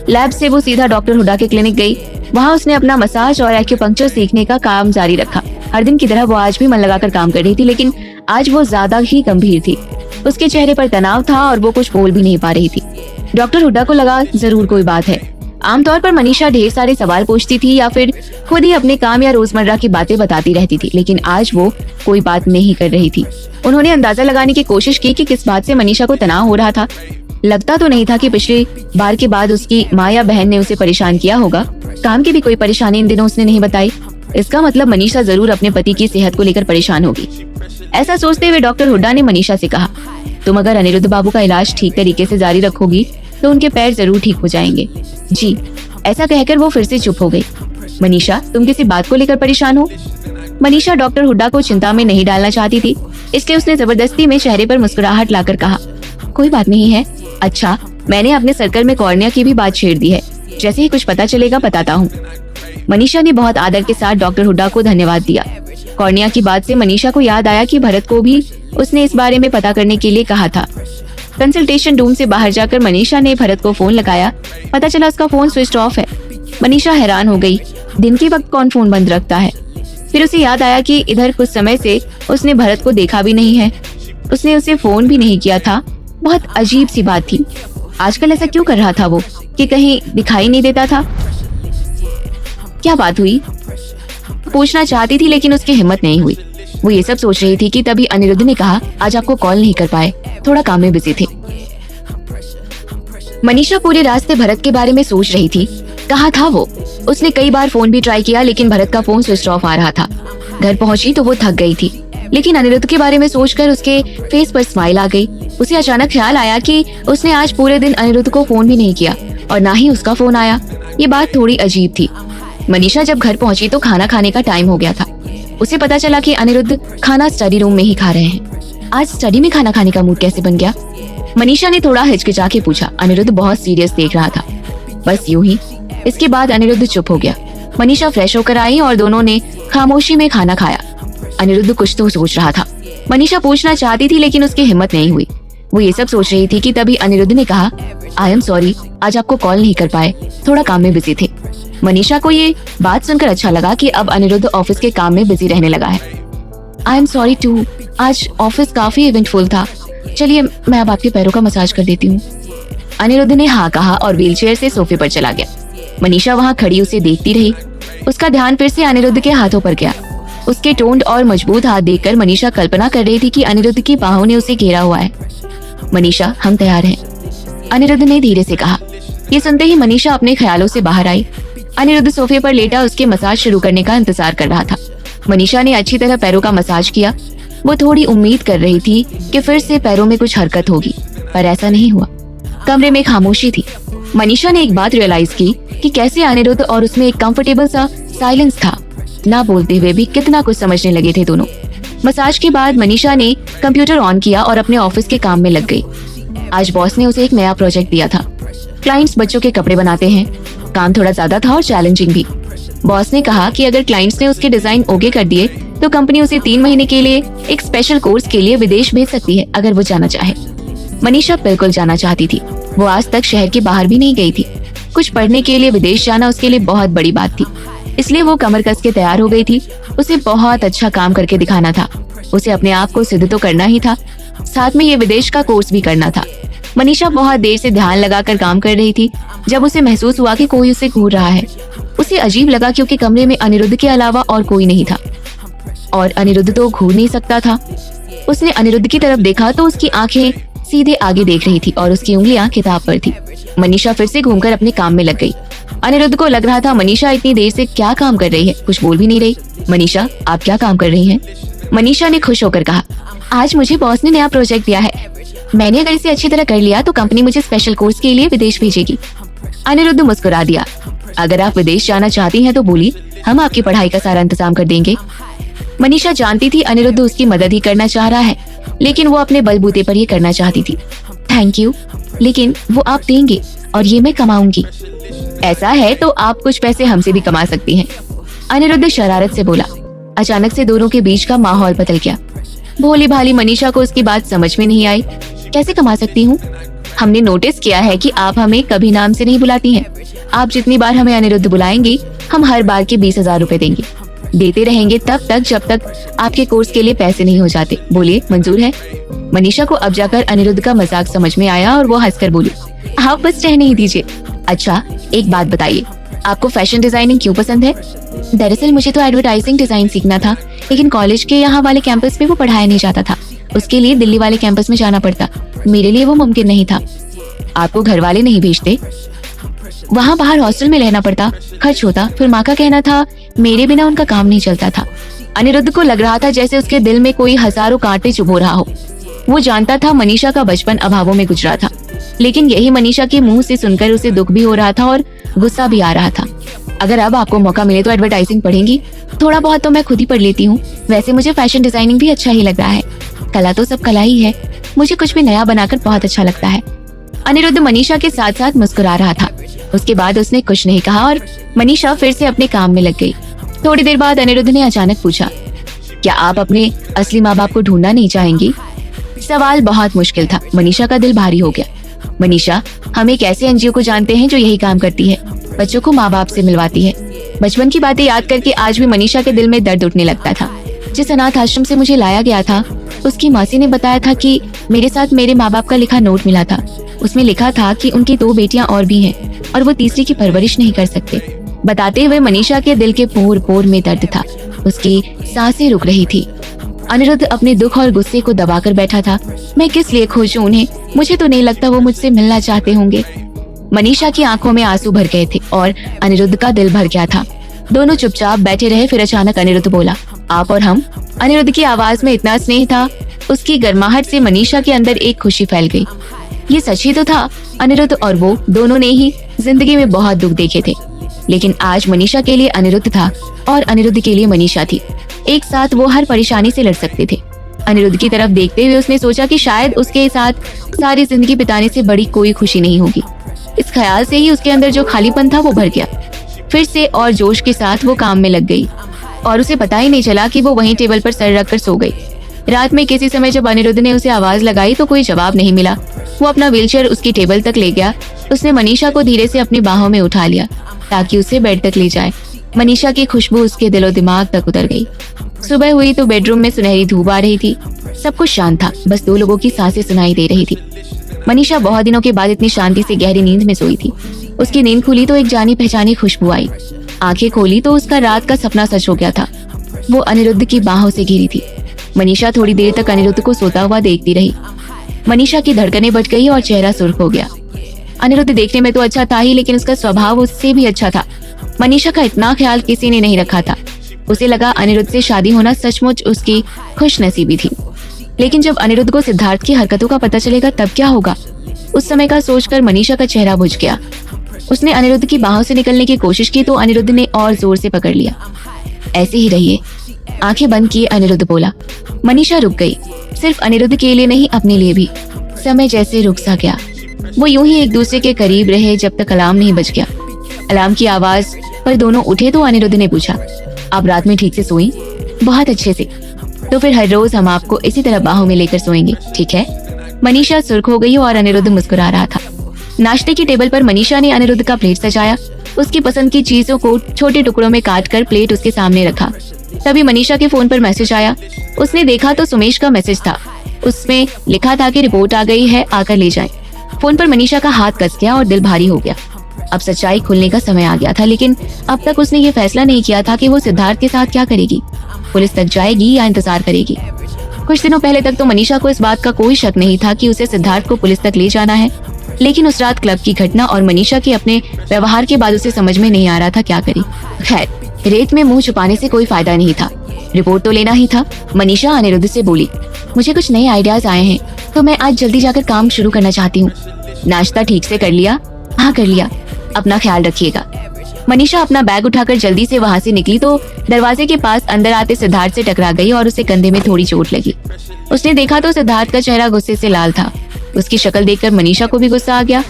लैब से वो सीधा डॉक्टर हुड्डा के क्लिनिक गई। वहाँ उसने अपना मसाज और एक्यूपंक्चर सीखने का काम जारी रखा। हर दिन की तरह वो आज भी मन लगाकर काम कर रही थी, लेकिन आज वो ज्यादा ही गंभीर थी। उसके चेहरे पर तनाव था और वो कुछ बोल भी नहीं पा रही थी। डॉक्टर हुड्डा को लगा जरूर कोई बात है। आमतौर पर मनीषा ढेर सारे सवाल पूछती थी या फिर खुद ही अपने काम या रोजमर्रा की बातें बताती रहती थी, लेकिन आज वो कोई बात नहीं कर रही थी। उन्होंने अंदाजा लगाने की कोशिश की कि किस बात से मनीषा को तनाव हो रहा था। लगता तो नहीं था कि पिछली बार के बाद उसकी माँ या बहन ने उसे परेशान किया होगा। काम की भी कोई परेशानी इन दिनों उसने नहीं बताई। इसका मतलब मनीषा जरूर अपने पति की सेहत को लेकर परेशान होगी। ऐसा सोचते हुए डॉक्टर हुड्डा ने मनीषा से कहा, तुम अगर अनिरुद्ध बाबू का इलाज ठीक तरीके से जारी रखोगी तो उनके पैर जरूर ठीक हो जाएंगे। जी। ऐसा कहकर वो फिर से चुप हो गई। मनीषा, तुम किसी बात को लेकर परेशान हो? मनीषा डॉक्टर हुड्डा को चिंता में नहीं डालना चाहती थी, इसलिए उसने जबरदस्ती में चेहरे पर मुस्कुराहट लाकर कहा, कोई बात नहीं है। अच्छा, मैंने अपने सर्कल में कॉर्निया की भी बात छेड़ दी है। जैसे ही कुछ पता चलेगा बताता हूँ। मनीषा ने बहुत आदर के साथ डॉक्टर हुड्डा को धन्यवाद दिया। कॉर्निया की बात से मनीषा को याद आया कि भरत को भी उसने इस बारे में पता करने के लिए कहा था। कंसल्टेशन रूम से बाहर जाकर मनीषा ने भरत को फोन लगाया। पता चला उसका फोन स्विच ऑफ है। मनीषा हैरान हो गई। दिन के वक्त कौन फोन बंद रखता है? फिर उसे याद आया कि इधर कुछ समय से उसने भरत को देखा भी नहीं है। उसने उसे फोन भी नहीं किया था। बहुत अजीब सी बात थी। आजकल ऐसा क्यों कर रहा था वो, कि कहीं दिखाई नहीं देता था? क्या बात हुई? पूछना चाहती थी लेकिन उसकी हिम्मत नहीं हुई। वो ये सब सोच रही थी कि तभी अनिरुद्ध ने कहा, आज आपको कॉल नहीं कर पाए, थोड़ा काम में बिजी थे। मनीषा पूरे रास्ते भरत के बारे में सोच रही थी। कहाँ था वो? उसने कई बार फोन भी ट्राई किया लेकिन भरत का फोन स्विच ऑफ आ रहा था। घर पहुंची तो वो थक गई थी, लेकिन अनिरुद्ध के बारे में सोचकर उसके फेस पर स्माइल आ गई। उसे अचानक ख्याल आया कि उसने आज पूरे दिन अनिरुद्ध को फोन भी नहीं किया और ना ही उसका फोन आया। ये बात थोड़ी अजीब थी। मनीषा जब घर पहुंची तो खाना खाने का टाइम हो गया था। उसे पता चला कि अनिरुद्ध खाना स्टडी रूम में ही खा रहे हैं। आज स्टडी में खाना खाने का मूड कैसे बन गया? मनीषा ने थोड़ा हिचकिचा के पूछा। अनिरुद्ध बहुत सीरियस देख रहा था। बस यूं ही। इसके बाद अनिरुद्ध चुप हो गया। मनीषा फ्रेश होकर आई और दोनों ने खामोशी में खाना खाया। अनिरुद्ध कुछ तो सोच रहा था। मनीषा पूछना चाहती थी लेकिन उसकी हिम्मत नहीं हुई। वो ये सब सोच रही थी कि तभी अनिरुद्ध ने कहा, आई एम सॉरी, आज आपको कॉल नहीं कर पाए, थोड़ा काम में बिजी थे। मनीषा को ये बात सुनकर अच्छा लगा कि अब अनिरुद्ध ऑफिस के काम में बिजी रहने लगा है। आई एम सॉरी टू, आज ऑफिस काफी इवेंटफुल था। चलिए मैं अब आपके पैरों का मसाज कर देती हूँ। अनिरुद्ध ने हाँ कहा और व्हीलचेयर से सोफे पर चला गया। मनीषा वहाँ खड़ी उसे देखती रही। उसका ध्यान फिर से अनिरुद्ध के हाथों पर गया। उसके टोन्ड और मजबूत हाथ देखकर मनीषा कल्पना कर रही थी कि अनिरुद्ध की बाहों ने उसे घेरा हुआ है। मनीषा, हम तैयार हैं, अनिरुद्ध ने धीरे से कहा। ये सुनते ही मनीषा अपने ख्यालों से बाहर आई। अनिरुद्ध सोफे पर लेटा उसके मसाज शुरू करने का इंतजार कर रहा था। मनीषा ने अच्छी तरह पैरों का मसाज किया। वो थोड़ी उम्मीद कर रही थी कि फिर से पैरों में कुछ हरकत होगी, पर ऐसा नहीं हुआ। कमरे में खामोशी थी। मनीषा ने एक बात रियलाइज की कि कैसे अनिरुद्ध और उसमें एक कंफर्टेबल सा साइलेंस था। ना बोलते हुए भी कितना कुछ समझने लगे थे दोनों। मसाज के बाद मनीषा ने कंप्यूटर ऑन किया और अपने ऑफिस के काम में लग गई। आज बॉस ने उसे एक नया प्रोजेक्ट दिया था। क्लाइंट्स बच्चों के कपड़े बनाते हैं। काम थोड़ा ज्यादा था और चैलेंजिंग भी। बॉस ने कहा कि अगर क्लाइंट्स ने उसके डिजाइन ओके कर दिए तो कंपनी उसे 3 महीने के लिए एक स्पेशल कोर्स के लिए विदेश भेज सकती है, अगर वो जाना चाहे। मनीषा बिल्कुल जाना चाहती थी। वो आज तक शहर के बाहर भी नहीं गई थी। कुछ पढ़ने के लिए विदेश जाना उसके लिए बहुत बड़ी बात थी, इसलिए वो कमर कस के तैयार हो गई थी। उसे बहुत अच्छा काम करके दिखाना था। उसे अपने आप को सिद्ध तो करना ही था, साथ में ये विदेश का कोर्स भी करना था। मनीषा बहुत देर से ध्यान लगाकर काम कर रही थी जब उसे महसूस हुआ कि कोई उसे घूर रहा है। उसे अजीब लगा क्योंकि कमरे में अनिरुद्ध के अलावा और कोई नहीं था और अनिरुद्ध तो घूर नहीं सकता था। उसने अनिरुद्ध की तरफ देखा तो उसकी आंखें सीधे आगे देख रही थी और उसकी उंगलियां किताब पर थी। मनीषा फिर से घूमकर अपने काम में लग गई। अनिरुद्ध को लग रहा था मनीषा इतनी देर से क्या काम कर रही है, कुछ बोल भी नहीं रही। मनीषा, आप क्या काम कर रही हैं? मनीषा ने खुश होकर कहा, आज मुझे बॉस ने नया प्रोजेक्ट दिया है। मैंने अगर इसे अच्छी तरह कर लिया तो कंपनी मुझे स्पेशल कोर्स के लिए विदेश भेजेगी। अनिरुद्ध मुस्कुरा दिया। अगर आप विदेश जाना चाहती हैं तो बोलिए, हम आपकी पढ़ाई का सारा इंतजाम कर देंगे। मनीषा जानती थी अनिरुद्ध उसकी मदद ही करना चाह रहा है, लेकिन वो अपने बलबूते पर ये करना चाहती थी। थैंक यू, लेकिन वो आप देंगे और ये मैं कमाऊंगी। ऐसा है तो आप कुछ पैसे हमसे भी कमा सकती हैं। अनिरुद्ध शरारत से बोला। अचानक से दोनों के बीच का माहौल बदल गया। भोली भाली मनीषा को उसकी बात समझ में नहीं आई। कैसे कमा सकती हूँ? हमने नोटिस किया है कि आप हमें कभी नाम से नहीं बुलाती हैं। आप जितनी बार हमें अनिरुद्ध बुलाएंगी, हम हर बार के 20,000 रुपए देंगे। देते रहेंगे तब तक जब तक आपके कोर्स के लिए पैसे नहीं हो जाते। बोलिए, मंजूर है? मनीषा को अब जाकर अनिरुद्ध का मजाक समझ में आया और वो हंसकर बोली, आप बस रहने ही दीजिए। अच्छा, एक बात बताइए, आपको फैशन डिजाइनिंग क्यों पसंद है? दरअसल मुझे तो एडवर्टाइजिंग डिजाइन सीखना था, लेकिन कॉलेज के यहाँ वाले कैंपस में वो पढ़ाया नहीं जाता था। उसके लिए दिल्ली वाले कैंपस में जाना पड़ता। मेरे लिए वो मुमकिन नहीं था। आपको घर वाले नहीं भेजते? वहाँ बाहर हॉस्टल में रहना पड़ता, खर्च होता, फिर माँ का कहना था मेरे बिना उनका काम नहीं चलता था। अनिरुद्ध को लग रहा था जैसे उसके दिल में कोई हजारों कांटे चुभो रहा हो। वो जानता था मनीषा का बचपन अभावों में गुजरा था, लेकिन यही मनीषा के मुंह से सुनकर उसे दुख भी हो रहा था और गुस्सा भी आ रहा था। अगर अब आपको मौका मिले तो एडवर्टाइजिंग पढ़ेंगी? थोड़ा बहुत तो मैं खुद ही पढ़ लेती हूँ। वैसे मुझे फैशन डिजाइनिंग भी अच्छा ही लग रहा है। कला तो सब कला ही है, मुझे कुछ भी नया बनाकर बहुत अच्छा लगता है। अनिरुद्ध मनीषा के साथ साथ मुस्कुरा रहा था। उसके बाद उसने कुछ नहीं कहा और मनीषा फिर से अपने काम में लग गई। थोड़ी देर बाद अनिरुद्ध ने अचानक पूछा, क्या आप अपने असली माँ बाप को ढूंढना नहीं चाहेंगी? सवाल बहुत मुश्किल था। मनीषा का दिल भारी हो गया। मनीषा, हम एक ऐसे एनजीओ को जानते हैं जो यही काम करती है, बच्चों को माँ बाप से मिलवाती है। बचपन की बातें याद करके आज भी मनीषा के दिल में दर्द उठने लगता था। जिस अनाथ आश्रम से मुझे लाया गया था, उसकी मासी ने बताया था कि मेरे साथ मेरे माँ बाप का लिखा नोट मिला था। उसमें लिखा था कि उनकी 2 बेटियां और भी हैं और वो तीसरी की परवरिश नहीं कर सकते। बताते हुए मनीषा के दिल के पोर पोर में दर्द था, उसकी सांसें रुक रही थी। अनिरुद्ध अपने दुख और गुस्से को दबाकर बैठा था। मैं किस लिए खोजूं उन्हें, मुझे तो नहीं लगता वो मुझसे मिलना चाहते होंगे। मनीषा की आंखों में आंसू भर गए थे और अनिरुद्ध का दिल भर गया था। दोनों चुपचाप बैठे रहे। फिर अचानक अनिरुद्ध बोला, आप और हम। अनिरुद्ध की आवाज में इतना स्नेह था, उसकी गर्माहट से मनीषा के अंदर एक खुशी फैल गई। ये सच ही तो था, अनिरुद्ध और वो दोनों ने ही जिंदगी में बहुत दुख देखे थे, लेकिन आज मनीषा के लिए अनिरुद्ध था और अनिरुद्ध के लिए मनीषा थी। एक साथ वो हर परेशानी से लड़ सकते थे। अनिरुद्ध की तरफ देखते हुए उसने सोचा कि शायद उसके साथ सारी जिंदगी बिताने से बड़ी कोई खुशी नहीं होगी। इस ख्याल से ही उसके अंदर जो खालीपन था वो भर गया। फिर से और जोश के साथ वो काम में लग गई और उसे पता ही नहीं चला कि वो वहीं टेबल पर सर रखकर सो गई। रात में किसी समय जब अनिरुद्ध ने उसे आवाज लगाई तो कोई जवाब नहीं मिला। वो अपना व्हीलचेयर उसकी टेबल तक ले गया। उसने मनीषा को धीरे से अपनी बाहों में उठा लिया ताकि उसे बेड तक ले जाए। मनीषा की खुशबू उसके दिलो दिमाग तक उतर गई। सुबह हुई तो बेडरूम में सुनहरी धूप आ रही थी। सब कुछ शांत था, बस 2 लोगों की सांसें सुनाई दे रही थी। मनीषा बहुत दिनों के बाद इतनी शांति से गहरी नींद में सोई थी। उसकी नींद खुली तो एक जानी पहचानी खुशबू आई। आंखें खोली तो उसका रात का सपना सच हो गया था। वो अनिरुद्ध की बाहों से घिरी थी। मनीषा थोड़ी देर तक अनिरुद्ध को सोता हुआ देखती रही। मनीषा की धड़कनें बढ़ गई और चेहरा सुर्ख हो गया। अनिरुद्ध देखने में तो अच्छा था ही, लेकिन उसका स्वभाव उससे भी अच्छा था। मनीषा का इतना ख्याल किसी ने नहीं रखा था। उसे लगा अनिरुद्ध से शादी होना सचमुच उसकी खुशनसीबी थी। लेकिन जब अनिरुद्ध को सिद्धार्थ की हरकतों का पता चलेगा तब क्या होगा, उस समय का सोचकर मनीषा का चेहरा बुझ गया। उसने अनिरुद्ध की बाहों से निकलने की कोशिश की तो अनिरुद्ध ने और जोर से पकड़ लिया। ऐसे ही रहिए। आंखें बंद किए अनिरुद्ध बोला। मनीषा रुक गई, सिर्फ अनिरुद्ध के लिए नहीं, अपने लिए भी। समय जैसे रुक सा गया। वो यूं ही एक दूसरे के करीब रहे जब तक अलार्म नहीं बज गया। अलार्म की आवाज पर दोनों उठे तो अनिरुद्ध ने पूछा, आप रात में ठीक से सोई? बहुत अच्छे से। तो फिर हर रोज हम आपको इसी तरह बाहों में लेकर सोएंगे, ठीक है? मनीषा सुर्ख हो गई और अनिरुद्ध मुस्कुरा रहा था। नाश्ते की टेबल पर मनीषा ने अनिरुद्ध का प्लेट सजाया। उसकी पसंद की चीजों को छोटे टुकड़ों में काटकर प्लेट उसके सामने रखा। तभी मनीषा के फोन पर मैसेज आया। उसने देखा तो सुमेश का मैसेज था। उसमें लिखा था कि रिपोर्ट आ गई है, आकर ले जाएं। फोन पर मनीषा का हाथ कस गया और दिल भारी हो गया। अब सच्चाई खुलने का समय आ गया था, लेकिन अब तक उसने ये फैसला नहीं किया था कि वो सिद्धार्थ के साथ क्या करेगी। पुलिस तक जाएगी या इंतजार करेगी। कुछ दिनों पहले तक तो मनीषा को इस बात का कोई शक नहीं था कि उसे सिद्धार्थ को पुलिस तक ले जाना है, लेकिन उस रात क्लब की घटना और मनीषा के अपने व्यवहार के बाद उसे समझ में नहीं आ रहा था क्या करे। खैर, रेत में मुंह छुपाने से कोई फायदा नहीं था, रिपोर्ट तो लेना ही था। मनीषा अनिरुद्ध से बोली, मुझे कुछ नए आइडियाज आए हैं तो मैं आज जल्दी जाकर काम शुरू करना चाहती हूँ। नाश्ता ठीक से कर लिया? हाँ कर लिया। अपना ख्याल रखिएगा। मनीषा अपना बैग उठाकर जल्दी से वहाँ से निकली तो दरवाजे के पास अंदर आते सिद्धार्थ से टकरा गई और उसे कंधे में थोड़ी चोट लगी। उसने देखा तो सिद्धार्थ का चेहरा गुस्से से लाल था। उसकी शक्ल देखकर मनीषा को भी गुस्सा आ गया।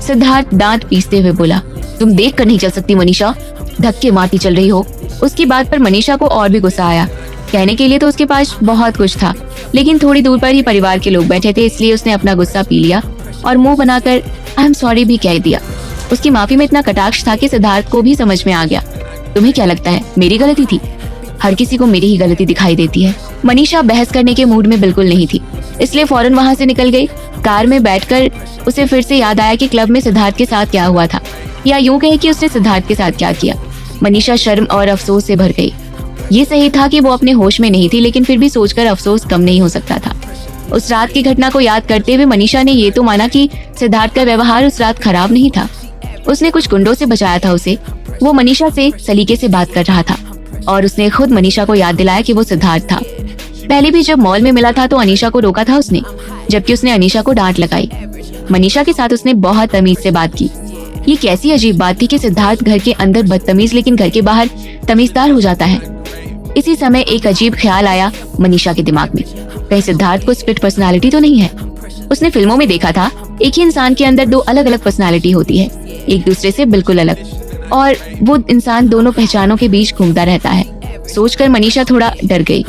सिद्धार्थ दांत पीसते हुए बोला, तुम देख कर नहीं चल सकती मनीषा, धक्के मारती चल रही हो। उसकी बात पर मनीषा को और भी गुस्सा आया। कहने के लिए तो उसके पास बहुत कुछ था, लेकिन थोड़ी दूर पर ही परिवार के लोग बैठे थे, इसलिए उसने अपना गुस्सा पी लिया और मुंह बनाकर आई एम सॉरी भी कह दिया। उसकी माफी में इतना कटाक्ष था कि सिद्धार्थ को भी समझ में आ गया। तुम्हें क्या लगता है मेरी गलती थी? हर किसी को मेरी ही गलती दिखाई देती है। मनीषा बहस करने के मूड में बिल्कुल नहीं थी, इसलिए फौरन वहाँ से निकल गई। कार में बैठकर उसे फिर से याद आया कि क्लब में सिद्धार्थ के साथ क्या हुआ था, या यूं कहे कि उसने सिद्धार्थ के साथ क्या किया। मनीषा शर्म और अफसोस से भर गई। ये सही था कि वो अपने होश में नहीं थी, लेकिन फिर भी सोचकर अफसोस कम नहीं हो सकता था। उस रात की घटना को याद करते हुए मनीषा ने ये तो माना कि सिद्धार्थ का व्यवहार उस रात खराब नहीं था। उसने कुछ गुंडों से बचाया था उसे। वो मनीषा से सलीके से बात कर रहा था और उसने खुद मनीषा को याद दिलाया कि वो सिद्धार्थ था। पहले भी जब मॉल में मिला था तो अनीशा को रोका था उसने, जबकि उसने अनीशा को डांट लगाई। मनीषा के साथ उसने बहुत तमीज से बात की। ये कैसी अजीब बात थी कि सिद्धार्थ घर के अंदर बदतमीज लेकिन घर के बाहर तमीजदार हो जाता है। इसी समय एक अजीब ख्याल आया मनीषा के दिमाग में, कहीं सिद्धार्थ को स्प्लिट पर्सनालिटी तो नहीं है। उसने फिल्मों में देखा था एक ही इंसान के अंदर 2 अलग अलग पर्सनालिटी होती है, एक दूसरे से बिल्कुल अलग, और वो इंसान दोनों पहचानों के बीच घूमता रहता है। सोचकर मनीषा थोड़ा डर गई।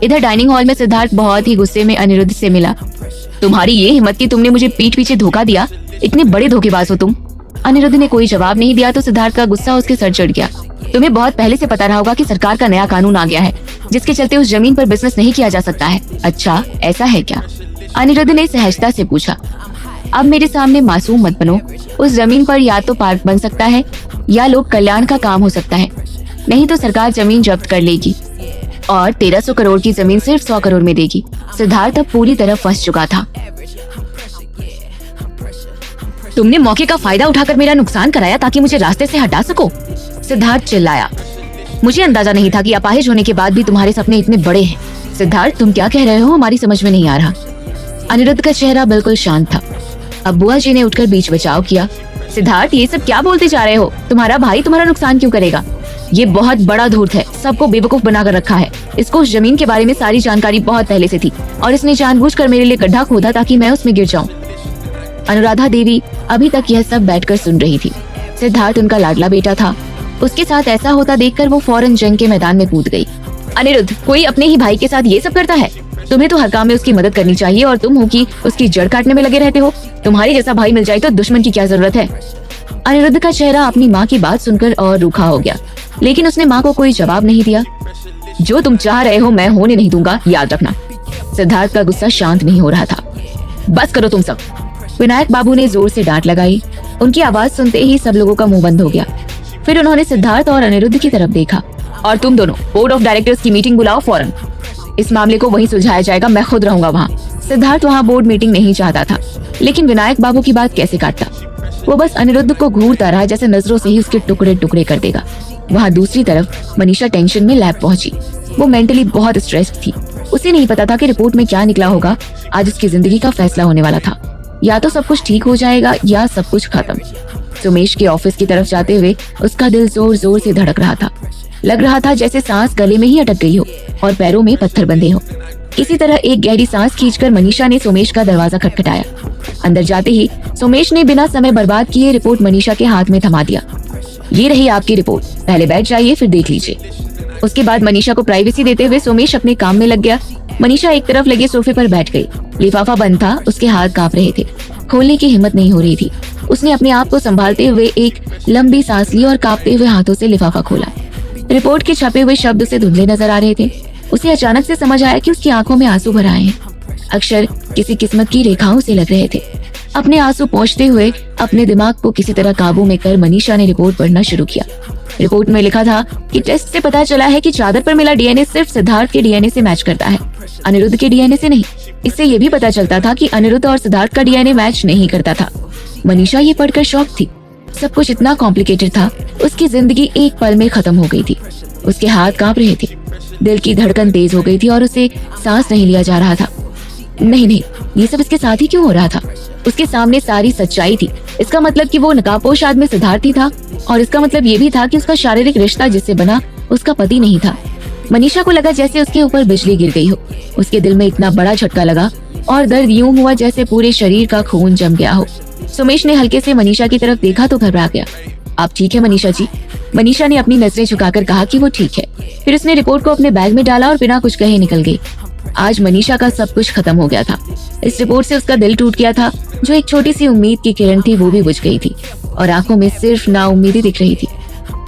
इधर डाइनिंग हॉल में सिद्धार्थ बहुत ही गुस्से में अनिरुद्ध से मिला। तुम्हारी ये हिम्मत कि तुमने मुझे पीठ पीछे धोखा दिया, इतने बड़े धोखेबाज हो तुम। अनिरुद्ध ने कोई जवाब नहीं दिया तो सिद्धार्थ का गुस्सा उसके सर चढ़ गया। तुम्हें बहुत पहले से पता रहा होगा कि सरकार का नया कानून आ गया है जिसके चलते उस जमीन पर बिजनेस नहीं किया जा सकता है। अच्छा ऐसा है क्या? अनिरुद्ध ने सहजता से पूछा। अब मेरे सामने मासूम मत बनो। उस जमीन पर या तो पार्क बन सकता है या लोक कल्याण का काम हो सकता है, नहीं तो सरकार जमीन जब्त कर लेगी और 1300 करोड़ की जमीन सिर्फ 100 करोड़ में देगी। सिद्धार्थ अब पूरी तरह फंस चुका था। तुमने मौके का फायदा उठाकर मेरा नुकसान कराया ताकि मुझे रास्ते से हटा सको, सिद्धार्थ चिल्लाया। मुझे अंदाजा नहीं था कि अपाहिज होने के बाद भी तुम्हारे सपने इतने बड़े हैं। सिद्धार्थ, तुम क्या कह रहे हो, हमारी समझ में नहीं आ रहा। अनिरुद्ध का चेहरा बिल्कुल शांत था। अब बुआ जी ने उठकर बीच बचाव किया। सिद्धार्थ, ये सब क्या बोलते जा रहे हो? तुम्हारा भाई तुम्हारा नुकसान क्यों करेगा? ये बहुत बड़ा धूर्त है, सबको बेवकूफ बनाकर रखा है। इसको उस जमीन के बारे में सारी जानकारी बहुत पहले से थी और इसने जानबूझकर मेरे लिए गड्ढा खोदा ताकि मैं उसमें गिर जाऊं। अनुराधा देवी अभी तक यह सब बैठकर सुन रही थी। सिद्धार्थ उनका लाडला बेटा था। उसके साथ ऐसा होता देखकर वो फौरन जंग के मैदान में कूद गई। अनिरुद्ध, कोई अपने ही भाई के साथ ये सब करता है? तुम्हें तो हर काम में उसकी मदद करनी चाहिए और तुम हो कि उसकी जड़ काटने में लगे रहते हो। तुम्हारे जैसा भाई मिल जाए तो दुश्मन की क्या जरूरत है? अनिरुद्ध का चेहरा अपनी माँ की बात सुनकर और रूखा हो गया, लेकिन उसने माँ को कोई जवाब नहीं दिया। जो तुम चाह रहे हो मैं होने नहीं दूंगा, याद रखना। सिद्धार्थ का गुस्सा शांत नहीं हो रहा था। बस करो तुम सब, विनायक बाबू ने जोर से डांट लगाई। उनकी आवाज सुनते ही सब लोगों का मुंह बंद हो गया। फिर उन्होंने सिद्धार्थ और अनिरुद्ध की तरफ देखा। और तुम दोनों बोर्ड ऑफ डायरेक्टर्स की मीटिंग बुलाओ फौरन। इस मामले को वहीं सुलझाया जाएगा, मैं खुद रहूंगा वहाँ। सिद्धार्थ वहाँ बोर्ड मीटिंग नहीं चाहता था, लेकिन विनायक बाबू की बात कैसे काटता। वो बस अनिरुद्ध को घूरता रहा, जैसे नजरों से ही उसके टुकड़े टुकड़े कर देगा। वहाँ दूसरी तरफ मनीषा टेंशन में लैब पहुंची। वो मेंटली बहुत स्ट्रेस्ड थी। उसे नहीं पता था कि रिपोर्ट में क्या निकला होगा। आज उसकी जिंदगी का फैसला होने वाला था। या तो सब कुछ ठीक हो जाएगा या सब कुछ खत्म। सुमेश के ऑफिस की तरफ जाते हुए उसका दिल जोर जोर से धड़क रहा था। लग रहा था जैसे सांस गले में ही अटक गई हो और पैरों में पत्थर बंधे हो। इसी तरह एक गहरी सांस खींचकर मनीषा ने सोमेश का दरवाजा खटखटाया। अंदर जाते ही सोमेश ने बिना समय बर्बाद किए रिपोर्ट मनीषा के हाथ में थमा दिया। ये रही आपकी रिपोर्ट, पहले बैठ जाइए फिर देख लीजिए। उसके बाद मनीषा को प्राइवेसी देते हुए सोमेश अपने काम में लग गया। मनीषा एक तरफ लगे सोफे पर बैठ गई। लिफाफा बंद था, उसके हाथ कांप रहे थे। खोलने की हिम्मत नहीं हो रही थी। उसने अपने आप को संभालते हुए एक लंबी सांस ली और कांपते हुए हाथों से लिफाफा खोला। रिपोर्ट के छपे हुए शब्द उसे धुंधले नजर आ रहे थे। उसे अचानक से समझ आया कि उसकी आंखों में आंसू भर आए हैं। अक्षर किसी किस्मत की रेखाओं से लग रहे थे। अपने आंसू पोंछते हुए अपने दिमाग को किसी तरह काबू में कर मनीषा ने रिपोर्ट पढ़ना शुरू किया। रिपोर्ट में लिखा था कि टेस्ट से पता चला है कि चादर पर मिला डीएनए सिर्फ सिद्धार्थ के डीएनए से मैच करता है, अनिरुद्ध के डीएनए से नहीं। इससे ये भी पता चलता था कि अनिरुद्ध और सिद्धार्थ का डीएनए मैच नहीं करता था। मनीषा ये पढ़कर शॉक थी। सब कुछ इतना कॉम्प्लिकेटेड था। उसकी जिंदगी एक पल में खत्म हो गई थी। उसके हाथ कांप रहे थे, दिल की धड़कन तेज हो गई थी और उसे सांस नहीं लिया जा रहा था। नहीं, ये सब इसके साथ ही क्यों हो रहा था? उसके सामने सारी सच्चाई थी। इसका मतलब कि वो नकाबपोश आदमी सिद्धार्थ ही था और इसका मतलब ये भी था कि उसका शारीरिक रिश्ता जिससे बना उसका पति नहीं था। मनीषा को लगा जैसे उसके ऊपर बिजली गिर गई हो। उसके दिल में इतना बड़ा झटका लगा और दर्द यूं हुआ जैसे पूरे शरीर का खून जम गया हो। सुमेश ने हल्के से मनीषा की तरफ देखा तो घबरा गया। आप ठीक है मनीषा जी? मनीषा ने अपनी नजरें झुकाकर कहा कि वो ठीक है। फिर उसने रिपोर्ट को अपने बैग में डाला और बिना कुछ कहे निकल गई। आज मनीषा का सब कुछ खत्म हो गया था। इस रिपोर्ट से उसका दिल टूट गया था। जो एक छोटी सी उम्मीद की किरण थी वो भी बुझ गई थी और आंखों में सिर्फ नाउम्मीदी दिख रही थी।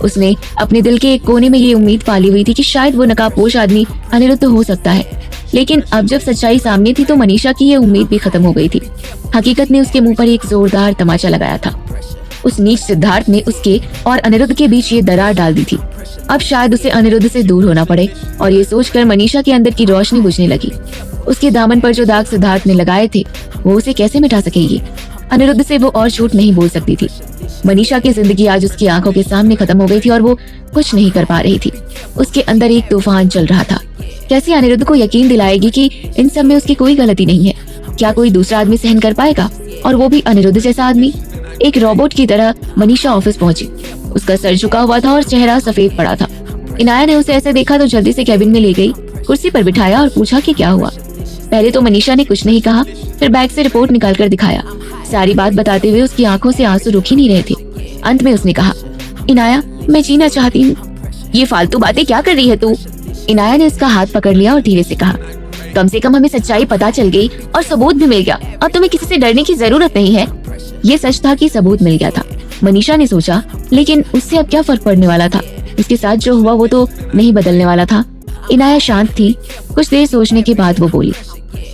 उसने अपने दिल के एक कोने में ये उम्मीद पाली हुई थी कि शायद वो नकाबपोश आदमी अनिरुद्ध हो सकता है। लेकिन अब जब सच्चाई सामने थी तो मनीषा की ये उम्मीद भी खत्म हो गई थी। हकीकत ने उसके मुंह पर एक जोरदार तमाचा लगाया था। उस नीच सिद्धार्थ ने उसके और अनिरुद्ध के बीच ये दरार डाल दी थी। अब शायद उसे अनिरुद्ध से दूर होना पड़े और ये सोचकर मनीषा के अंदर की रोशनी बुझने लगी। उसके दामन पर जो दाग सिद्धार्थ ने लगाए थे वो उसे कैसे मिटा सकेगी? अनिरुद्ध से वो और झूठ नहीं बोल सकती थी। मनीषा की जिंदगी आज उसकी आंखों के सामने खत्म हो गई थी और वो कुछ नहीं कर पा रही थी। उसके अंदर एक तूफान चल रहा था। कैसे अनिरुद्ध को यकीन दिलाएगी कि इन सब में उसकी कोई गलती नहीं है? क्या कोई दूसरा आदमी सहन कर पाएगा, और वो भी अनिरुद्ध जैसा आदमी? एक रोबोट की तरह मनीषा ऑफिस पहुंची। उसका सर झुका हुआ था और चेहरा सफेद पड़ा था। इनाया ने उसे ऐसे देखा तो जल्दी से कैबिन में ले गई, कुर्सी पर बिठाया और पूछा कि क्या हुआ। पहले तो मनीषा ने कुछ नहीं कहा, फिर बैग से रिपोर्ट निकालकर दिखाया। सारी बात बताते हुए उसकी आंखों से आंसू रुक ही नहीं रहे थे। अंत में उसने कहा, इनाया मैं जीना चाहती हूँ। ये फालतू बातें क्या कर रही है तू? इनाया ने उसका हाथ पकड़ लिया और धीरे से कहा, कम से कम हमें सच्चाई पता चल गई और सबूत भी मिल गया। अब तुम्हें किसी से डरने की जरूरत नहीं है। ये सच था कि सबूत मिल गया था। मनीषा ने सोचा, लेकिन उससे अब क्या फर्क पड़ने वाला था? उसके साथ जो हुआ वो तो नहीं बदलने वाला था। इनाया शांत थी। कुछ देर सोचने के बाद वो बोली,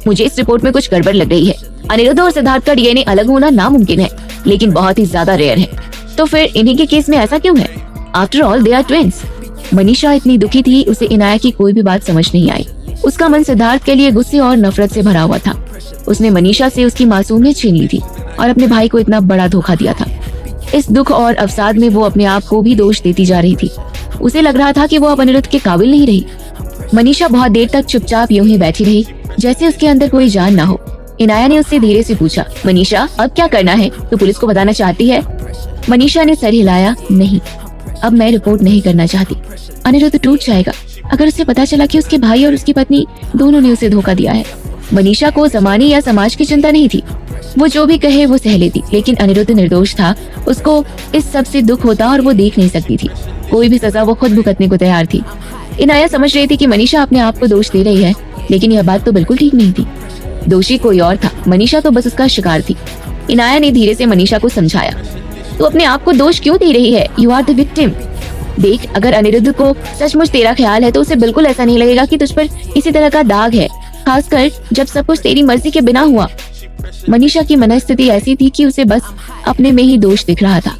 मुझे इस रिपोर्ट में कुछ गड़बड़ लग रही है। अनिरुद्ध और सिद्धार्थ का डीएनए अलग होना नामुमकिन है, लेकिन बहुत ही ज्यादा रेयर है। तो फिर इन्हीं के केस में ऐसा क्यों है? After all they are twins. Manisha इतनी दुखी थी, उसे इनाया की कोई भी बात समझ नहीं आई। उसका मन सिद्धार्थ के लिए गुस्से और नफरत से भरा हुआ था। उसने मनीषा से उसकी मासूमियत छीन ली थी और अपने भाई को इतना बड़ा धोखा दिया था। इस दुख और अवसाद में वो अपने आप को भी दोष देती जा रही थी। उसे लग रहा था कि वो अब अनिरुद्ध के काबिल नहीं रही। मनीषा बहुत देर तक चुपचाप यूं ही बैठी रही, जैसे उसके अंदर कोई जान ना हो। इनाया ने उससे धीरे से पूछा, मनीषा अब क्या करना है? तो पुलिस को बताना चाहती है? मनीषा ने सर हिलाया, नहीं, अब मैं रिपोर्ट नहीं करना चाहती। अनिरुद्ध टूट जाएगा अगर उसे पता चला कि उसके भाई और उसकी पत्नी दोनों ने उसे धोखा दिया है। मनीषा को जमाने या समाज की चिंता नहीं थी, वो जो भी कहे वो सह लेती। लेकिन अनिरुद्ध निर्दोष था, उसको इस सब से दुख होता और वो देख नहीं सकती थी। कोई भी सजा वो खुद भुगतने को तैयार थी। इनाया समझ रही थी कि मनीषा अपने आप को दोष दे रही है, लेकिन यह बात तो बिल्कुल ठीक नहीं थी। दोषी कोई और था, मनीषा तो बस उसका शिकार थी। इनाया ने धीरे से मनीषा को समझाया, तू अपने आप को दोष क्यों दे रही है? You are the victim. देख, अगर अनिरुद्ध को सचमुच तेरा ख्याल है तो उसे बिल्कुल ऐसा नहीं लगेगा कि तुझ पर इसी तरह का दाग है, खासकर जब सब कुछ तेरी मर्जी के बिना हुआ। मनीषा की मनस्थिति ऐसी थी कि उसे बस अपने में ही दोष दिख रहा था।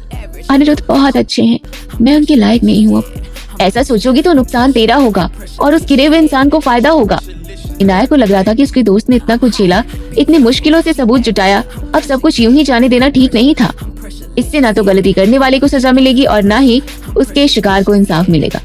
अनिरुद्ध बहुत अच्छे हैं, मैं उनके लायक नहीं हूँ। ऐसा सोचोगी तो नुकसान तेरा होगा और उस गिरे हुए इंसान को फायदा होगा। इनाया को लग रहा था कि उसके दोस्त ने इतना कुछ झेला, इतनी मुश्किलों से सबूत जुटाया, अब सब कुछ यूं ही जाने देना ठीक नहीं था। इससे ना तो गलती करने वाले को सजा मिलेगी और ना ही उसके शिकार को इंसाफ मिलेगा।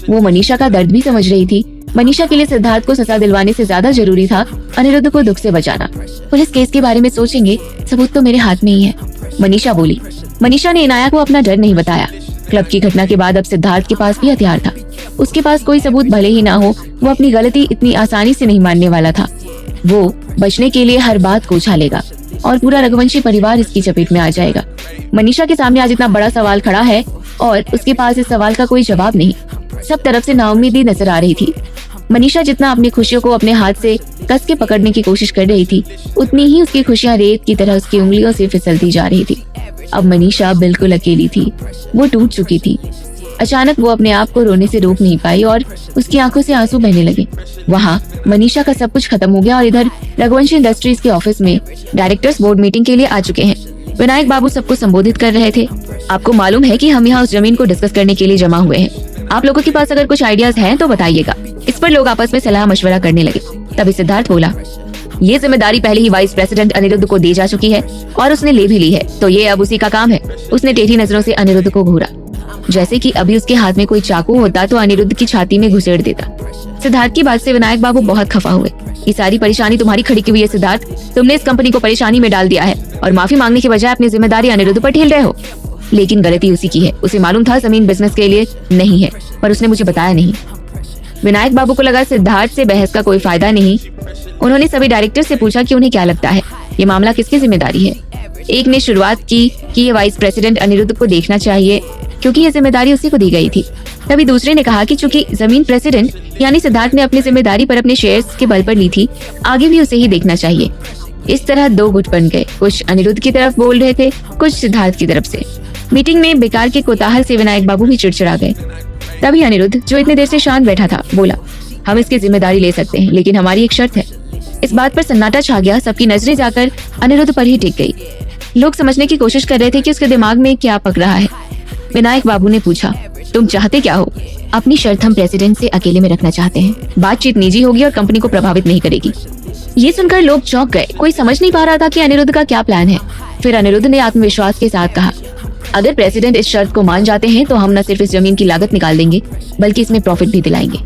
वो मनीषा का दर्द भी समझ रही थी। मनीषा के लिए सिद्धार्थ को सजा दिलवाने से ज्यादा जरूरी था अनिरुद्ध को दुख से बचाना। पुलिस केस के बारे में सोचेंगे, सबूत तो मेरे हाथ में ही है, मनीषा बोली। मनीषा ने इनाया को अपना डर नहीं बताया। क्लब की घटना के बाद अब सिद्धार्थ के पास भी हथियार था। उसके पास कोई सबूत भले ही ना हो, वो अपनी गलती इतनी आसानी से नहीं मानने वाला था। वो बचने के लिए हर बात को उछालेगा और पूरा रघुवंशी परिवार इसकी चपेट में आ जाएगा। मनीषा के सामने आज इतना बड़ा सवाल खड़ा है और उसके पास इस सवाल का कोई जवाब नहीं। सब तरफ से नाउम्मीदी नजर आ रही थी। मनीषा जितना अपनी खुशियों को अपने हाथ से कस के पकड़ने की कोशिश कर रही थी, उतनी ही उसकी खुशियां रेत की तरह उसकी उंगलियों से फिसलती जा रही थी। अब मनीषा बिल्कुल अकेली थी, वो टूट चुकी थी। अचानक वो अपने आप को रोने से रोक नहीं पाई और उसकी आंखों से आंसू बहने लगे। वहाँ मनीषा का सब कुछ खत्म हो गया और इधर रघुवंशी इंडस्ट्रीज के ऑफिस में डायरेक्टर्स बोर्ड मीटिंग के लिए आ चुके हैं। विनायक बाबू सबको संबोधित कर रहे थे। आपको मालूम है कि हम यहाँ उस जमीन को डिस्कस करने के लिए जमा हुए हैं। आप लोगों के पास अगर कुछ आइडियाज हैं तो बताइएगा। इस पर लोग आपस में सलाह मशवरा करने लगे। तभी सिद्धार्थ बोला, ये जिम्मेदारी पहले ही वाइस प्रेसिडेंट अनिरुद्ध को दी जा चुकी है और उसने ले भी ली है, तो ये अब उसी का काम है। उसने टेढ़ी नजरों से अनिरुद्ध को घूरा, जैसे कि अभी उसके हाथ में कोई चाकू होता तो अनिरुद्ध की छाती में घुसेड़ देता। सिद्धार्थ की बात से विनायक बाबू बहुत खफा हुए। ये सारी परेशानी तुम्हारी खड़ी की हुई है सिद्धार्थ, तुमने इस कंपनी को परेशानी में डाल दिया है और माफी मांगने के बजाय अपनी जिम्मेदारी अनिरुद्ध पर ठेल रहे हो। लेकिन गलती उसी की है, उसे मालूम था जमीन बिजनेस के लिए नहीं है, पर उसने मुझे बताया नहीं। विनायक बाबू को लगा सिद्धार्थ से बहस का कोई फायदा नहीं। उन्होंने सभी डायरेक्टर से पूछा कि उन्हें क्या लगता है, ये मामला किसकी जिम्मेदारी है। एक ने शुरुआत की कि ये वाइस प्रेसिडेंट अनिरुद्ध को देखना चाहिए क्योंकि ये जिम्मेदारी उसी को दी गई थी। तभी दूसरे ने कहा कि चूंकि जमीन प्रेसिडेंट यानी सिद्धार्थ ने अपनी जिम्मेदारी पर अपने शेयर्स के बल पर ली थी, आगे भी उसे ही देखना चाहिए। इस तरह दो गुट बन गए, कुछ अनिरुद्ध की तरफ बोल रहे थे, कुछ सिद्धार्थ की तरफ से। मीटिंग में बेकार के कोताहल से विनायक बाबू भी चिड़चिड़ा गए। तभी अनिरुद्ध, जो इतने देर से शांत बैठा था, बोला, हम इसकी जिम्मेदारी ले सकते हैं, लेकिन हमारी एक शर्त है। इस बात पर सन्नाटा छा गया। सबकी नजरें जाकर अनिरुद्ध पर ही टिक गई। लोग समझने की कोशिश कर रहे थे कि उसके दिमाग में क्या पक रहा है। विनायक बाबू ने पूछा, तुम चाहते क्या हो? अपनी शर्त हम प्रेसिडेंट से अकेले में रखना चाहते हैं। बातचीत निजी होगी और कंपनी को प्रभावित नहीं करेगी। ये सुनकर लोग चौंक गए। कोई समझ नहीं पा रहा था कि अनिरुद्ध का क्या प्लान है। फिर अनिरुद्ध ने आत्मविश्वास के साथ कहा, अगर प्रेसिडेंट इस शर्त को मान जाते हैं तो हम न सिर्फ इस जमीन की लागत निकाल देंगे बल्कि इसमें प्रॉफिट भी दिलाएंगे।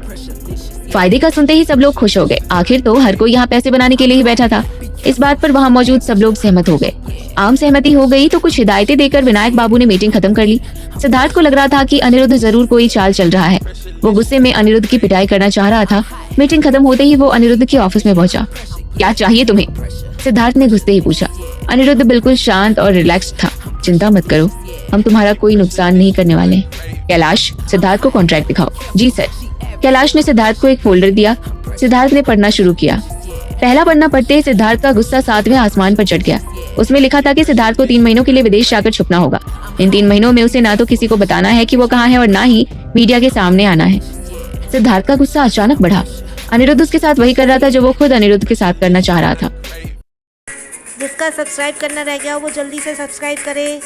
फायदे का सुनते ही सब लोग खुश हो गए। आखिर तो हर कोई यहाँ पैसे बनाने के लिए ही बैठा था। इस बात पर वहाँ मौजूद सब लोग सहमत हो गए। आम सहमति हो गई तो कुछ हिदायतें देकर विनायक बाबू ने मीटिंग खत्म कर ली। सिद्धार्थ को लग रहा था कि अनिरुद्ध जरूर कोई चाल चल रहा है। वो गुस्से में अनिरुद्ध की पिटाई करना चाह रहा था। मीटिंग खत्म होते ही वो अनिरुद्ध के ऑफिस में पहुंचा। क्या चाहिए तुम्हें? सिद्धार्थ ने घुसते ही पूछा। अनिरुद्ध बिल्कुल शांत और रिलैक्स था। चिंता मत करो, हम तुम्हारा कोई नुकसान नहीं करने वाले। कैलाश, सिद्धार्थ को कॉन्ट्रैक्ट दिखाओ। जी सर। कैलाश ने सिद्धार्थ को एक फोल्डर दिया। सिद्धार्थ ने पढ़ना शुरू किया। पहला पन्ना पढ़ते ही सिद्धार्थ का गुस्सा 7वें आसमान पर चढ़ गया। उसमें लिखा था कि सिद्धार्थ को 3 महीनों के लिए विदेश जाकर छुपना होगा। इन 3 महीनों में उसे ना तो किसी को बताना है कि वो कहाँ है और ना ही मीडिया के सामने आना है। सिद्धार्थ का गुस्सा अचानक बढ़ा। अनिरुद्ध उसके साथ वही कर रहा था जो वो खुद अनिरुद्ध के साथ करना चाह रहा था। जिसका सब्सक्राइब करना रह गया वो जल्दी से सब्सक्राइब करें।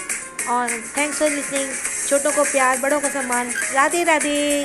और थैंक्स फॉर लिसनिंग। छोटों को प्यार, बड़ों को सम्मान। राधे राधे।